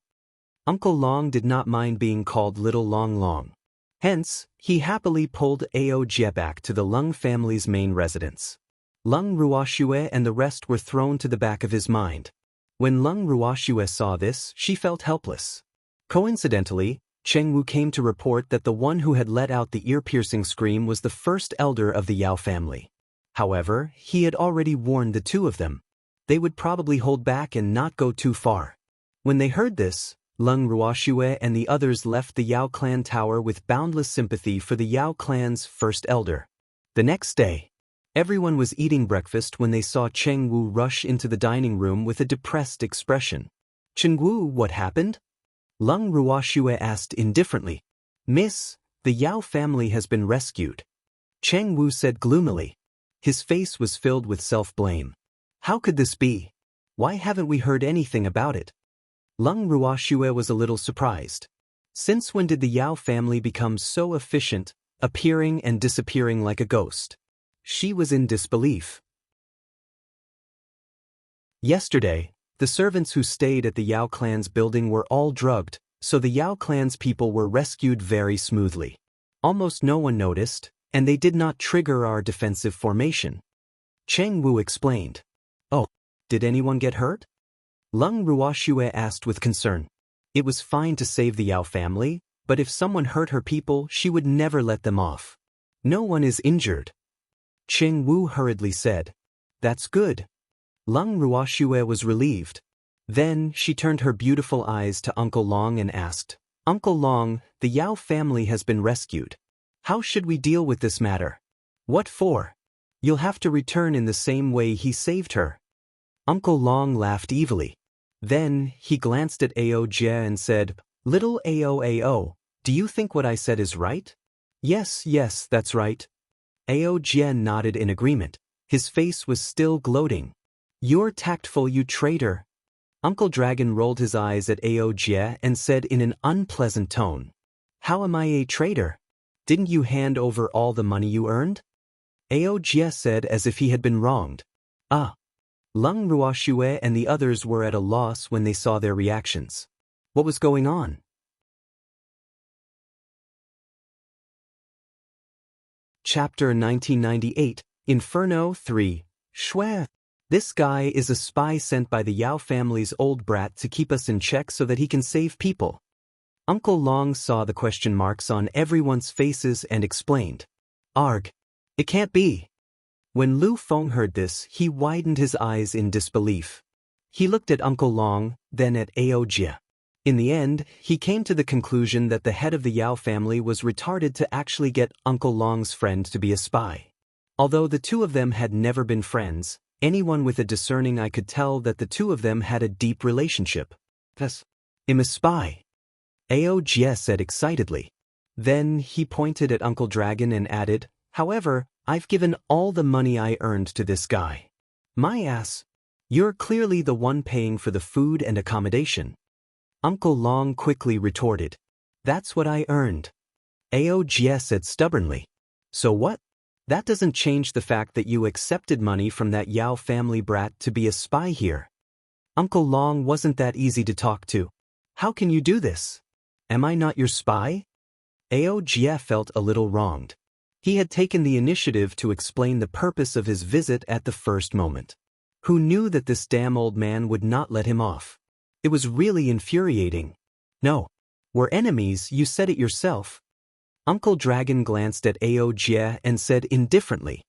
[SPEAKER 1] Uncle Long did not mind being called Little Long Long. Hence, he happily pulled Aojia back to the Lung family's main residence. Lung Ruoxue and the rest were thrown to the back of his mind. When Lung Ruoxue saw this, she felt helpless. Coincidentally, Cheng Wu came to report that the one who had let out the ear-piercing scream was the first elder of the Yao family. However, he had already warned the two of them. They would probably hold back and not go too far. When they heard this, Lung Ruoxue and the others left the Yao clan tower with boundless sympathy for the Yao clan's first elder. The next day, everyone was eating breakfast when they saw Cheng Wu rush into the dining room with a depressed expression. "Cheng Wu, what happened?" Lung Ruoxue asked indifferently. "Miss, the Yao family has been rescued," Cheng Wu said gloomily. His face was filled with self-blame. "How could this be? Why haven't we heard anything about it?" Lung Ruoxue was a little surprised. Since when did the Yao family become so efficient, appearing and disappearing like a ghost? She was in disbelief. Yesterday, the servants who stayed at the Yao clan's building were all drugged, so the Yao clan's people were rescued very smoothly. Almost no one noticed, and they did not trigger our defensive formation. Cheng Wu explained. "Oh, did anyone get hurt?" Lung Ruoxue asked with concern. It was fine to save the Yao family, but if someone hurt her people, she would never let them off. "No one is injured," Cheng Wu hurriedly said. "That's good." Lung Ruoxue was relieved. Then she turned her beautiful eyes to Uncle Long and asked, "Uncle Long, the Yao family has been rescued. How should we deal with this matter?" "What for? You'll have to return in the same way he saved her." Uncle Long laughed evilly. Then he glanced at Aojia and said, "Little Ao, do you think what I said is right?" Yes, that's right." Aojia nodded in agreement. His face was still gloating. "You're tactful, you traitor." Uncle Dragon rolled his eyes at Aojia and said in an unpleasant tone, "How am I a traitor? Didn't you hand over all the money you earned?" Aojia said as if he had been wronged. Lung Ruoxue and the others were at a loss when they saw their reactions. What was going on? Chapter 1998, Inferno 3, Shui. This guy is a spy sent by the Yao family's old brat to keep us in check so that he can save people. Uncle Long saw the question marks on everyone's faces and explained. "Arg. It can't be." When Lu Feng heard this, he widened his eyes in disbelief. He looked at Uncle Long, then at Aojia. In the end, he came to the conclusion that the head of the Yao family was retarded to actually get Uncle Long's friend to be a spy. Although the two of them had never been friends, anyone with a discerning eye could tell that the two of them had a deep relationship. "Yes, I'm a spy," Aojia said excitedly. Then he pointed at Uncle Dragon and added, "However, I've given all the money I earned to this guy." "My ass. You're clearly the one paying for the food and accommodation." Uncle Long quickly retorted. "That's what I earned." Aojia said stubbornly. "So what? That doesn't change the fact that you accepted money from that Yao family brat to be a spy here." Uncle Long wasn't that easy to talk to. "How can you do this? Am I not your spy?" Aojia felt a little wronged. He had taken the initiative to explain the purpose of his visit at the first moment. Who knew that this damn old man would not let him off? It was really infuriating. "No. We're enemies, you said it yourself." Uncle Dragon glanced at Aojia and said indifferently,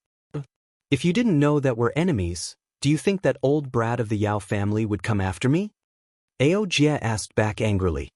[SPEAKER 1] If you didn't know that we're enemies, do you think that old brat of the Yao family would come after me? Ao Jie asked back angrily.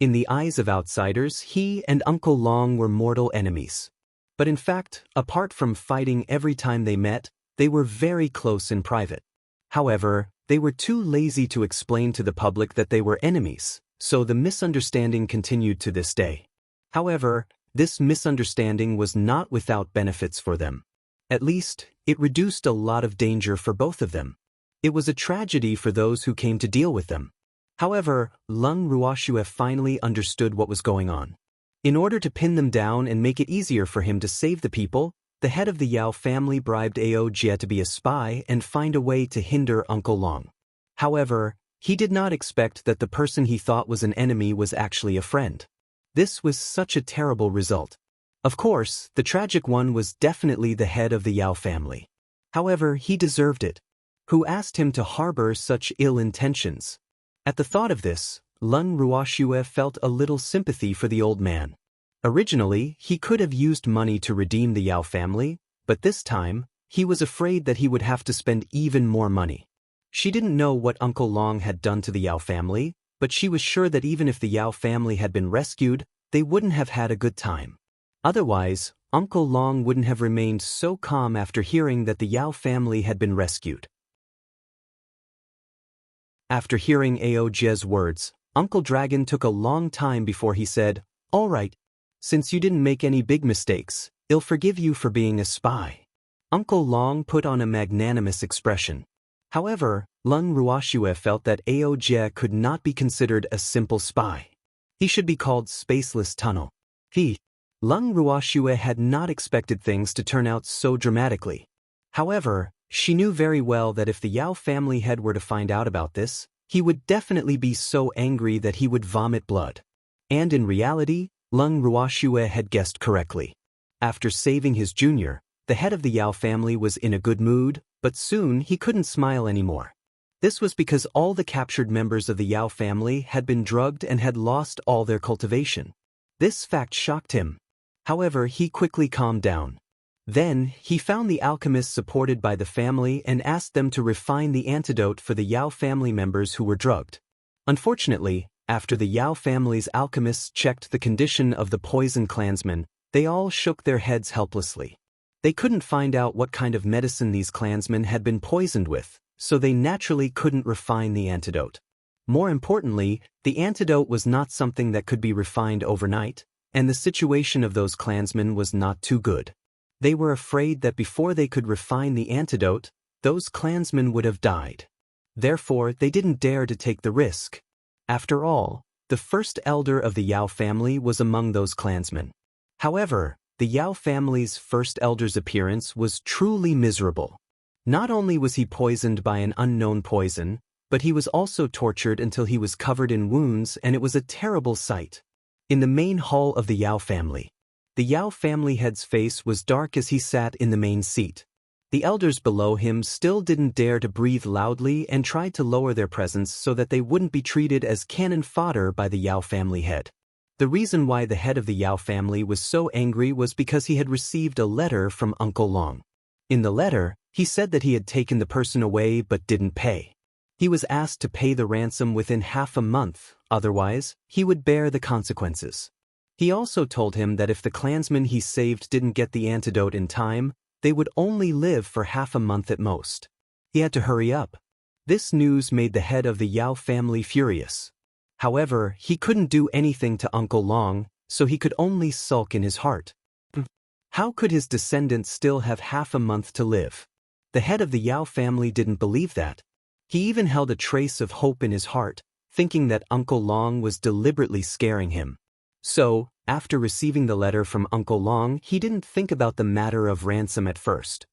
[SPEAKER 1] In the eyes of outsiders, he and Uncle Long were mortal enemies. But in fact, apart from fighting every time they met, they were very close in private. However, they were too lazy to explain to the public that they were enemies, so the misunderstanding continued to this day. However, this misunderstanding was not without benefits for them. At least, it reduced a lot of danger for both of them. It was a tragedy for those who came to deal with them. However, Lung Ruoxue finally understood what was going on. In order to pin them down and make it easier for him to save the people, the head of the Yao family bribed Ao Jie to be a spy and find a way to hinder Uncle Long. However, he did not expect that the person he thought was an enemy was actually a friend. This was such a terrible result. Of course, the tragic one was definitely the head of the Yao family. However, he deserved it. Who asked him to harbor such ill intentions? At the thought of this, Lun Ruoxue felt a little sympathy for the old man. Originally, he could have used money to redeem the Yao family, but this time, he was afraid that he would have to spend even more money. She didn't know what Uncle Long had done to the Yao family, but she was sure that even if the Yao family had been rescued, they wouldn't have had a good time. Otherwise, Uncle Long wouldn't have remained so calm after hearing that the Yao family had been rescued. After hearing Ao Jie's words, Uncle Dragon took a long time before he said, "All right. Since you didn't make any big mistakes, I'll forgive you for being a spy." Uncle Long put on a magnanimous expression. However, Lun Ruoxue felt that Ao Jie could not be considered a simple spy. He should be called Spaceless Tunnel. Lun Ruoxue had not expected things to turn out so dramatically. However, she knew very well that if the Yao family head were to find out about this, he would definitely be so angry that he would vomit blood. And in reality, Lung Ruoxue had guessed correctly. After saving his junior, the head of the Yao family was in a good mood, but soon he couldn't smile anymore. This was because all the captured members of the Yao family had been drugged and had lost all their cultivation. This fact shocked him. However, he quickly calmed down. Then, he found the alchemists supported by the family and asked them to refine the antidote for the Yao family members who were drugged. Unfortunately, after the Yao family's alchemists checked the condition of the poison clansmen, they all shook their heads helplessly. They couldn't find out what kind of medicine these clansmen had been poisoned with, so they naturally couldn't refine the antidote. More importantly, the antidote was not something that could be refined overnight, and the situation of those clansmen was not too good. They were afraid that before they could refine the antidote, those clansmen would have died. Therefore, they didn't dare to take the risk. After all, the first elder of the Yao family was among those clansmen. However, the Yao family's first elder's appearance was truly miserable. Not only was he poisoned by an unknown poison, but he was also tortured until he was covered in wounds, and it was a terrible sight. In the main hall of the Yao family, the Yao family head's face was dark as he sat in the main seat. The elders below him still didn't dare to breathe loudly and tried to lower their presence so that they wouldn't be treated as cannon fodder by the Yao family head. The reason why the head of the Yao family was so angry was because he had received a letter from Uncle Long. In the letter, he said that he had taken the person away but didn't pay. He was asked to pay the ransom within half a month, otherwise, he would bear the consequences. He also told him that if the clansmen he saved didn't get the antidote in time, they would only live for half a month at most. He had to hurry up. This news made the head of the Yao family furious. However, he couldn't do anything to Uncle Long, so he could only sulk in his heart. How could his descendants still have half a month to live? The head of the Yao family didn't believe that. He even held a trace of hope in his heart, thinking that Uncle Long was deliberately scaring him. So, after receiving the letter from Uncle Long, he didn't think about the matter of ransom at first.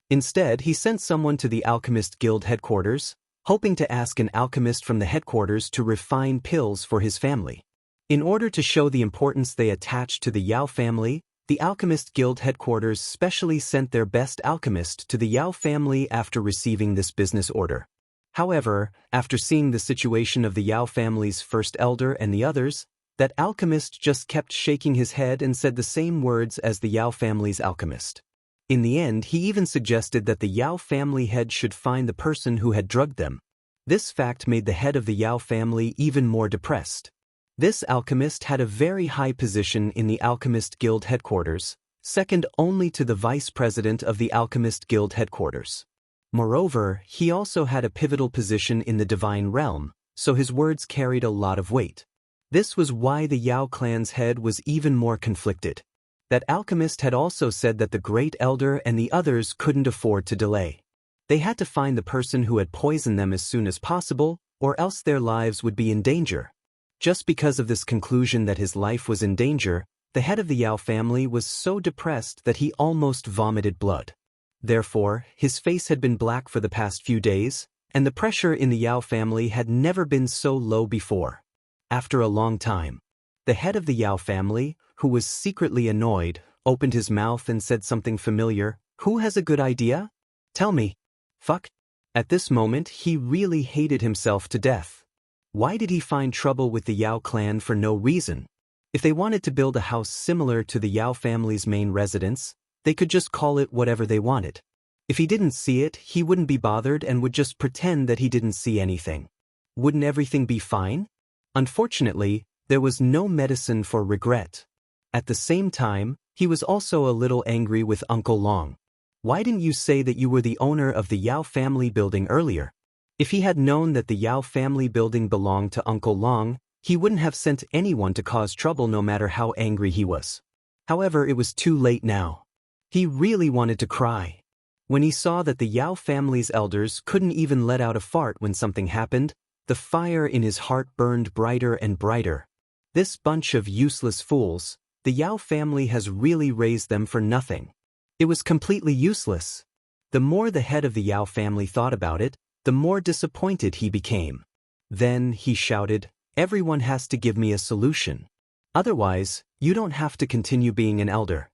[SPEAKER 1] Instead, he sent someone to the Alchemist Guild headquarters, hoping to ask an alchemist from the headquarters to refine pills for his family. In order to show the importance they attached to the Yao family, the Alchemist Guild headquarters specially sent their best alchemist to the Yao family after receiving this business order. However, after seeing the situation of the Yao family's first elder and the others, That alchemist just kept shaking his head and said the same words as the Yao family's alchemist. In the end, he even suggested that the Yao family head should find the person who had drugged them. This fact made the head of the Yao family even more depressed. This alchemist had a very high position in the Alchemist Guild headquarters, second only to the vice president of the Alchemist Guild headquarters. Moreover, he also had a pivotal position in the divine realm, so his words carried a lot of weight. This was why the Yao clan's head was even more conflicted. That alchemist had also said that the Great Elder and the others couldn't afford to delay. They had to find the person who had poisoned them as soon as possible, or else their lives would be in danger. Just because of this conclusion that his life was in danger, the head of the Yao family was so depressed that he almost vomited blood. Therefore, his face had been black for the past few days, and the pressure in the Yao family had never been so low before. After a long time, the head of the Yao family, who was secretly annoyed, opened his mouth and said something familiar. "Who has a good idea? Tell me." Fuck. At this moment, he really hated himself to death. Why did he find trouble with the Yao clan for no reason? If they wanted to build a house similar to the Yao family's main residence, they could just call it whatever they wanted. If he didn't see it, he wouldn't be bothered and would just pretend that he didn't see anything. Wouldn't everything be fine? Unfortunately, there was no medicine for regret. At the same time, he was also a little angry with Uncle Long. Why didn't you say that you were the owner of the Yao family building earlier? If he had known that the Yao family building belonged to Uncle Long, he wouldn't have sent anyone to cause trouble no matter how angry he was. However, it was too late now. He really wanted to cry. When he saw that the Yao family's elders couldn't even let out a fart when something happened, the fire in his heart burned brighter and brighter. This bunch of useless fools, the Yao family has really raised them for nothing. It was completely useless. The more the head of the Yao family thought about it, the more disappointed he became. Then he shouted, "Everyone has to give me a solution. Otherwise, you don't have to continue being an elder.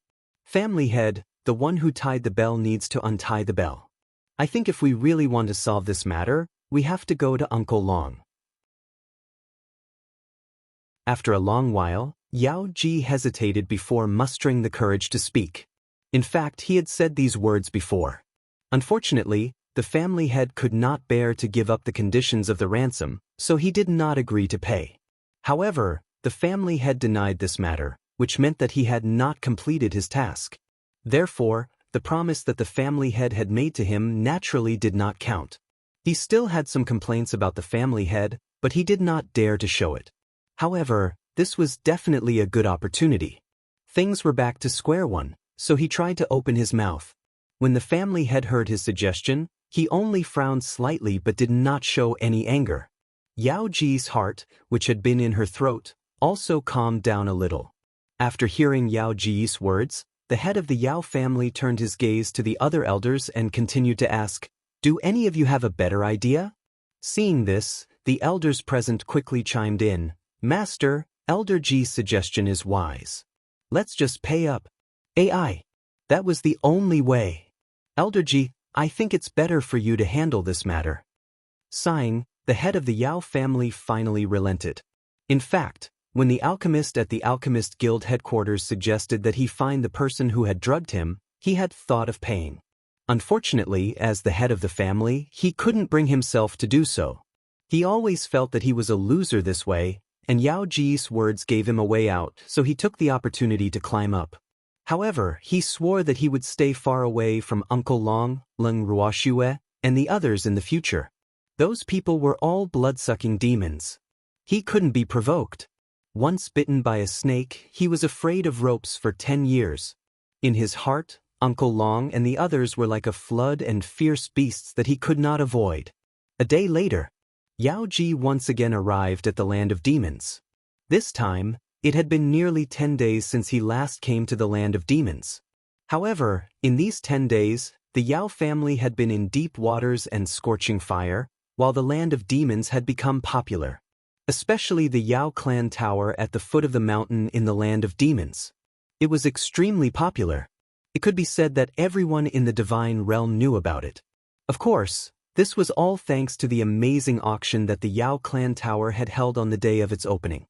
[SPEAKER 1] Family head, the one who tied the bell needs to untie the bell. I think if we really want to solve this matter, we have to go to Uncle Long." After a long while, Yao Ji hesitated before mustering the courage to speak. In fact, he had said these words before. Unfortunately, the family head could not bear to give up the conditions of the ransom, so he did not agree to pay. However, the family head denied this matter, which meant that he had not completed his task. Therefore, the promise that the family head had made to him naturally did not count. He still had some complaints about the family head, but he did not dare to show it. However, this was definitely a good opportunity. Things were back to square one, so he tried to open his mouth. When the family head heard his suggestion, he only frowned slightly but did not show any anger. Yao Ji's heart, which had been in her throat, also calmed down a little. After hearing Yao Ji's words, the head of the Yao family turned his gaze to the other elders and continued to ask, "Do any of you have a better idea?" Seeing this, the elders present quickly chimed in, "Master, Elder Ji's suggestion is wise. Let's just pay up. AI. That was the only way. Elder Ji, I think it's better for you to handle this matter." Sighing, the head of the Yao family finally relented. In fact, when the alchemist at the Alchemist Guild headquarters suggested that he find the person who had drugged him, he had thought of paying. Unfortunately, as the head of the family, he couldn't bring himself to do so. He always felt that he was a loser this way, and Yao Ji's words gave him a way out, so he took the opportunity to climb up. However, he swore that he would stay far away from Uncle Long, Leng Ruoxue, and the others in the future. Those people were all blood-sucking demons. He couldn't be provoked. Once bitten by a snake, he was afraid of ropes for 10 years. In his heart, Uncle Long and the others were like a flood and fierce beasts that he could not avoid. A day later, Yao Ji once again arrived at the land of demons. This time, it had been nearly 10 days since he last came to the land of demons. However, in these 10 days, the Yao family had been in deep waters and scorching fire, while the land of demons had become popular. Especially the Yao clan tower at the foot of the mountain in the land of demons. It was extremely popular. It could be said that everyone in the divine realm knew about it. Of course, this was all thanks to the amazing auction that the Yao clan tower had held on the day of its opening.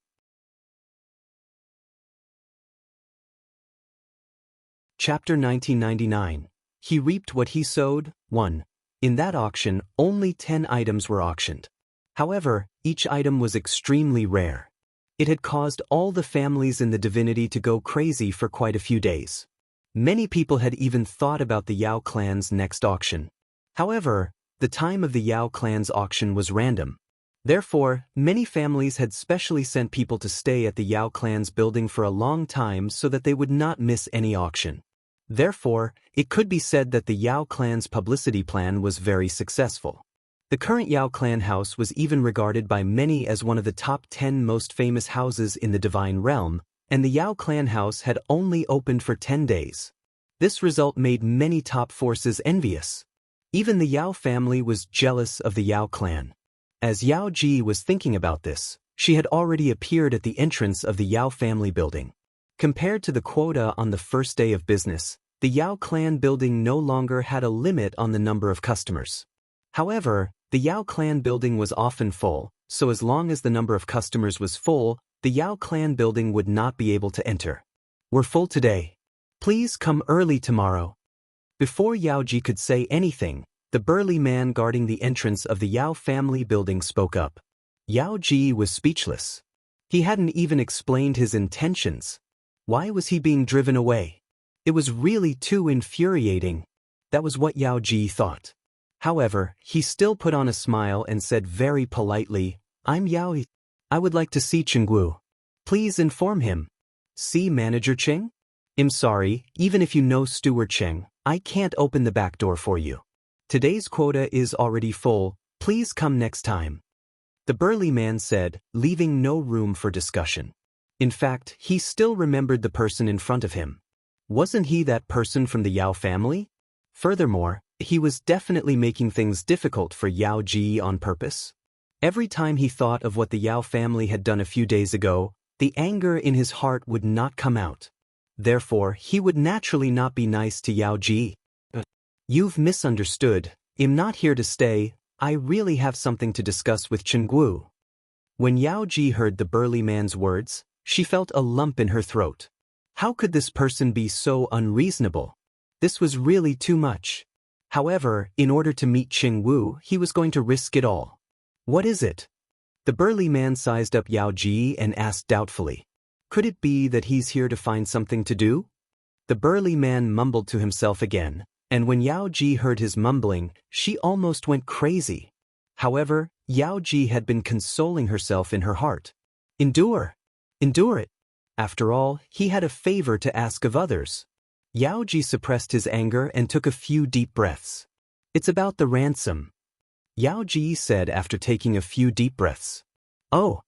[SPEAKER 1] Chapter 1999. He reaped what he sowed. 1. In that auction, only 10 items were auctioned. However, each item was extremely rare. It had caused all the families in the divinity to go crazy for quite a few days. Many people had even thought about the Yao clan's next auction. However, the time of the Yao clan's auction was random. Therefore, many families had specially sent people to stay at the Yao clan's building for a long time so that they would not miss any auction. Therefore, it could be said that the Yao clan's publicity plan was very successful. The current Yao clan house was even regarded by many as one of the top 10 most famous houses in the divine realm, and the Yao clan house had only opened for 10 days. This result made many top forces envious. Even the Yao family was jealous of the Yao clan. As Yao Ji was thinking about this, she had already appeared at the entrance of the Yao family building. Compared to the quota on the first day of business, the Yao clan building no longer had a limit on the number of customers. However, the Yao clan building was often full, so as long as the number of customers was full, the Yao clan building would not be able to enter. We're full today. Please come early tomorrow. Before Yao Ji could say anything, the burly man guarding the entrance of the Yao family building spoke up. Yao Ji was speechless. He hadn't even explained his intentions. Why was he being driven away? It was really too infuriating. That was what Yao Ji thought. However, he still put on a smile and said very politely, "I'm Yao. I would like to see Chenggu. Please inform him." "See Manager Cheng? I'm sorry, even if you know Steward Cheng, I can't open the back door for you. Today's quota is already full, please come next time," the burly man said, leaving no room for discussion. In fact, he still remembered the person in front of him. Wasn't he that person from the Yao family? Furthermore, he was definitely making things difficult for Yao Ji on purpose. Every time he thought of what the Yao family had done a few days ago, the anger in his heart would not come out. Therefore, he would naturally not be nice to Yao Ji. "You've misunderstood. I'm not here to stay. I really have something to discuss with Chenggu." When Yao Ji heard the burly man's words, she felt a lump in her throat. How could this person be so unreasonable? This was really too much. However, in order to meet Chenggu, he was going to risk it all. "What is it?" The burly man sized up Yao Ji and asked doubtfully. "Could it be that he's here to find something to do?" The burly man mumbled to himself again, and when Yao Ji heard his mumbling, she almost went crazy. However, Yao Ji had been consoling herself in her heart. Endure. Endure it. After all, he had a favor to ask of others. Yao Ji suppressed his anger and took a few deep breaths. "It's about the ransom," Yao Ji said after taking a few deep breaths. "Oh.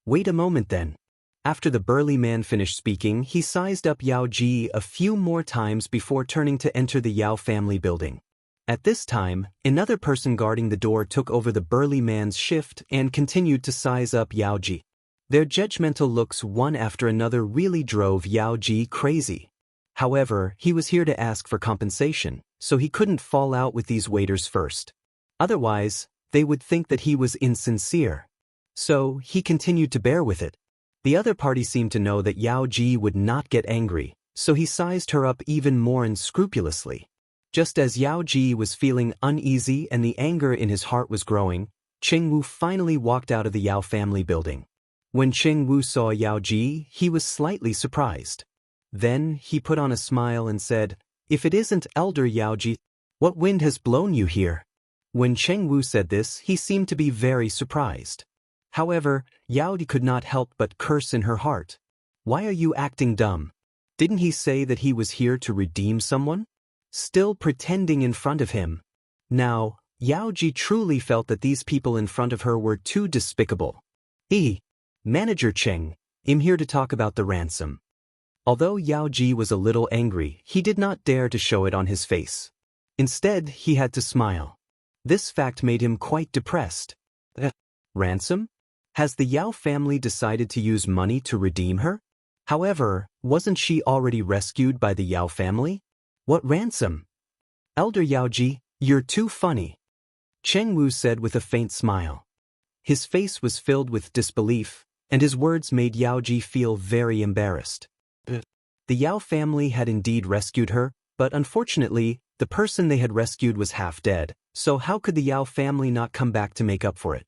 [SPEAKER 1] Wait a moment then." After the burly man finished speaking, he sized up Yao Ji a few more times before turning to enter the Yao family building. At this time, another person guarding the door took over the burly man's shift and continued to size up Yao Ji. Their judgmental looks one after another really drove Yao Ji crazy. However, he was here to ask for compensation, so he couldn't fall out with these waiters first. Otherwise, they would think that he was insincere. So, he continued to bear with it. The other party seemed to know that Yao Ji would not get angry, so he sized her up even more unscrupulously. Just as Yao Ji was feeling uneasy and the anger in his heart was growing, Chengwu finally walked out of the Yao family building. When Chengwu saw Yao Ji, he was slightly surprised. Then, he put on a smile and said, "If it isn't Elder Yao Ji, what wind has blown you here?" When Chengwu said this, he seemed to be very surprised. However, Yao Ji could not help but curse in her heart. "Why are you acting dumb? Didn't he say that he was here to redeem someone?" Still pretending in front of him. Now, Yao Ji truly felt that these people in front of her were too despicable. Manager Cheng, I'm here to talk about the ransom." Although Yao Ji was a little angry, he did not dare to show it on his face. Instead, he had to smile. This fact made him quite depressed. Ransom? Has the Yao family decided to use money to redeem her? However, wasn't she already rescued by the Yao family? What ransom? Elder Yao Ji, you're too funny, Chengwu said with a faint smile. His face was filled with disbelief, and his words made Yao Ji feel very embarrassed. The Yao family had indeed rescued her, but unfortunately, the person they had rescued was half dead, so how could the Yao family not come back to make up for it?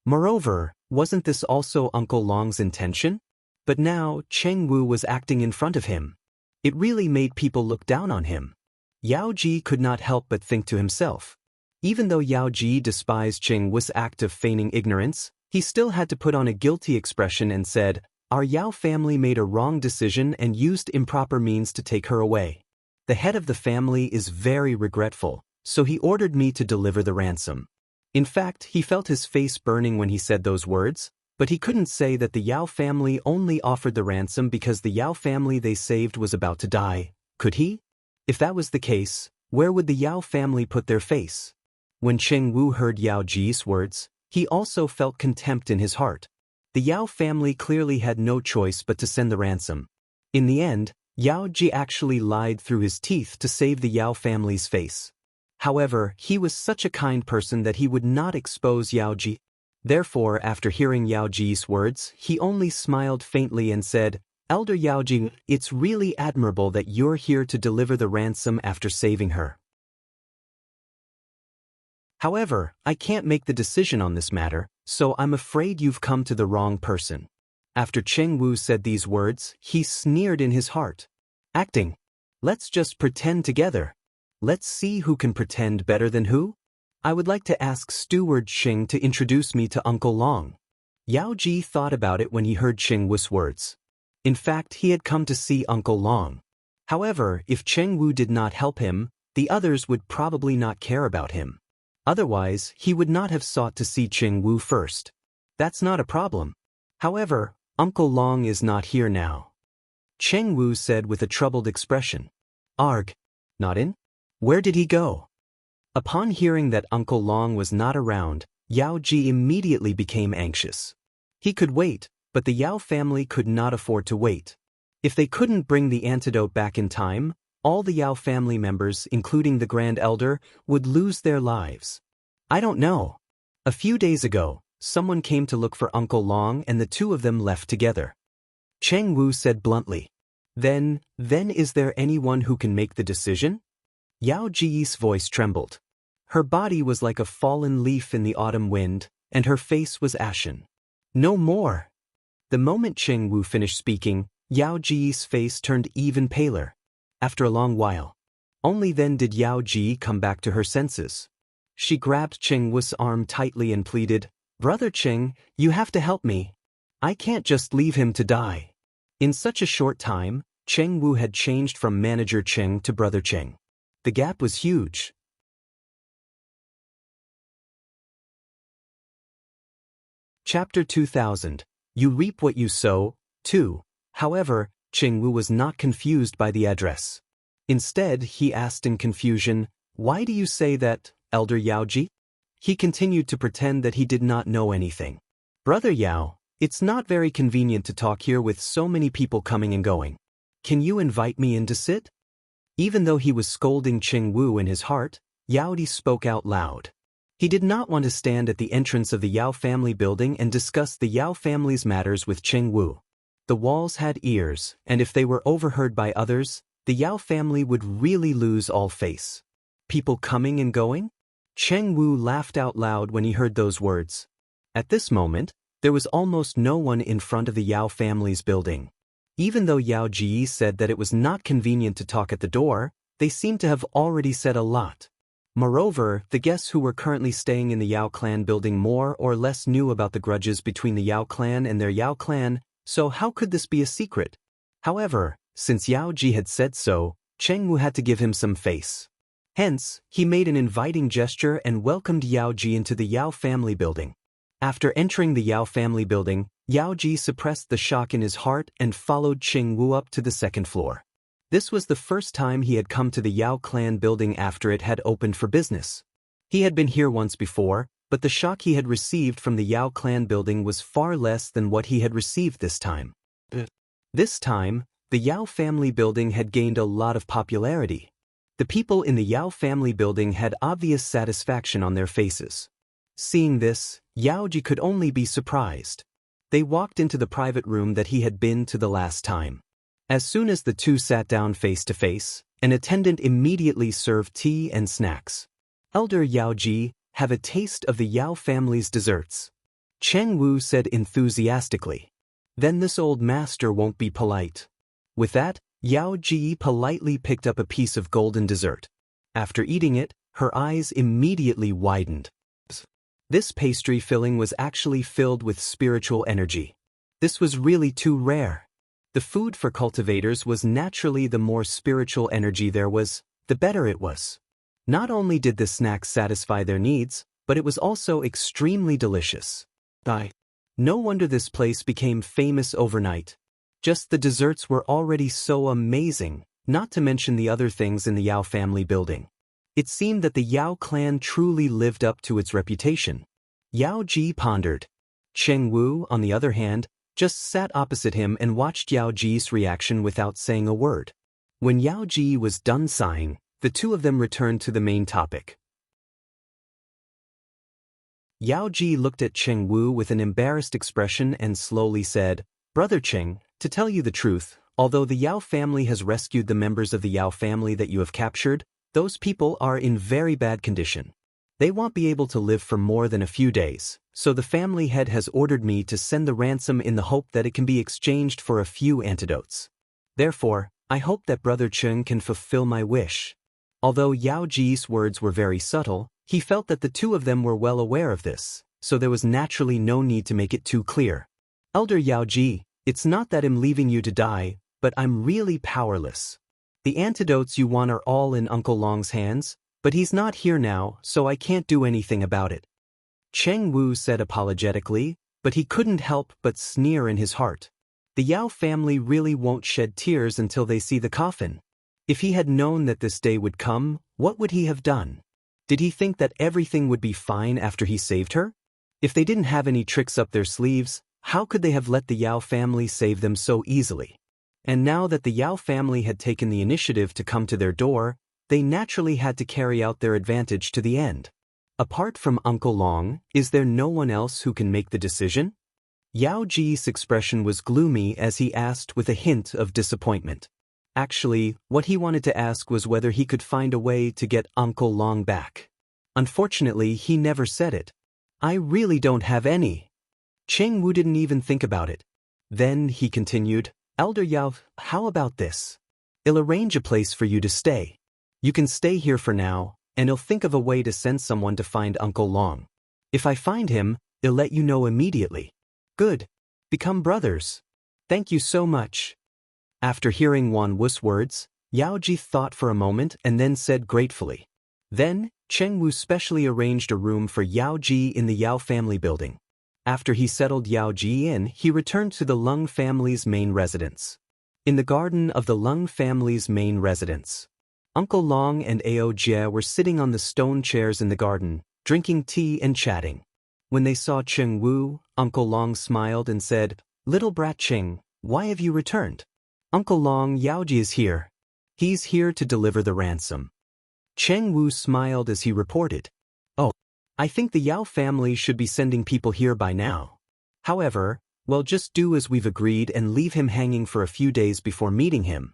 [SPEAKER 1] Moreover, wasn't this also Uncle Long's intention? But now, Cheng Wu was acting in front of him. It really made people look down on him. Yao Ji could not help but think to himself. Even though Yao Ji despised Cheng Wu's act of feigning ignorance, he still had to put on a guilty expression and said, "Our Yao family made a wrong decision and used improper means to take her away. The head of the family is very regretful, so he ordered me to deliver the ransom." In fact, he felt his face burning when he said those words, but he couldn't say that the Yao family only offered the ransom because the Yao family they saved was about to die, could he? If that was the case, where would the Yao family put their face? When Cheng Wu heard Yao Ji's words, he also felt contempt in his heart. The Yao family clearly had no choice but to send the ransom. In the end, Yao Ji actually lied through his teeth to save the Yao family's face. However, he was such a kind person that he would not expose Yao Ji. Therefore, after hearing Yao Ji's words, he only smiled faintly and said, "Elder Yao Ji, it's really admirable that you're here to deliver the ransom after saving her. However, I can't make the decision on this matter, so I'm afraid you've come to the wrong person." After Cheng Wu said these words, he sneered in his heart. "Acting. Let's just pretend together. Let's see who can pretend better than who. I would like to ask Steward Xing to introduce me to Uncle Long." Yao Ji thought about it when he heard Cheng Wu's words. In fact, he had come to see Uncle Long. However, if Cheng Wu did not help him, the others would probably not care about him. Otherwise, he would not have sought to see Cheng Wu first. That's not a problem. However, Uncle Long is not here now. Cheng Wu said with a troubled expression. "Arg. Not in? Where did he go?" Upon hearing that Uncle Long was not around, Yao Ji immediately became anxious. He could wait, but the Yao family could not afford to wait. If they couldn't bring the antidote back in time, all the Yao family members, including the Grand Elder, would lose their lives. "I don't know. A few days ago, someone came to look for Uncle Long and the two of them left together." Cheng Wu said bluntly. Then is there anyone who can make the decision?" Yao Ji's voice trembled. Her body was like a fallen leaf in the autumn wind, and her face was ashen. "No more." The moment Cheng Wu finished speaking, Yao Ji's face turned even paler. After a long while, only then did Yao Ji come back to her senses. She grabbed Cheng Wu's arm tightly and pleaded, "Brother Cheng, you have to help me. I can't just leave him to die." In such a short time, Cheng Wu had changed from Manager Cheng to Brother Cheng. The gap was huge. Chapter 2000. You reap what you sow, 2. However, Cheng Wu was not confused by the address. Instead, he asked in confusion, "Why do you say that, Elder Yao Ji?" He continued to pretend that he did not know anything. "Brother Yao, it's not very convenient to talk here with so many people coming and going. Can you invite me in to sit?" Even though he was scolding Cheng Wu in his heart, Yao Ji spoke out loud. He did not want to stand at the entrance of the Yao family building and discuss the Yao family's matters with Cheng Wu. The walls had ears, and if they were overheard by others, the Yao family would really lose all face. People coming and going? Cheng Wu laughed out loud when he heard those words. At this moment, there was almost no one in front of the Yao family's building. Even though Yao Ji said that it was not convenient to talk at the door, they seemed to have already said a lot. Moreover, the guests who were currently staying in the Yao clan building more or less knew about the grudges between the Yao clan and their Yao clan, so how could this be a secret? However, since Yao Ji had said so, Cheng Wu had to give him some face. Hence, he made an inviting gesture and welcomed Yao Ji into the Yao family building. After entering the Yao family building, Yao Ji suppressed the shock in his heart and followed Cheng Wu up to the second floor. This was the first time he had come to the Yao clan building after it had opened for business. He had been here once before, but the shock he had received from the Yao clan building was far less than what he had received this time. This time, the Yao family building had gained a lot of popularity. The people in the Yao family building had obvious satisfaction on their faces. Seeing this, Yao Ji could only be surprised. They walked into the private room that he had been to the last time. As soon as the two sat down face to face, an attendant immediately served tea and snacks. Elder Yao Ji, have a taste of the Yao family's desserts. Cheng Wu said enthusiastically. Then this old master won't be polite. With that, Yao Ji politely picked up a piece of golden dessert. After eating it, her eyes immediately widened. This pastry filling was actually filled with spiritual energy. This was really too rare. The food for cultivators was naturally the more spiritual energy there was, the better it was. Not only did the snack satisfy their needs, but it was also extremely delicious. No wonder this place became famous overnight. Just the desserts were already so amazing, not to mention the other things in the Yao family building. It seemed that the Yao clan truly lived up to its reputation. Yao Ji pondered. Cheng Wu, on the other hand, just sat opposite him and watched Yao Ji's reaction without saying a word. When Yao Ji was done sighing, the two of them returned to the main topic. Yao Ji looked at Cheng Wu with an embarrassed expression and slowly said, "Brother Cheng, to tell you the truth, although the Yao family has rescued the members of the Yao family that you have captured, those people are in very bad condition. They won't be able to live for more than a few days, so the family head has ordered me to send the ransom in the hope that it can be exchanged for a few antidotes. Therefore, I hope that Brother Cheng can fulfill my wish." Although Yao Ji's words were very subtle, he felt that the two of them were well aware of this, so there was naturally no need to make it too clear. "Elder Yao Ji, it's not that I'm leaving you to die, but I'm really powerless. The antidotes you want are all in Uncle Long's hands, but he's not here now, so I can't do anything about it." Cheng Wu said apologetically, but he couldn't help but sneer in his heart. The Yao family really won't shed tears until they see the coffin. If he had known that this day would come, what would he have done? Did he think that everything would be fine after he saved her? If they didn't have any tricks up their sleeves, how could they have let the Yao family save them so easily? And now that the Yao family had taken the initiative to come to their door, they naturally had to carry out their advantage to the end. Apart from Uncle Long, is there no one else who can make the decision? Yao Ji's expression was gloomy as he asked with a hint of disappointment. Actually, what he wanted to ask was whether he could find a way to get Uncle Long back. Unfortunately, he never said it. "I really don't have any." Cheng Wu didn't even think about it. Then he continued, "Elder Yao, how about this? I'll arrange a place for you to stay. You can stay here for now, and I'll think of a way to send someone to find Uncle Long. If I find him, I'll let you know immediately." "Good. Become brothers. Thank you so much." After hearing Wan Wu's words, Yao Ji thought for a moment and then said gratefully. Then, Cheng Wu specially arranged a room for Yao Ji in the Yao family building. After he settled Yao Ji in, he returned to the Lung family's main residence. In the garden of the Lung family's main residence, Uncle Long and Ao Jie were sitting on the stone chairs in the garden, drinking tea and chatting. When they saw Cheng Wu, Uncle Long smiled and said, "Little brat Cheng, why have you returned?" "Uncle Long, Yao Ji is here. He's here to deliver the ransom." Cheng Wu smiled as he reported, "Oh, I think the Yao family should be sending people here by now. However, well, just do as we've agreed and leave him hanging for a few days before meeting him."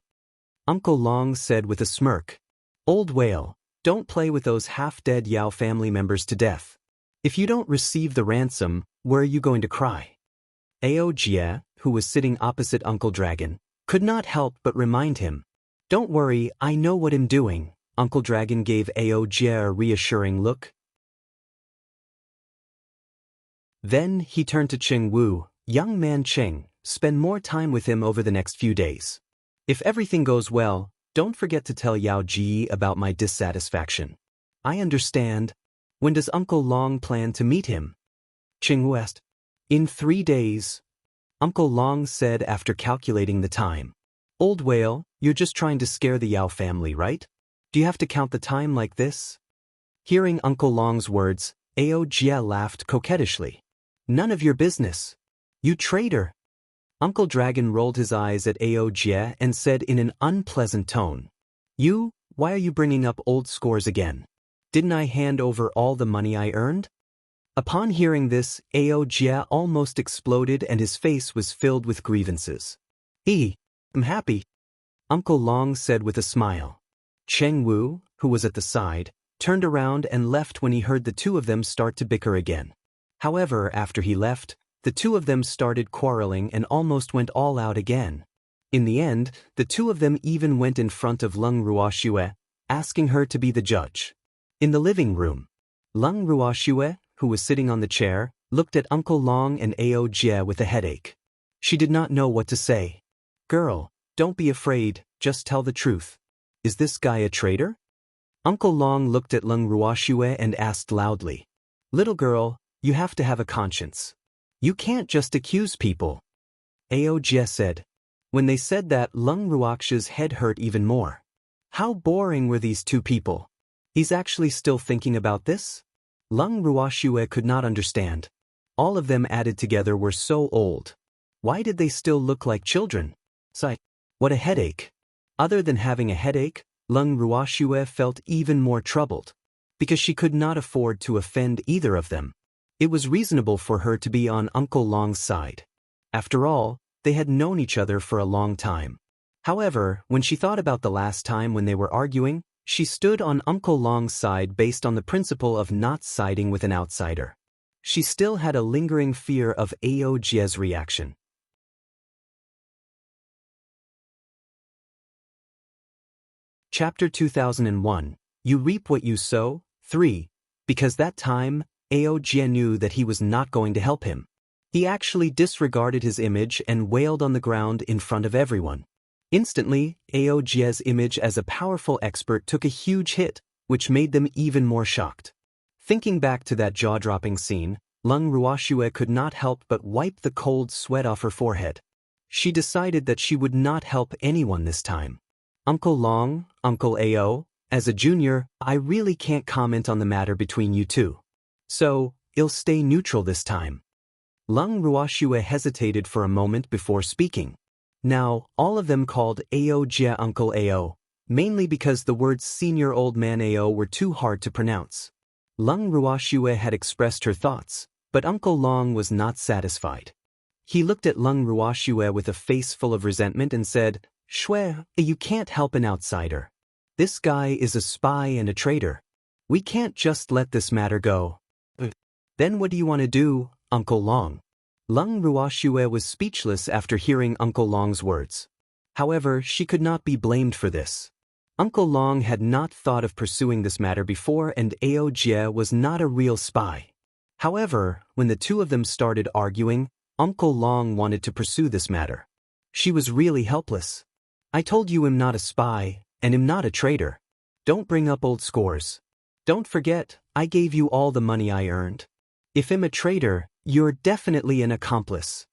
[SPEAKER 1] Uncle Long said with a smirk, "Old whale, don't play with those half-dead Yao family members to death. If you don't receive the ransom, where are you going to cry?" Ao Jie, who was sitting opposite Uncle Dragon, could not help but remind him. "Don't worry, I know what I'm doing." Uncle Dragon gave Ao Jie a reassuring look. Then he turned to Cheng Wu. "Young man Cheng, spend more time with him over the next few days. If everything goes well, don't forget to tell Yao Ji about my dissatisfaction." "I understand. When does Uncle Long plan to meet him?" Cheng Wu asked. "In 3 days. Uncle Long said after calculating the time. "Old whale, you're just trying to scare the Yao family, right? Do you have to count the time like this?" Hearing Uncle Long's words, Ao Jie laughed coquettishly. "None of your business. You traitor." Uncle Dragon rolled his eyes at Ao Jie and said in an unpleasant tone, Why are you bringing up old scores again? Didn't I hand over all the money I earned?" Upon hearing this, Ao Jie almost exploded and his face was filled with grievances. I'm happy, Uncle Long said with a smile. Cheng Wu, who was at the side, turned around and left when he heard the two of them start to bicker again. However, after he left, the two of them started quarreling and almost went all out again. In the end, the two of them even went in front of Leng Ruoxue, asking her to be the judge. In the living room, Leng Ruoxue, who was sitting on the chair, looked at Uncle Long and Ao Jie with a headache. She did not know what to say. Girl, don't be afraid, just tell the truth. Is this guy a traitor? Uncle Long looked at Leng Ruoxue and asked loudly. Little girl, you have to have a conscience. You can't just accuse people. Ao Jie said. When they said that, Leng Ruoxue's head hurt even more. How boring were these two people? He's actually still thinking about this? Leng Ruoxue could not understand. All of them added together were so old. Why did they still look like children? Sigh. What a headache. Other than having a headache, Leng Ruoxue felt even more troubled. Because she could not afford to offend either of them. It was reasonable for her to be on Uncle Long's side. After all, they had known each other for a long time. However, when she thought about the last time when they were arguing, she stood on Uncle Long's side based on the principle of not siding with an outsider. She still had a lingering fear of Ao Jie's reaction. Chapter 2001, You Reap What You Sow, 3. Because that time, Ao Jie knew that he was not going to help him. He actually disregarded his image and wailed on the ground in front of everyone. Instantly, Ao Jie's image as a powerful expert took a huge hit, which made them even more shocked. Thinking back to that jaw-dropping scene, Leng Ruoxue could not help but wipe the cold sweat off her forehead. She decided that she would not help anyone this time. Uncle Long, Uncle Ao, as a junior, I really can't comment on the matter between you two. So, I'll stay neutral this time. Leng Ruoxue hesitated for a moment before speaking. Now, all of them called Ao Jie Uncle Ao, mainly because the words Senior Old Man Ao were too hard to pronounce. Leng Ruoxue had expressed her thoughts, but Uncle Long was not satisfied. He looked at Leng Ruoxue with a face full of resentment and said, Shui, you can't help an outsider. This guy is a spy and a traitor. We can't just let this matter go. Then what do you want to do, Uncle Long? Leng Ruoxue was speechless after hearing Uncle Long's words. However, she could not be blamed for this. Uncle Long had not thought of pursuing this matter before, and Ao Jie was not a real spy. However, when the two of them started arguing, Uncle Long wanted to pursue this matter. She was really helpless. I told you I'm not a spy, and I'm not a traitor. Don't bring up old scores. Don't forget, I gave you all the money I earned. If I'm a traitor, you're definitely an accomplice.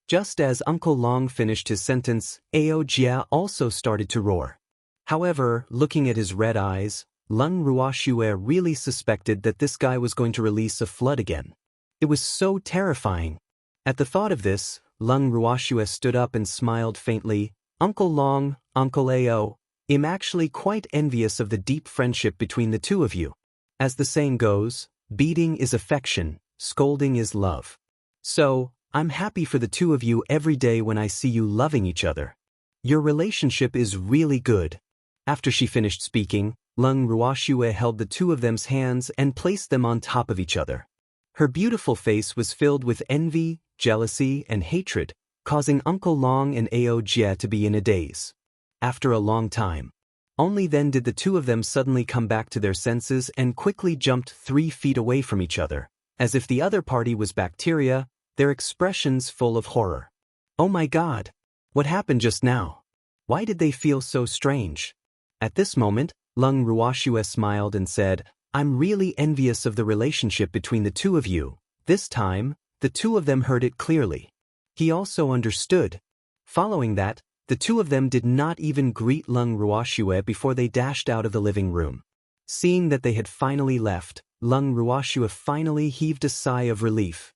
[SPEAKER 1] Just as Uncle Long finished his sentence, Ao Jie also started to roar. However, looking at his red eyes, Leng Ruoxue really suspected that this guy was going to release a flood again. It was so terrifying. At the thought of this, Leng Ruoxue stood up and smiled faintly. Uncle Long, Uncle Ao, I'm actually quite envious of the deep friendship between the two of you. As the saying goes, beating is affection, scolding is love. So, I'm happy for the two of you every day when I see you loving each other. Your relationship is really good. After she finished speaking, Leng Ruoxue held the two of them's hands and placed them on top of each other. Her beautiful face was filled with envy, jealousy, and hatred, causing Uncle Long and Ao Jie to be in a daze. After a long time, only then did the two of them suddenly come back to their senses and quickly jumped 3 feet away from each other, as if the other party was bacteria, their expressions full of horror. Oh my God! What happened just now? Why did they feel so strange? At this moment, Leng Ruoxue smiled and said, I'm really envious of the relationship between the two of you. This time, the two of them heard it clearly. He also understood. Following that, the two of them did not even greet Leng Ruoxue before they dashed out of the living room. Seeing that they had finally left, Leng Ruoxue finally heaved a sigh of relief.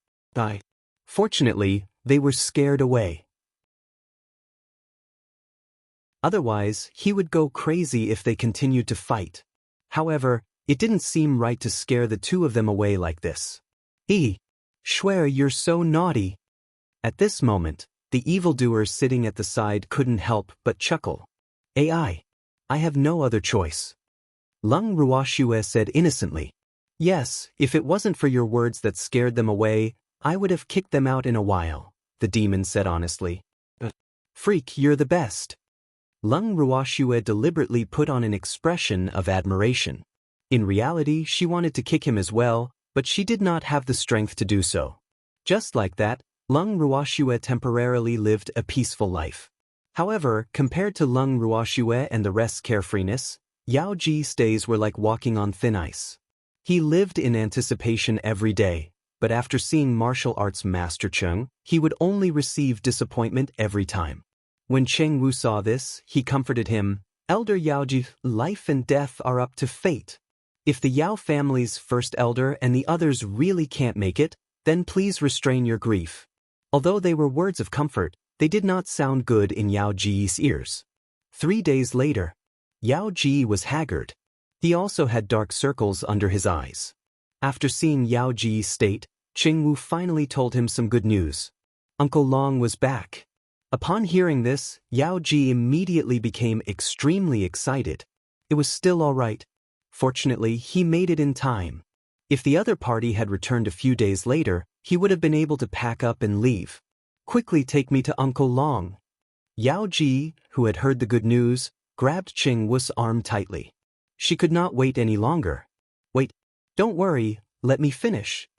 [SPEAKER 1] Fortunately, they were scared away. Otherwise, he would go crazy if they continued to fight. However, it didn't seem right to scare the two of them away like this. Shui, you're so naughty. At this moment, The evildoer sitting at the side couldn't help but chuckle. I have no other choice. Lung Ruoxue said innocently. Yes, if it wasn't for your words that scared them away, I would have kicked them out in a while, the demon said honestly. Freak, you're the best. Lung Ruoxue deliberately put on an expression of admiration. In reality, she wanted to kick him as well, but she did not have the strength to do so. Just like that, Lung Ruoxue temporarily lived a peaceful life. However, compared to Lung Ruoxue and the rest's carefreeness, Yao Ji's days were like walking on thin ice. He lived in anticipation every day, but after seeing martial arts master Cheng, he would only receive disappointment every time. When Cheng Wu saw this, he comforted him, Elder Yao Ji, life and death are up to fate. If the Yao family's first elder and the others really can't make it, then please restrain your grief. Although they were words of comfort, they did not sound good in Yao Ji's ears. 3 days later, Yao Ji was haggard. He also had dark circles under his eyes. After seeing Yao Ji's state, Cheng Wu finally told him some good news. Uncle Long was back. Upon hearing this, Yao Ji immediately became extremely excited. It was still all right. Fortunately, he made it in time. If the other party had returned a few days later, he would have been able to pack up and leave. Quickly take me to Uncle Long. Yao Ji, who had heard the good news, grabbed Cheng Wu's arm tightly. She could not wait any longer. Wait, don't worry, let me finish.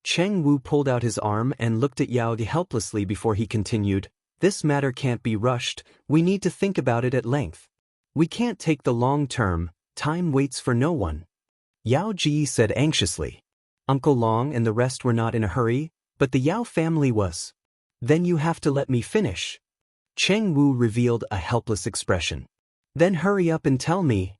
[SPEAKER 1] Cheng Wu pulled out his arm and looked at Yao Ji helplessly before he continued, this matter can't be rushed, we need to think about it at length. We can't take the long term, time waits for no one. Yao Ji said anxiously. Uncle Long and the rest were not in a hurry, but the Yao family was. Then you have to let me finish. Cheng Wu revealed a helpless expression. Then hurry up and tell me.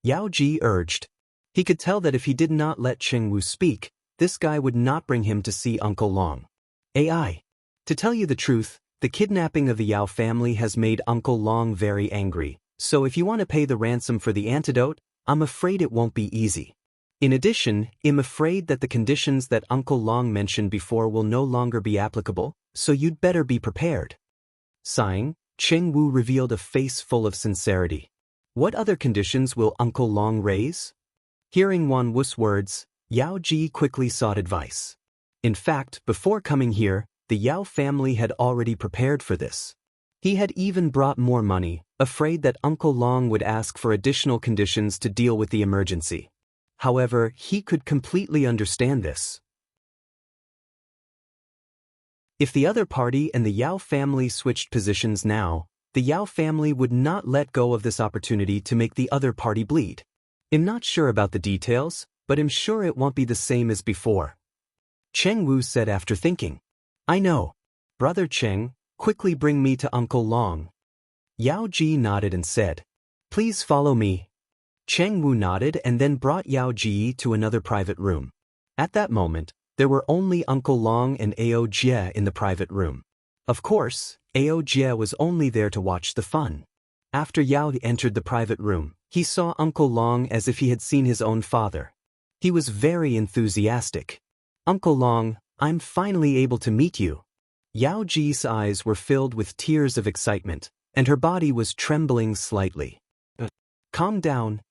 [SPEAKER 1] Yao Ji urged. He could tell that if he did not let Cheng Wu speak, this guy would not bring him to see Uncle Long. AI. To tell you the truth, the kidnapping of the Yao family has made Uncle Long very angry, so if you want to pay the ransom for the antidote, I'm afraid it won't be easy. In addition, I'm afraid that the conditions that Uncle Long mentioned before will no longer be applicable, so you'd better be prepared. Sighing, Cheng Wu revealed a face full of sincerity. What other conditions will Uncle Long raise? Hearing Wan Wu's words, Yao Ji quickly sought advice. In fact, before coming here, the Yao family had already prepared for this. He had even brought more money, afraid that Uncle Long would ask for additional conditions to deal with the emergency. However, he could completely understand this. If the other party and the Yao family switched positions now, the Yao family would not let go of this opportunity to make the other party bleed. I'm not sure about the details, but I'm sure it won't be the same as before. Cheng Wu said after thinking. I know. Brother Cheng, quickly bring me to Uncle Long. Yao Ji nodded and said, please follow me. Cheng Wu nodded and then brought Yao Ji to another private room. At that moment, there were only Uncle Long and Ao Jie in the private room. Of course, Ao Jie was only there to watch the fun. After Yao entered the private room, he saw Uncle Long as if he had seen his own father. He was very enthusiastic. Uncle Long, I'm finally able to meet you. Yao Ji's eyes were filled with tears of excitement, and her body was trembling slightly. Calm down.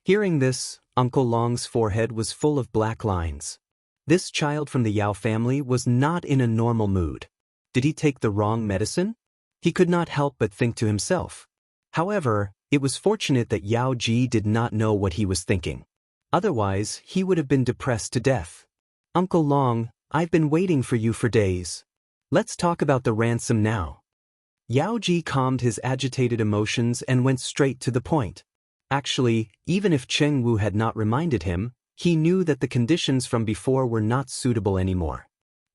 [SPEAKER 1] Hearing this, Uncle Long's forehead was full of black lines. This child from the Yao family was not in a normal mood. Did he take the wrong medicine? He could not help but think to himself. However, it was fortunate that Yao Ji did not know what he was thinking. Otherwise, he would have been depressed to death. Uncle Long, I've been waiting for you for days. Let's talk about the ransom now. Yao Ji calmed his agitated emotions and went straight to the point. Actually, even if Cheng Wu had not reminded him, he knew that the conditions from before were not suitable anymore.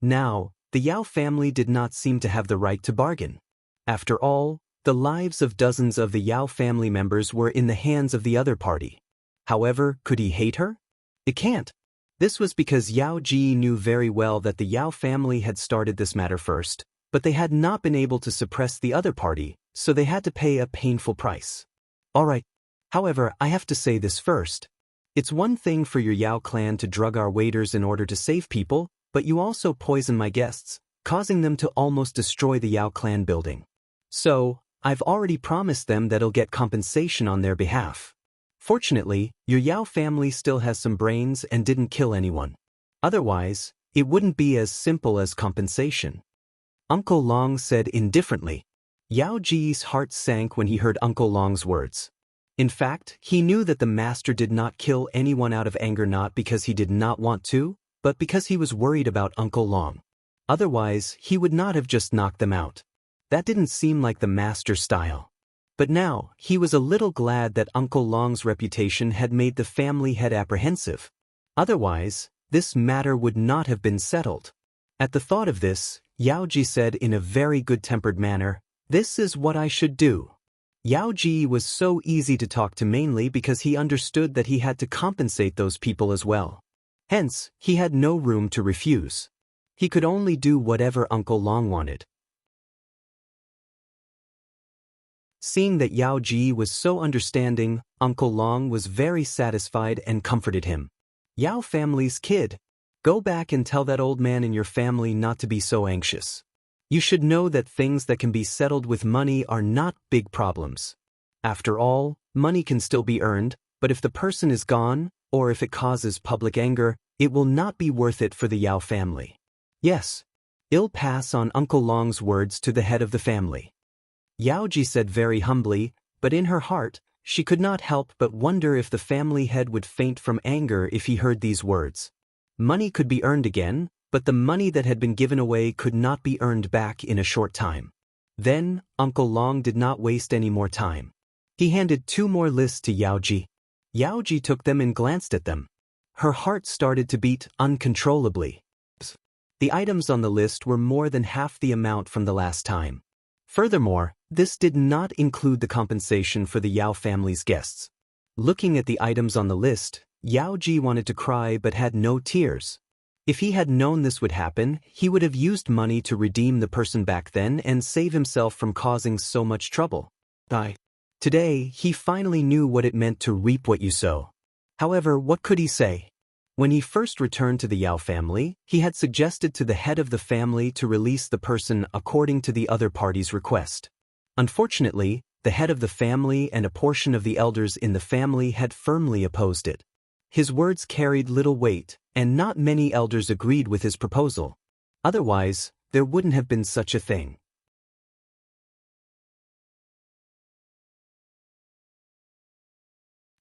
[SPEAKER 1] Now, the Yao family did not seem to have the right to bargain. After all, the lives of dozens of the Yao family members were in the hands of the other party. However, could he hate her? It can't. This was because Yao Ji knew very well that the Yao family had started this matter first, but they had not been able to suppress the other party, so they had to pay a painful price. Alright. However, I have to say this first. It's one thing for your Yao clan to drug our waiters in order to save people, but you also poison my guests. causing them to almost destroy the Yao clan building. So, I've already promised them that I'll get compensation on their behalf. Fortunately, your Yao family still has some brains and didn't kill anyone. Otherwise, it wouldn't be as simple as compensation. Uncle Long said indifferently. Yao Ji's heart sank when he heard Uncle Long's words. In fact, he knew that the master did not kill anyone out of anger, not because he did not want to, but because he was worried about Uncle Long. Otherwise, he would not have just knocked them out. That didn't seem like the master's style. But now, he was a little glad that Uncle Long's reputation had made the family head apprehensive. Otherwise, this matter would not have been settled. At the thought of this, Yao Ji said in a very good-tempered manner, "This is what I should do." Yao Ji was so easy to talk to mainly because he understood that he had to compensate those people as well. Hence, he had no room to refuse. He could only do whatever Uncle Long wanted. Seeing that Yao Ji was so understanding, Uncle Long was very satisfied and comforted him. "Yao family's kid. Go back and tell that old man in your family not to be so anxious. You should know that things that can be settled with money are not big problems. After all, money can still be earned, but if the person is gone, or if it causes public anger, it will not be worth it for the Yao family." "Yes. I'll pass on Uncle Long's words to the head of the family." Yao Ji said very humbly, but in her heart, she could not help but wonder if the family head would faint from anger if he heard these words. Money could be earned again, but the money that had been given away could not be earned back in a short time. Then, Uncle Long did not waste any more time. He handed 2 more lists to Yao Ji. Yao Ji took them and glanced at them. Her heart started to beat uncontrollably. The items on the list were more than half the amount from the last time. Furthermore, this did not include the compensation for the Yao family's guests. Looking at the items on the list, Yao Ji wanted to cry but had no tears. If he had known this would happen, he would have used money to redeem the person back then and save himself from causing so much trouble. Today, he finally knew what it meant to reap what you sow. However, what could he say? When he first returned to the Yao family, he had suggested to the head of the family to release the person according to the other party's request. Unfortunately, the head of the family and a portion of the elders in the family had firmly opposed it. His words carried little weight, and not many elders agreed with his proposal. Otherwise, there wouldn't have been such a thing.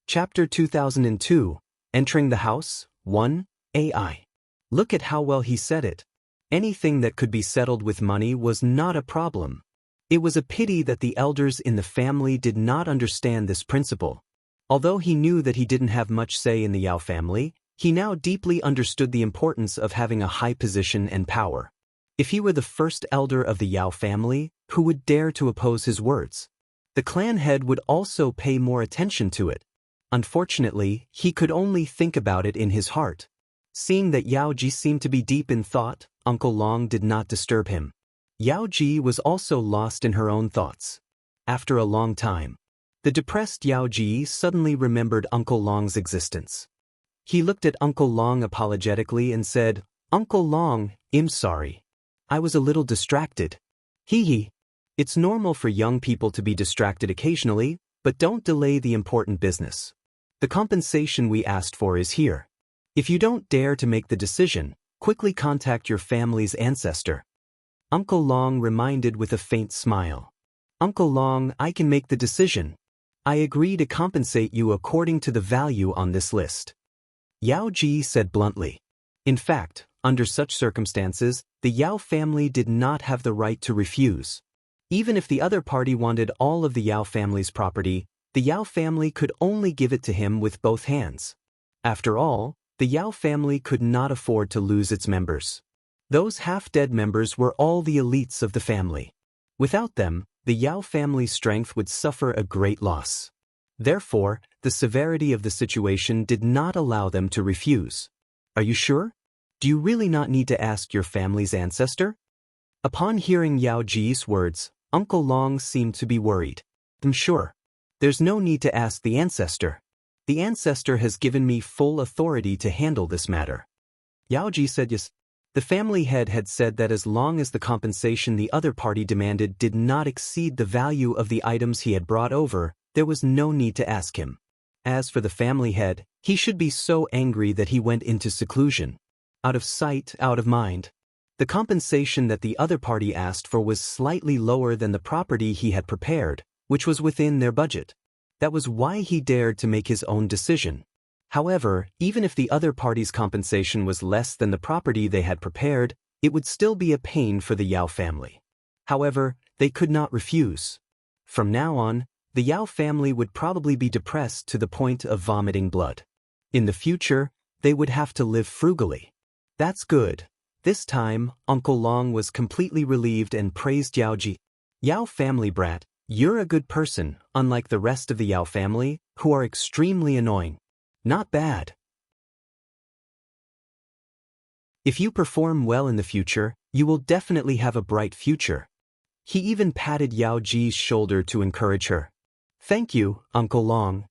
[SPEAKER 1] Chapter 2002, Entering the House, 1, AI. Look at how well he said it. Anything that could be settled with money was not a problem. It was a pity that the elders in the family did not understand this principle. Although he knew that he didn't have much say in the Yao family, he now deeply understood the importance of having a high position and power. If he were the first elder of the Yao family, who would dare to oppose his words? The clan head would also pay more attention to it. Unfortunately, he could only think about it in his heart. Seeing that Yao Ji seemed to be deep in thought, Uncle Long did not disturb him. Yao Ji was also lost in her own thoughts. After a long time, the depressed Yao Ji suddenly remembered Uncle Long's existence. He looked at Uncle Long apologetically and said, "Uncle Long, I'm sorry. I was a little distracted." Hee. It's normal for young people to be distracted occasionally, but don't delay the important business. The compensation we asked for is here. If you don't dare to make the decision, quickly contact your family's ancestor. Uncle Long reminded with a faint smile. "Uncle Long, I can make the decision. I agree to compensate you according to the value on this list." Yao Ji said bluntly. In fact, under such circumstances, the Yao family did not have the right to refuse. Even if the other party wanted all of the Yao family's property, the Yao family could only give it to him with both hands. After all, the Yao family could not afford to lose its members. Those half-dead members were all the elites of the family. Without them, the Yao family's strength would suffer a great loss. Therefore, the severity of the situation did not allow them to refuse. "Are you sure? Do you really not need to ask your family's ancestor?" Upon hearing Yao Ji's words, Uncle Long seemed to be worried. "I'm sure. There's no need to ask the ancestor. The ancestor has given me full authority to handle this matter." Yao Ji said yes. The family head had said that as long as the compensation the other party demanded did not exceed the value of the items he had brought over, there was no need to ask him. As for the family head, he should be so angry that he went into seclusion. Out of sight, out of mind. The compensation that the other party asked for was slightly lower than the property he had prepared, which was within their budget. That was why he dared to make his own decision. However, even if the other party's compensation was less than the property they had prepared, it would still be a pain for the Yao family. However, they could not refuse. From now on, the Yao family would probably be depressed to the point of vomiting blood. In the future, they would have to live frugally. That's good. This time, Uncle Long was completely relieved and praised Yao Ji. Yao family brat, you're a good person, unlike the rest of the Yao family, who are extremely annoying. Not bad. If you perform well in the future, you will definitely have a bright future. He even patted Yao Ji's shoulder to encourage her. Thank you, Uncle Long.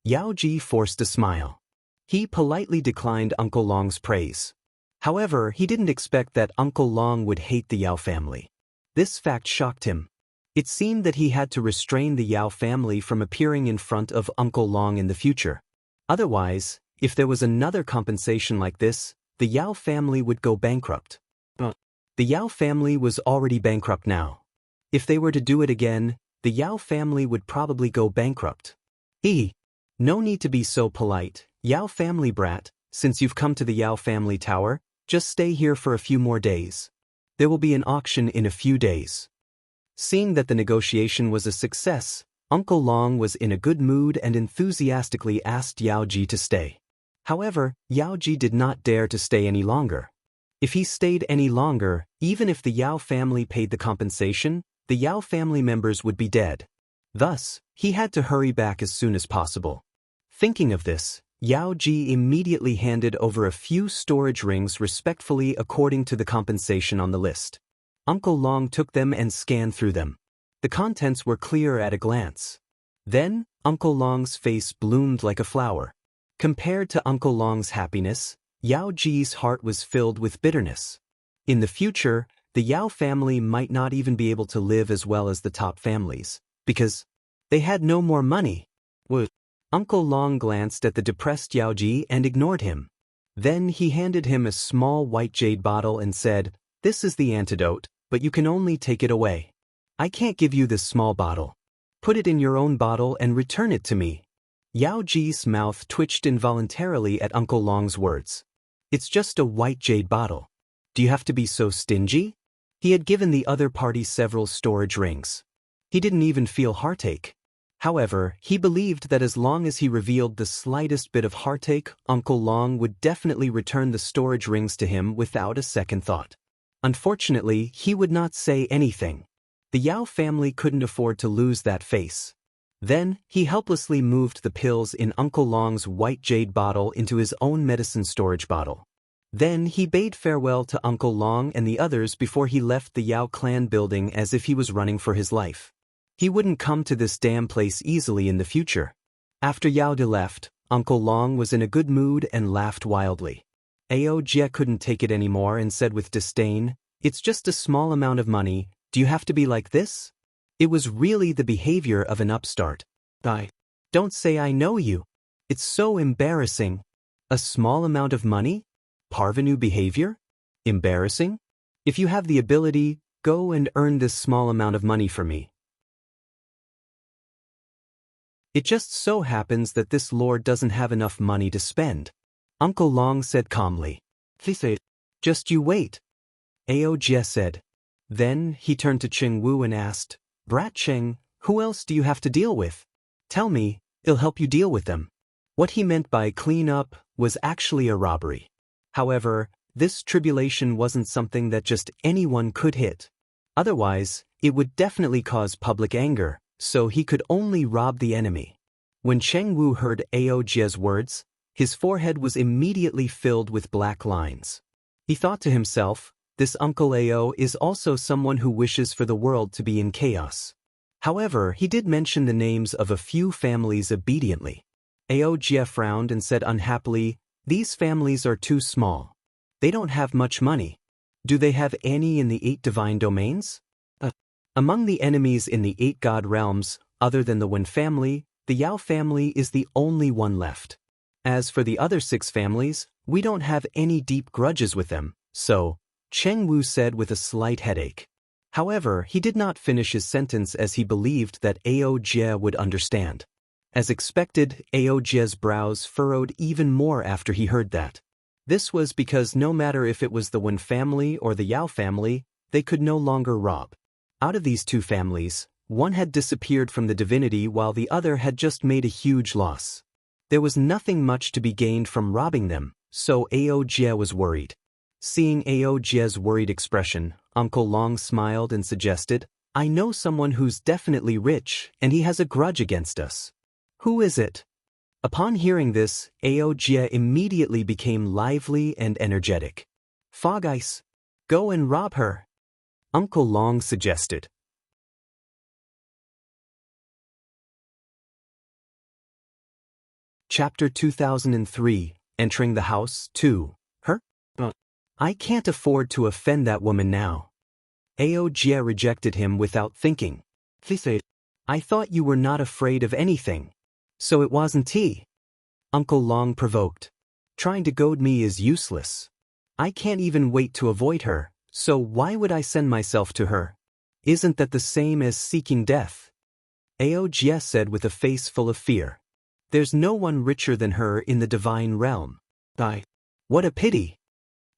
[SPEAKER 1] Yao Ji forced a smile. He politely declined Uncle Long's praise. However, he didn't expect that Uncle Long would hate the Yao family. This fact shocked him. It seemed that he had to restrain the Yao family from appearing in front of Uncle Long in the future. Otherwise, if there was another compensation like this, the Yao family would go bankrupt. But the Yao family was already bankrupt now. If they were to do it again, the Yao family would probably go bankrupt. No need to be so polite, Yao family brat, since you've come to the Yao family tower, just stay here for a few more days. There will be an auction in a few days. Seeing that the negotiation was a success, Uncle Long was in a good mood and enthusiastically asked Yao Ji to stay. However, Yao Ji did not dare to stay any longer. If he stayed any longer, even if the Yao family paid the compensation, the Yao family members would be dead. Thus, he had to hurry back as soon as possible. Thinking of this, Yao Ji immediately handed over a few storage rings respectfully according to the compensation on the list. Uncle Long took them and scanned through them. The contents were clear at a glance. Then, Uncle Long's face bloomed like a flower. Compared to Uncle Long's happiness, Yao Ji's heart was filled with bitterness. In the future, the Yao family might not even be able to live as well as the top families, because they had no more money. Uncle Long glanced at the depressed Yao Ji and ignored him. Then he handed him a small white jade bottle and said, "This is the antidote, but you can only take it away. I can't give you this small bottle. Put it in your own bottle and return it to me." Yao Ji's mouth twitched involuntarily at Uncle Long's words. It's just a white jade bottle. Do you have to be so stingy? He had given the other party several storage rings. He didn't even feel heartache. However, he believed that as long as he revealed the slightest bit of heartache, Uncle Long would definitely return the storage rings to him without a second thought. Unfortunately, he would not say anything. The Yao family couldn't afford to lose that face. Then, he helplessly moved the pills in Uncle Long's white jade bottle into his own medicine storage bottle. Then he bade farewell to Uncle Long and the others before he left the Yao clan building as if he was running for his life. He wouldn't come to this damn place easily in the future. After Yao De left, Uncle Long was in a good mood and laughed wildly. Ao Jie couldn't take it anymore and said with disdain, "It's just a small amount of money, do you have to be like this?" It was really the behavior of an upstart. Don't say I know you. It's so embarrassing. A small amount of money? Parvenu behavior? Embarrassing? If you have the ability, go and earn this small amount of money for me. It just so happens that this lord doesn't have enough money to spend. Uncle Long said calmly. Just you wait. Ao Jie said. Then he turned to Cheng Wu and asked, "Brat Cheng, who else do you have to deal with? Tell me, it'll help you deal with them." What he meant by clean up was actually a robbery. However, this tribulation wasn't something that just anyone could hit. Otherwise, it would definitely cause public anger, so he could only rob the enemy. When Cheng Wu heard Ao Jie's words, his forehead was immediately filled with black lines. He thought to himself, this Uncle Ao is also someone who wishes for the world to be in chaos. However, he did mention the names of a few families obediently. Ao Jie frowned and said unhappily, "These families are too small. They don't have much money. Do they have any in the 8 divine domains? Among the enemies in the 8 god realms, other than the Wen family, the Yao family is the only one left. As for the other 6 families, we don't have any deep grudges with them, so, Cheng Wu said with a slight headache. However, he did not finish his sentence as he believed that Ao Jie would understand. As expected, Ao Jie's brows furrowed even more after he heard that. This was because no matter if it was the Wen family or the Yao family, they could no longer rob. Out of these 2 families, one had disappeared from the divinity while the other had just made a huge loss. There was nothing much to be gained from robbing them, so Ao Jie was worried. Seeing Ao Jie's worried expression, Uncle Long smiled and suggested, "I know someone who's definitely rich, and he has a grudge against us." "Who is it?" Upon hearing this, Ao Jie immediately became lively and energetic. "Fog Ice. Go and rob her," Uncle Long suggested. Chapter 2003, Entering the House 2. Her? I can't afford to offend that woman now. Ao Jie rejected him without thinking. "I thought you were not afraid of anything. So it wasn't he?" Uncle Long provoked. "Trying to goad me is useless. I can't even wait to avoid her, so why would I send myself to her? Isn't that the same as seeking death?" Ao Jie said with a face full of fear. "There's no one richer than her in the divine realm." What a pity."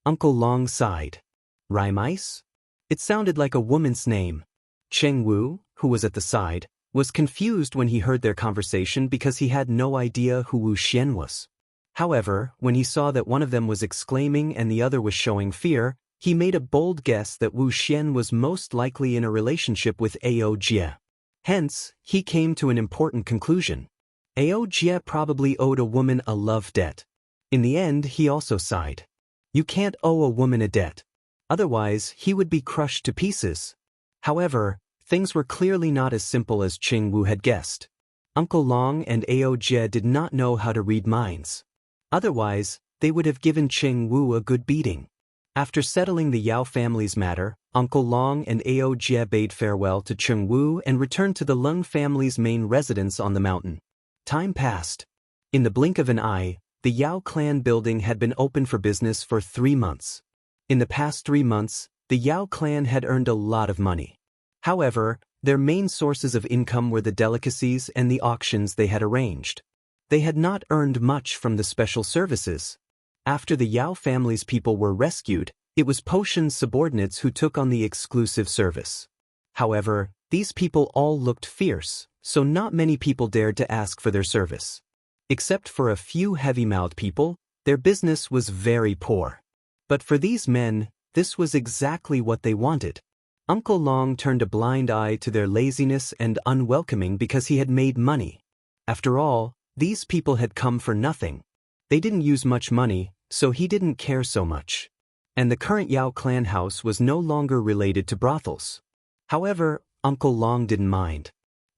[SPEAKER 1] Uncle Long sighed. "Rhyme Ice?" It sounded like a woman's name. Cheng Wu, who was at the side, was confused when he heard their conversation because he had no idea who Wu Xian was. However, when he saw that one of them was exclaiming and the other was showing fear, he made a bold guess that Wu Xian was most likely in a relationship with Ao Jie. Hence, he came to an important conclusion. Ao Jie probably owed a woman a love debt. In the end, he also sighed. You can't owe a woman a debt. Otherwise, he would be crushed to pieces. However, things were clearly not as simple as Cheng Wu had guessed. Uncle Long and Ao Jie did not know how to read minds. Otherwise, they would have given Cheng Wu a good beating. After settling the Yao family's matter, Uncle Long and Ao Jie bade farewell to Cheng Wu and returned to the Lung family's main residence on the mountain. Time passed. In the blink of an eye, the Yao clan building had been open for business for 3 months. In the past 3 months, the Yao clan had earned a lot of money. However, their main sources of income were the delicacies and the auctions they had arranged. They had not earned much from the special services. After the Yao family's people were rescued, it was Potion's subordinates who took on the exclusive service. However, these people all looked fierce, so not many people dared to ask for their service. Except for a few heavy-mouthed people, their business was very poor. But for these men, this was exactly what they wanted. Uncle Long turned a blind eye to their laziness and unwelcoming because he had made money. After all, these people had come for nothing. They didn't use much money, so he didn't care so much. And the current Yao clan house was no longer related to brothels. However, Uncle Long didn't mind.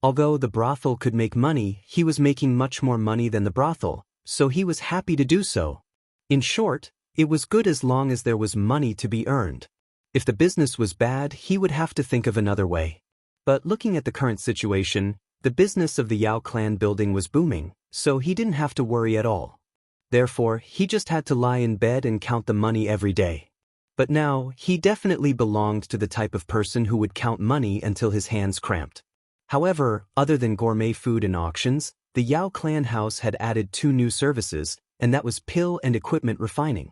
[SPEAKER 1] Although the brothel could make money, he was making much more money than the brothel, so he was happy to do so. In short, it was good as long as there was money to be earned. If the business was bad, he would have to think of another way. But looking at the current situation, the business of the Yao clan building was booming, so he didn't have to worry at all. Therefore, he just had to lie in bed and count the money every day. But now, he definitely belonged to the type of person who would count money until his hands cramped. However, other than gourmet food and auctions, the Yao clan house had added 2 new services, and that was pill and equipment refining.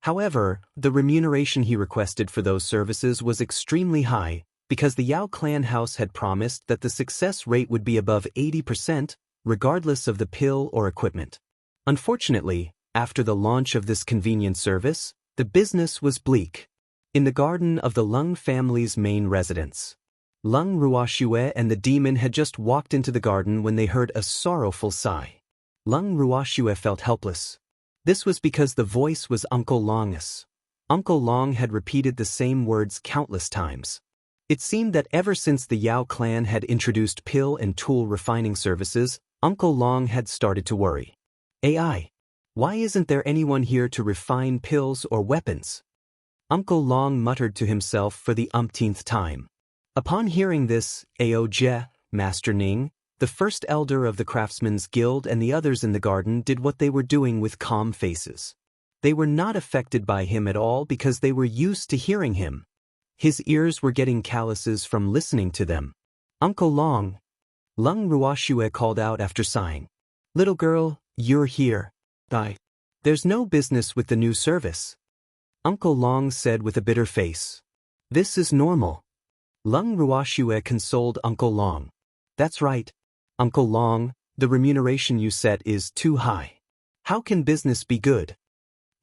[SPEAKER 1] However, the remuneration he requested for those services was extremely high, because the Yao clan house had promised that the success rate would be above 80%, regardless of the pill or equipment. Unfortunately, after the launch of this convenient service, the business was bleak. In the garden of the Lung family's main residence, Lung Ruoxue and the demon had just walked into the garden when they heard a sorrowful sigh. Lung Ruoxue felt helpless. This was because the voice was Uncle Long's. Uncle Long had repeated the same words countless times. It seemed that ever since the Yao clan had introduced pill and tool refining services, Uncle Long had started to worry. AI. Why isn't there anyone here to refine pills or weapons? Uncle Long muttered to himself for the umpteenth time. Upon hearing this, Aoj, Master Ning, the first elder of the Craftsmen's Guild and the others in the garden did what they were doing with calm faces. They were not affected by him at all because they were used to hearing him. His ears were getting calluses from listening to them. Uncle Long, Lung Ruoxue called out after sighing. Little girl, you're here. There's no business with the new service. Uncle Long said with a bitter face. This is normal. Lung Ruoxue consoled Uncle Long. That's right. Uncle Long, the remuneration you set is too high. How can business be good?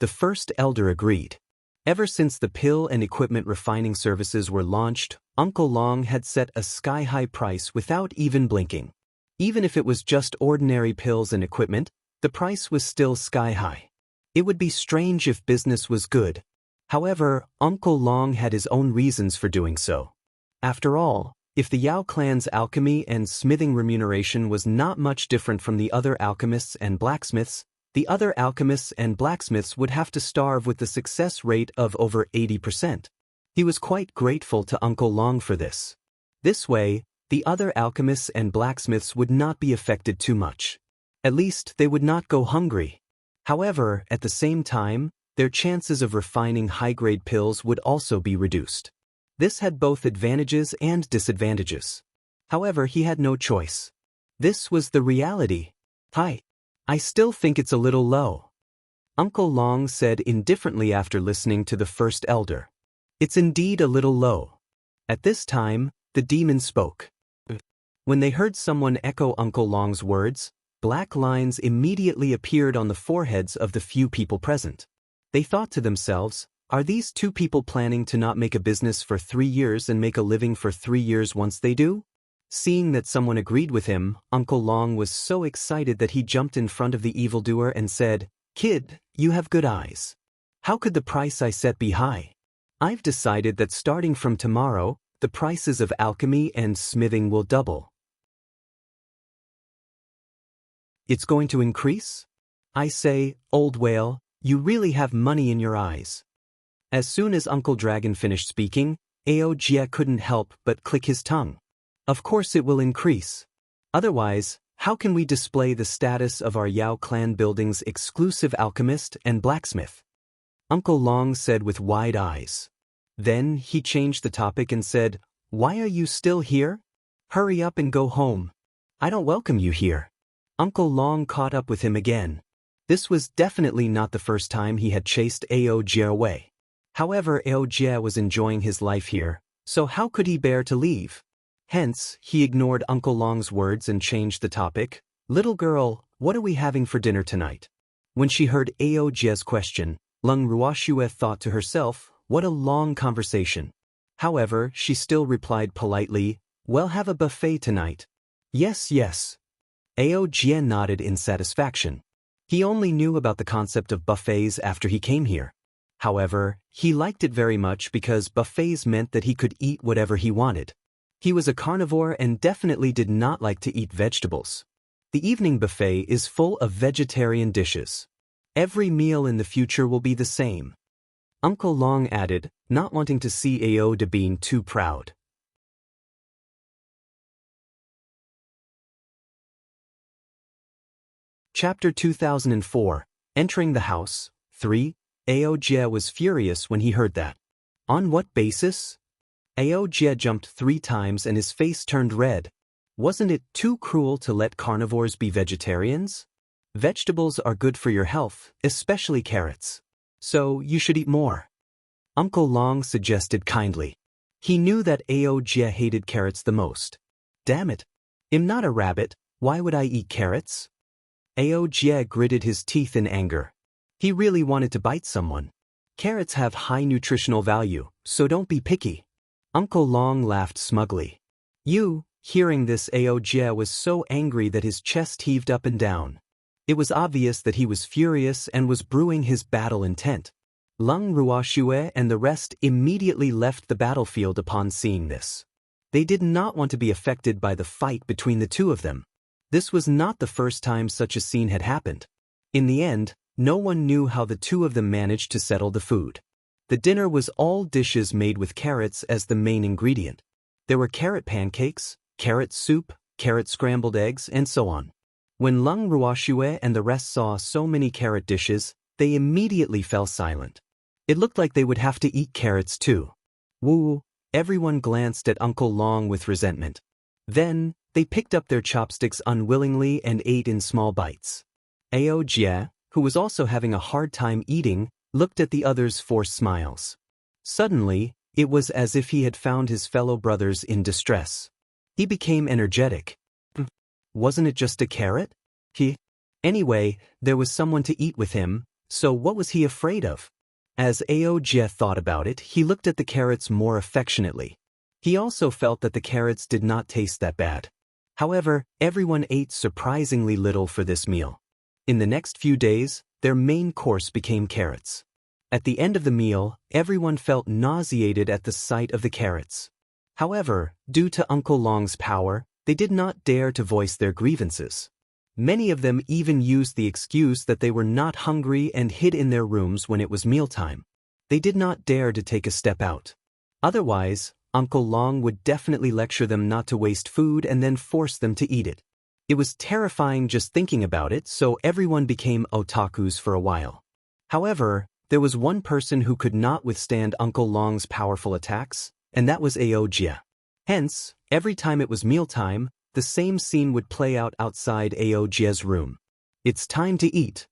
[SPEAKER 1] The first elder agreed. Ever since the pill and equipment refining services were launched, Uncle Long had set a sky-high price without even blinking. Even if it was just ordinary pills and equipment, the price was still sky-high. It would be strange if business was good. However, Uncle Long had his own reasons for doing so. After all, if the Yao clan's alchemy and smithing remuneration was not much different from the other alchemists and blacksmiths, the other alchemists and blacksmiths would have to starve with the success rate of over 80%. He was quite grateful to Uncle Long for this. This way, the other alchemists and blacksmiths would not be affected too much. At least, they would not go hungry. However, at the same time, their chances of refining high-grade pills would also be reduced. This had both advantages and disadvantages. However, he had no choice. This was the reality. I still think it's a little low. Uncle Long said indifferently after listening to the first elder. It's indeed a little low. At this time, the demon spoke. When they heard someone echo Uncle Long's words, black lines immediately appeared on the foreheads of the few people present. They thought to themselves, are these two people planning to not make a business for 3 years and make a living for 3 years once they do? Seeing that someone agreed with him, Uncle Long was so excited that he jumped in front of the evildoer and said, Kid, you have good eyes. How could the price I set be high? I've decided that starting from tomorrow, the prices of alchemy and smithing will double. It's going to increase? I say, old whale, you really have money in your eyes. As soon as Uncle Dragon finished speaking, Aoj couldn't help but click his tongue. Of course it will increase. Otherwise, how can we display the status of our Yao clan building's exclusive alchemist and blacksmith? Uncle Long said with wide eyes. Then he changed the topic and said, Why are you still here? Hurry up and go home. I don't welcome you here. Uncle Long caught up with him again. This was definitely not the first time he had chased Aoj away. However, Aoj was enjoying his life here, so how could he bear to leave? Hence, he ignored Uncle Long's words and changed the topic. Little girl, what are we having for dinner tonight? When she heard Aoj's question, Lung Ruoxue thought to herself, what a long conversation. However, she still replied politely, we'll have a buffet tonight. Yes, yes. Aoj nodded in satisfaction. He only knew about the concept of buffets after he came here. However, he liked it very much because buffets meant that he could eat whatever he wanted. He was a carnivore and definitely did not like to eat vegetables. The evening buffet is full of vegetarian dishes. Every meal in the future will be the same. Uncle Long added, not wanting to see Aoj being too proud. Chapter 2004, Entering the House, 3. Aoj was furious when he heard that. On what basis? Aoj jumped 3 times and his face turned red. Wasn't it too cruel to let carnivores be vegetarians? Vegetables are good for your health, especially carrots. So you should eat more. Uncle Long suggested kindly. He knew that Aoj hated carrots the most. Damn it. I'm not a rabbit, why would I eat carrots? Aoj gritted his teeth in anger. He really wanted to bite someone. Carrots have high nutritional value, so don't be picky. Uncle Long laughed smugly. Hearing this, Aoj was so angry that his chest heaved up and down. It was obvious that he was furious and was brewing his battle intent. Lung Ruoxue and the rest immediately left the battlefield upon seeing this. They did not want to be affected by the fight between the two of them. This was not the first time such a scene had happened. In the end, No one knew how the two of them managed to settle the food. The dinner was all dishes made with carrots as the main ingredient. There were carrot pancakes, carrot soup, carrot scrambled eggs, and so on. When Lung Ruoxue and the rest saw so many carrot dishes, they immediately fell silent. It looked like they would have to eat carrots too. Woo! Everyone glanced at Uncle Long with resentment. Then, they picked up their chopsticks unwillingly and ate in small bites. Ao Jie, who was also having a hard time eating, looked at the others' forced smiles. Suddenly, it was as if he had found his fellow brothers in distress. He became energetic. Wasn't it just a carrot? Anyway, there was someone to eat with him, so what was he afraid of? As Ao Jie thought about it, he looked at the carrots more affectionately. He also felt that the carrots did not taste that bad. However, everyone ate surprisingly little for this meal. In the next few days, their main course became carrots. At the end of the meal, everyone felt nauseated at the sight of the carrots. However, due to Uncle Long's power, they did not dare to voice their grievances. Many of them even used the excuse that they were not hungry and hid in their rooms when it was mealtime. They did not dare to take a step out. Otherwise, Uncle Long would definitely lecture them not to waste food and then force them to eat it. It was terrifying just thinking about it, so everyone became otakus for a while. However, there was one person who could not withstand Uncle Long's powerful attacks, and that was Ao Jie. Hence, every time it was mealtime, the same scene would play out outside Ao Jie's room. It's time to eat.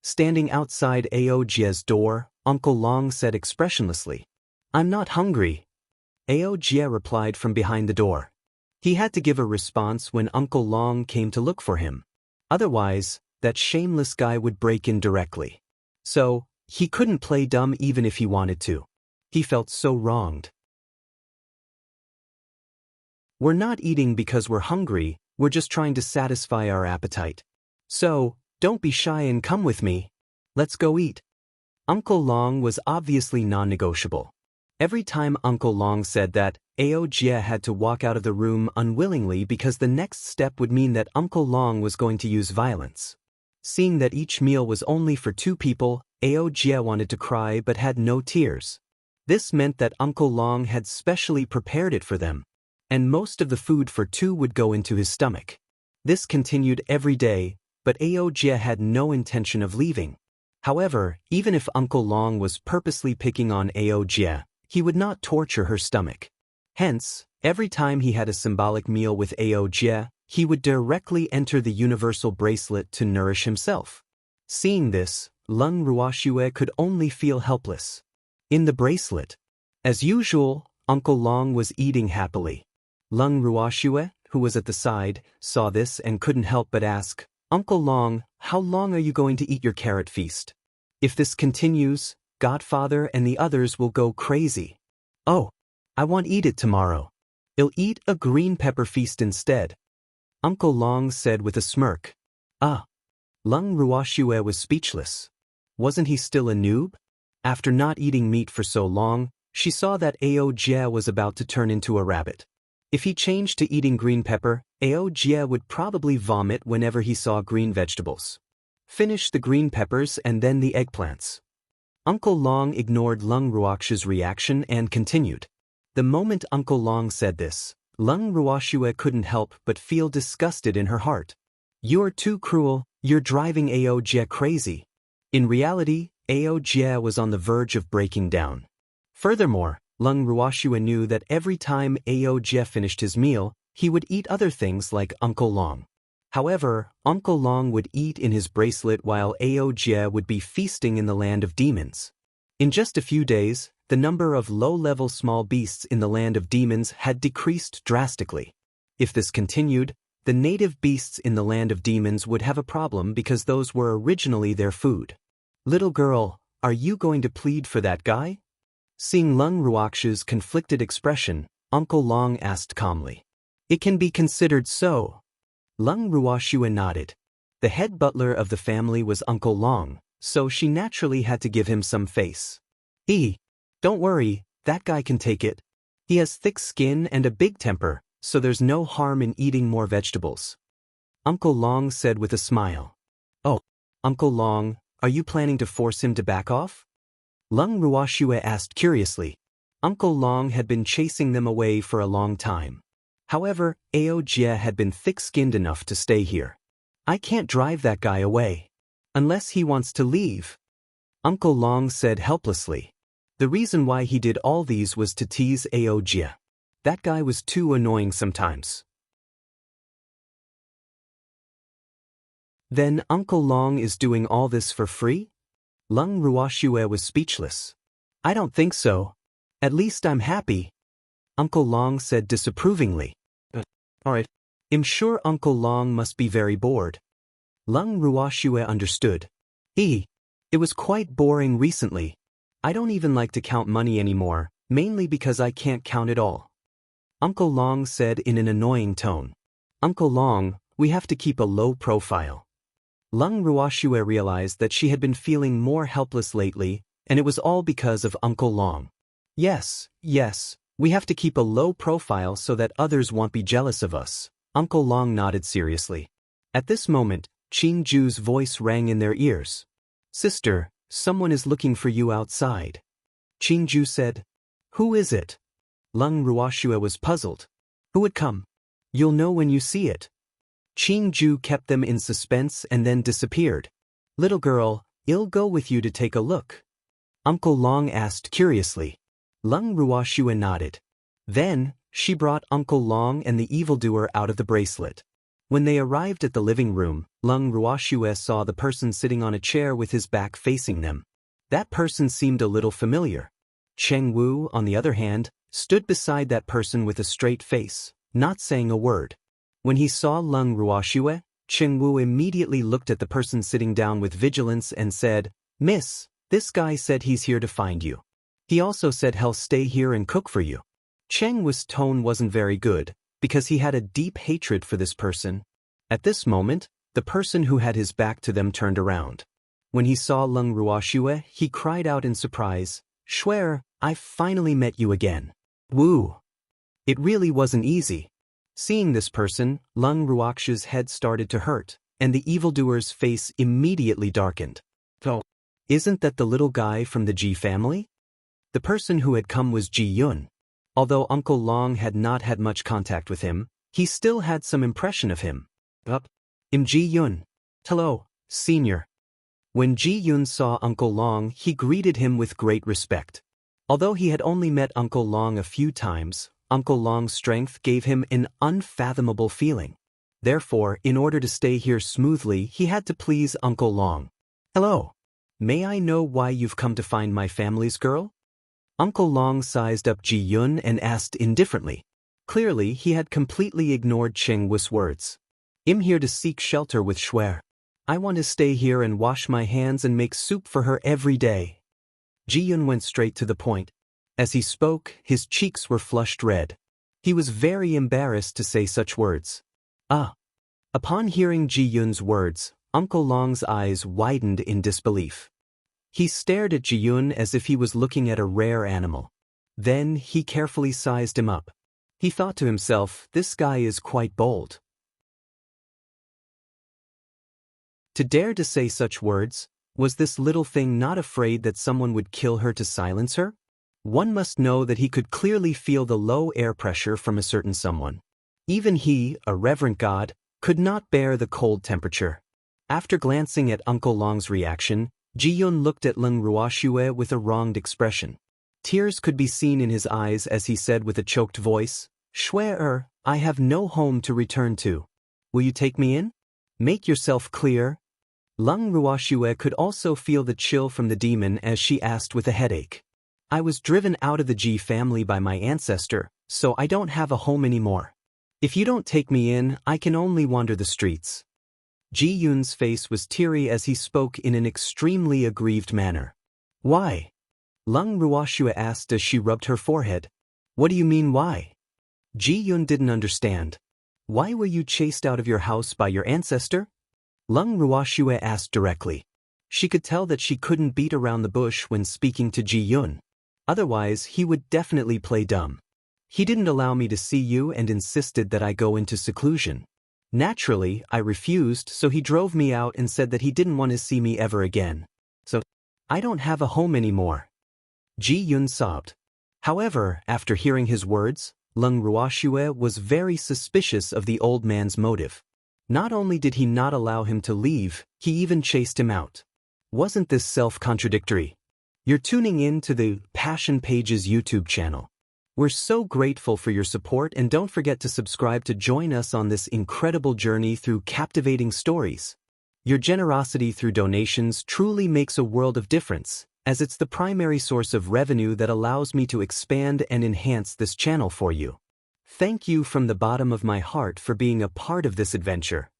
[SPEAKER 1] Standing outside Ao Jie's door, Uncle Long said expressionlessly, "I'm not hungry." Ao Jie replied from behind the door. He had to give a response when Uncle Long came to look for him. Otherwise, that shameless guy would break in directly. So, he couldn't play dumb even if he wanted to. He felt so wronged. We're not eating because we're hungry, we're just trying to satisfy our appetite. So, don't be shy and come with me. Let's go eat. Uncle Long was obviously non-negotiable. Every time Uncle Long said that, Ao Jie had to walk out of the room unwillingly because the next step would mean that Uncle Long was going to use violence. Seeing that each meal was only for 2 people, Ao Jie wanted to cry but had no tears. This meant that Uncle Long had specially prepared it for them, and most of the food for 2 would go into his stomach. This continued every day, but Ao Jie had no intention of leaving. However, even if Uncle Long was purposely picking on Ao Jie, he would not torture her stomach. Hence, every time he had a symbolic meal with Ao Jie, he would directly enter the universal bracelet to nourish himself. Seeing this, Lung Ruoxue could only feel helpless. In the bracelet, as usual, Uncle Long was eating happily. Lung Ruoxue, who was at the side, saw this and couldn't help but ask, "Uncle Long, how long are you going to eat your carrot feast? If this continues, Godfather and the others will go crazy." "Oh, I won't eat it tomorrow. I'll eat a green pepper feast instead," Uncle Long said with a smirk. Lung Ruoxue was speechless. Wasn't he still a noob? After not eating meat for so long, she saw that Ao Jie was about to turn into a rabbit. If he changed to eating green pepper, Ao Jie would probably vomit whenever he saw green vegetables. Finish the green peppers and then the eggplants. Uncle Long ignored Lung Ruoxue's reaction and continued. The moment Uncle Long said this, Lung Ruoxue couldn't help but feel disgusted in her heart. "You're too cruel, you're driving Ao Jie crazy." In reality, Ao Jie was on the verge of breaking down. Furthermore, Lung Ruoxue knew that every time Ao Jie finished his meal, he would eat other things like Uncle Long. However, Uncle Long would eat in his bracelet while Ao Jie would be feasting in the land of demons. In just a few days, the number of low-level small beasts in the land of demons had decreased drastically. If this continued, the native beasts in the land of demons would have a problem because those were originally their food. "Little girl, are you going to plead for that guy?" Seeing Lung Ruoxue's conflicted expression, Uncle Long asked calmly. "It can be considered so." Lung Ruoxue nodded. The head butler of the family was Uncle Long, so she naturally had to give him some face. Don't worry, that guy can take it. He has thick skin and a big temper, so there's no harm in eating more vegetables," Uncle Long said with a smile. "Oh, Uncle Long, Are you planning to force him to back off? Lung Ruoxue asked curiously. Uncle Long had been chasing them away for a long time. However, Ao Jie had been thick-skinned enough to stay here. I can't drive that guy away. Unless he wants to leave. Uncle Long said helplessly. The reason why he did all these was to tease Ao Jie. That guy was too annoying sometimes. Then Uncle Long is doing all this for free? Lung Ruoxue was speechless. I don't think so. At least I'm happy. Uncle Long said disapprovingly. Alright. I'm sure Uncle Long must be very bored. Lung Ruoxue understood. It was quite boring recently. I don't even like to count money anymore, mainly because I can't count it all. Uncle Long said in an annoying tone. Uncle Long, we have to keep a low profile. Lung Ruoxue realized that she had been feeling more helpless lately, and it was all because of Uncle Long. Yes, we have to keep a low profile so that others won't be jealous of us. Uncle Long nodded seriously. At this moment, Qin Ju's voice rang in their ears. Sister, someone is looking for you outside. Qin Ju said. Who is it? Lung Ruoxue was puzzled. Who would come? You'll know when you see it. Qin Ju kept them in suspense and then disappeared. Little girl, I'll go with you to take a look. Uncle Long asked curiously. Lung Ruoxue nodded. Then, she brought Uncle Long and the evildoer out of the bracelet. When they arrived at the living room, Lung Ruoxue saw the person sitting on a chair with his back facing them. That person seemed a little familiar. Cheng Wu, on the other hand, stood beside that person with a straight face, not saying a word. When he saw Lung Ruoxue, Cheng Wu immediately looked at the person sitting down with vigilance and said, Miss, this guy said he's here to find you. He also said he'll stay here and cook for you. Cheng Wu's tone wasn't very good, because he had a deep hatred for this person. At this moment, the person who had his back to them turned around. When he saw Lung Ruoxue, he cried out in surprise, Swear, I finally met you again. Woo! It really wasn't easy. Seeing this person, Lung Ruoxue's head started to hurt, and the evildoer's face immediately darkened. Oh, isn't that the little guy from the Ji family? The person who had come was Ji Yun. Although Uncle Long had not had much contact with him, he still had some impression of him. I'm Ji Yun. Hello, senior. When Ji Yun saw Uncle Long, he greeted him with great respect. Although he had only met Uncle Long a few times, Uncle Long's strength gave him an unfathomable feeling. Therefore, in order to stay here smoothly, he had to please Uncle Long. Hello. May I know why you've come to find my family's girl? Uncle Long sized up Ji Yun and asked indifferently. Clearly, he had completely ignored Cheng Wu's words. I'm here to seek shelter with Shuer. I want to stay here and wash my hands and make soup for her every day. Ji Yun went straight to the point. As he spoke, his cheeks were flushed red. He was very embarrassed to say such words. Upon hearing Ji Yun's words, Uncle Long's eyes widened in disbelief. He stared at Ji Yun as if he was looking at a rare animal. Then he carefully sized him up. He thought to himself, this guy is quite bold. To dare to say such words, was this little thing not afraid that someone would kill her to silence her? One must know that he could clearly feel the low air pressure from a certain someone. Even he, a reverent god, could not bear the cold temperature. After glancing at Uncle Long's reaction, Ji Yun looked at Lung Ruoxue with a wronged expression. Tears could be seen in his eyes as he said with a choked voice, Shuer, I have no home to return to. Will you take me in? Make yourself clear. Lung Ruoxue could also feel the chill from the demon as she asked with a headache. I was driven out of the Ji family by my ancestor, so I don't have a home anymore. If you don't take me in, I can only wander the streets. Ji Yun's face was teary as he spoke in an extremely aggrieved manner. Why? Lung Ruoxue asked as she rubbed her forehead. What do you mean why? Ji Yun didn't understand. Why were you chased out of your house by your ancestor? Lung Ruoxue asked directly. She could tell that she couldn't beat around the bush when speaking to Ji Yun. Otherwise, he would definitely play dumb. He didn't allow me to see you and insisted that I go into seclusion. Naturally, I refused, so he drove me out and said that he didn't want to see me ever again. So, I don't have a home anymore. Ji Yun sobbed. However, after hearing his words, Leng Ruoxue was very suspicious of the old man's motive. Not only did he not allow him to leave, he even chased him out. Wasn't this self-contradictory? You're tuning in to the Passion Pages YouTube channel. We're so grateful for your support, and don't forget to subscribe to join us on this incredible journey through captivating stories. Your generosity through donations truly makes a world of difference, as it's the primary source of revenue that allows me to expand and enhance this channel for you. Thank you from the bottom of my heart for being a part of this adventure.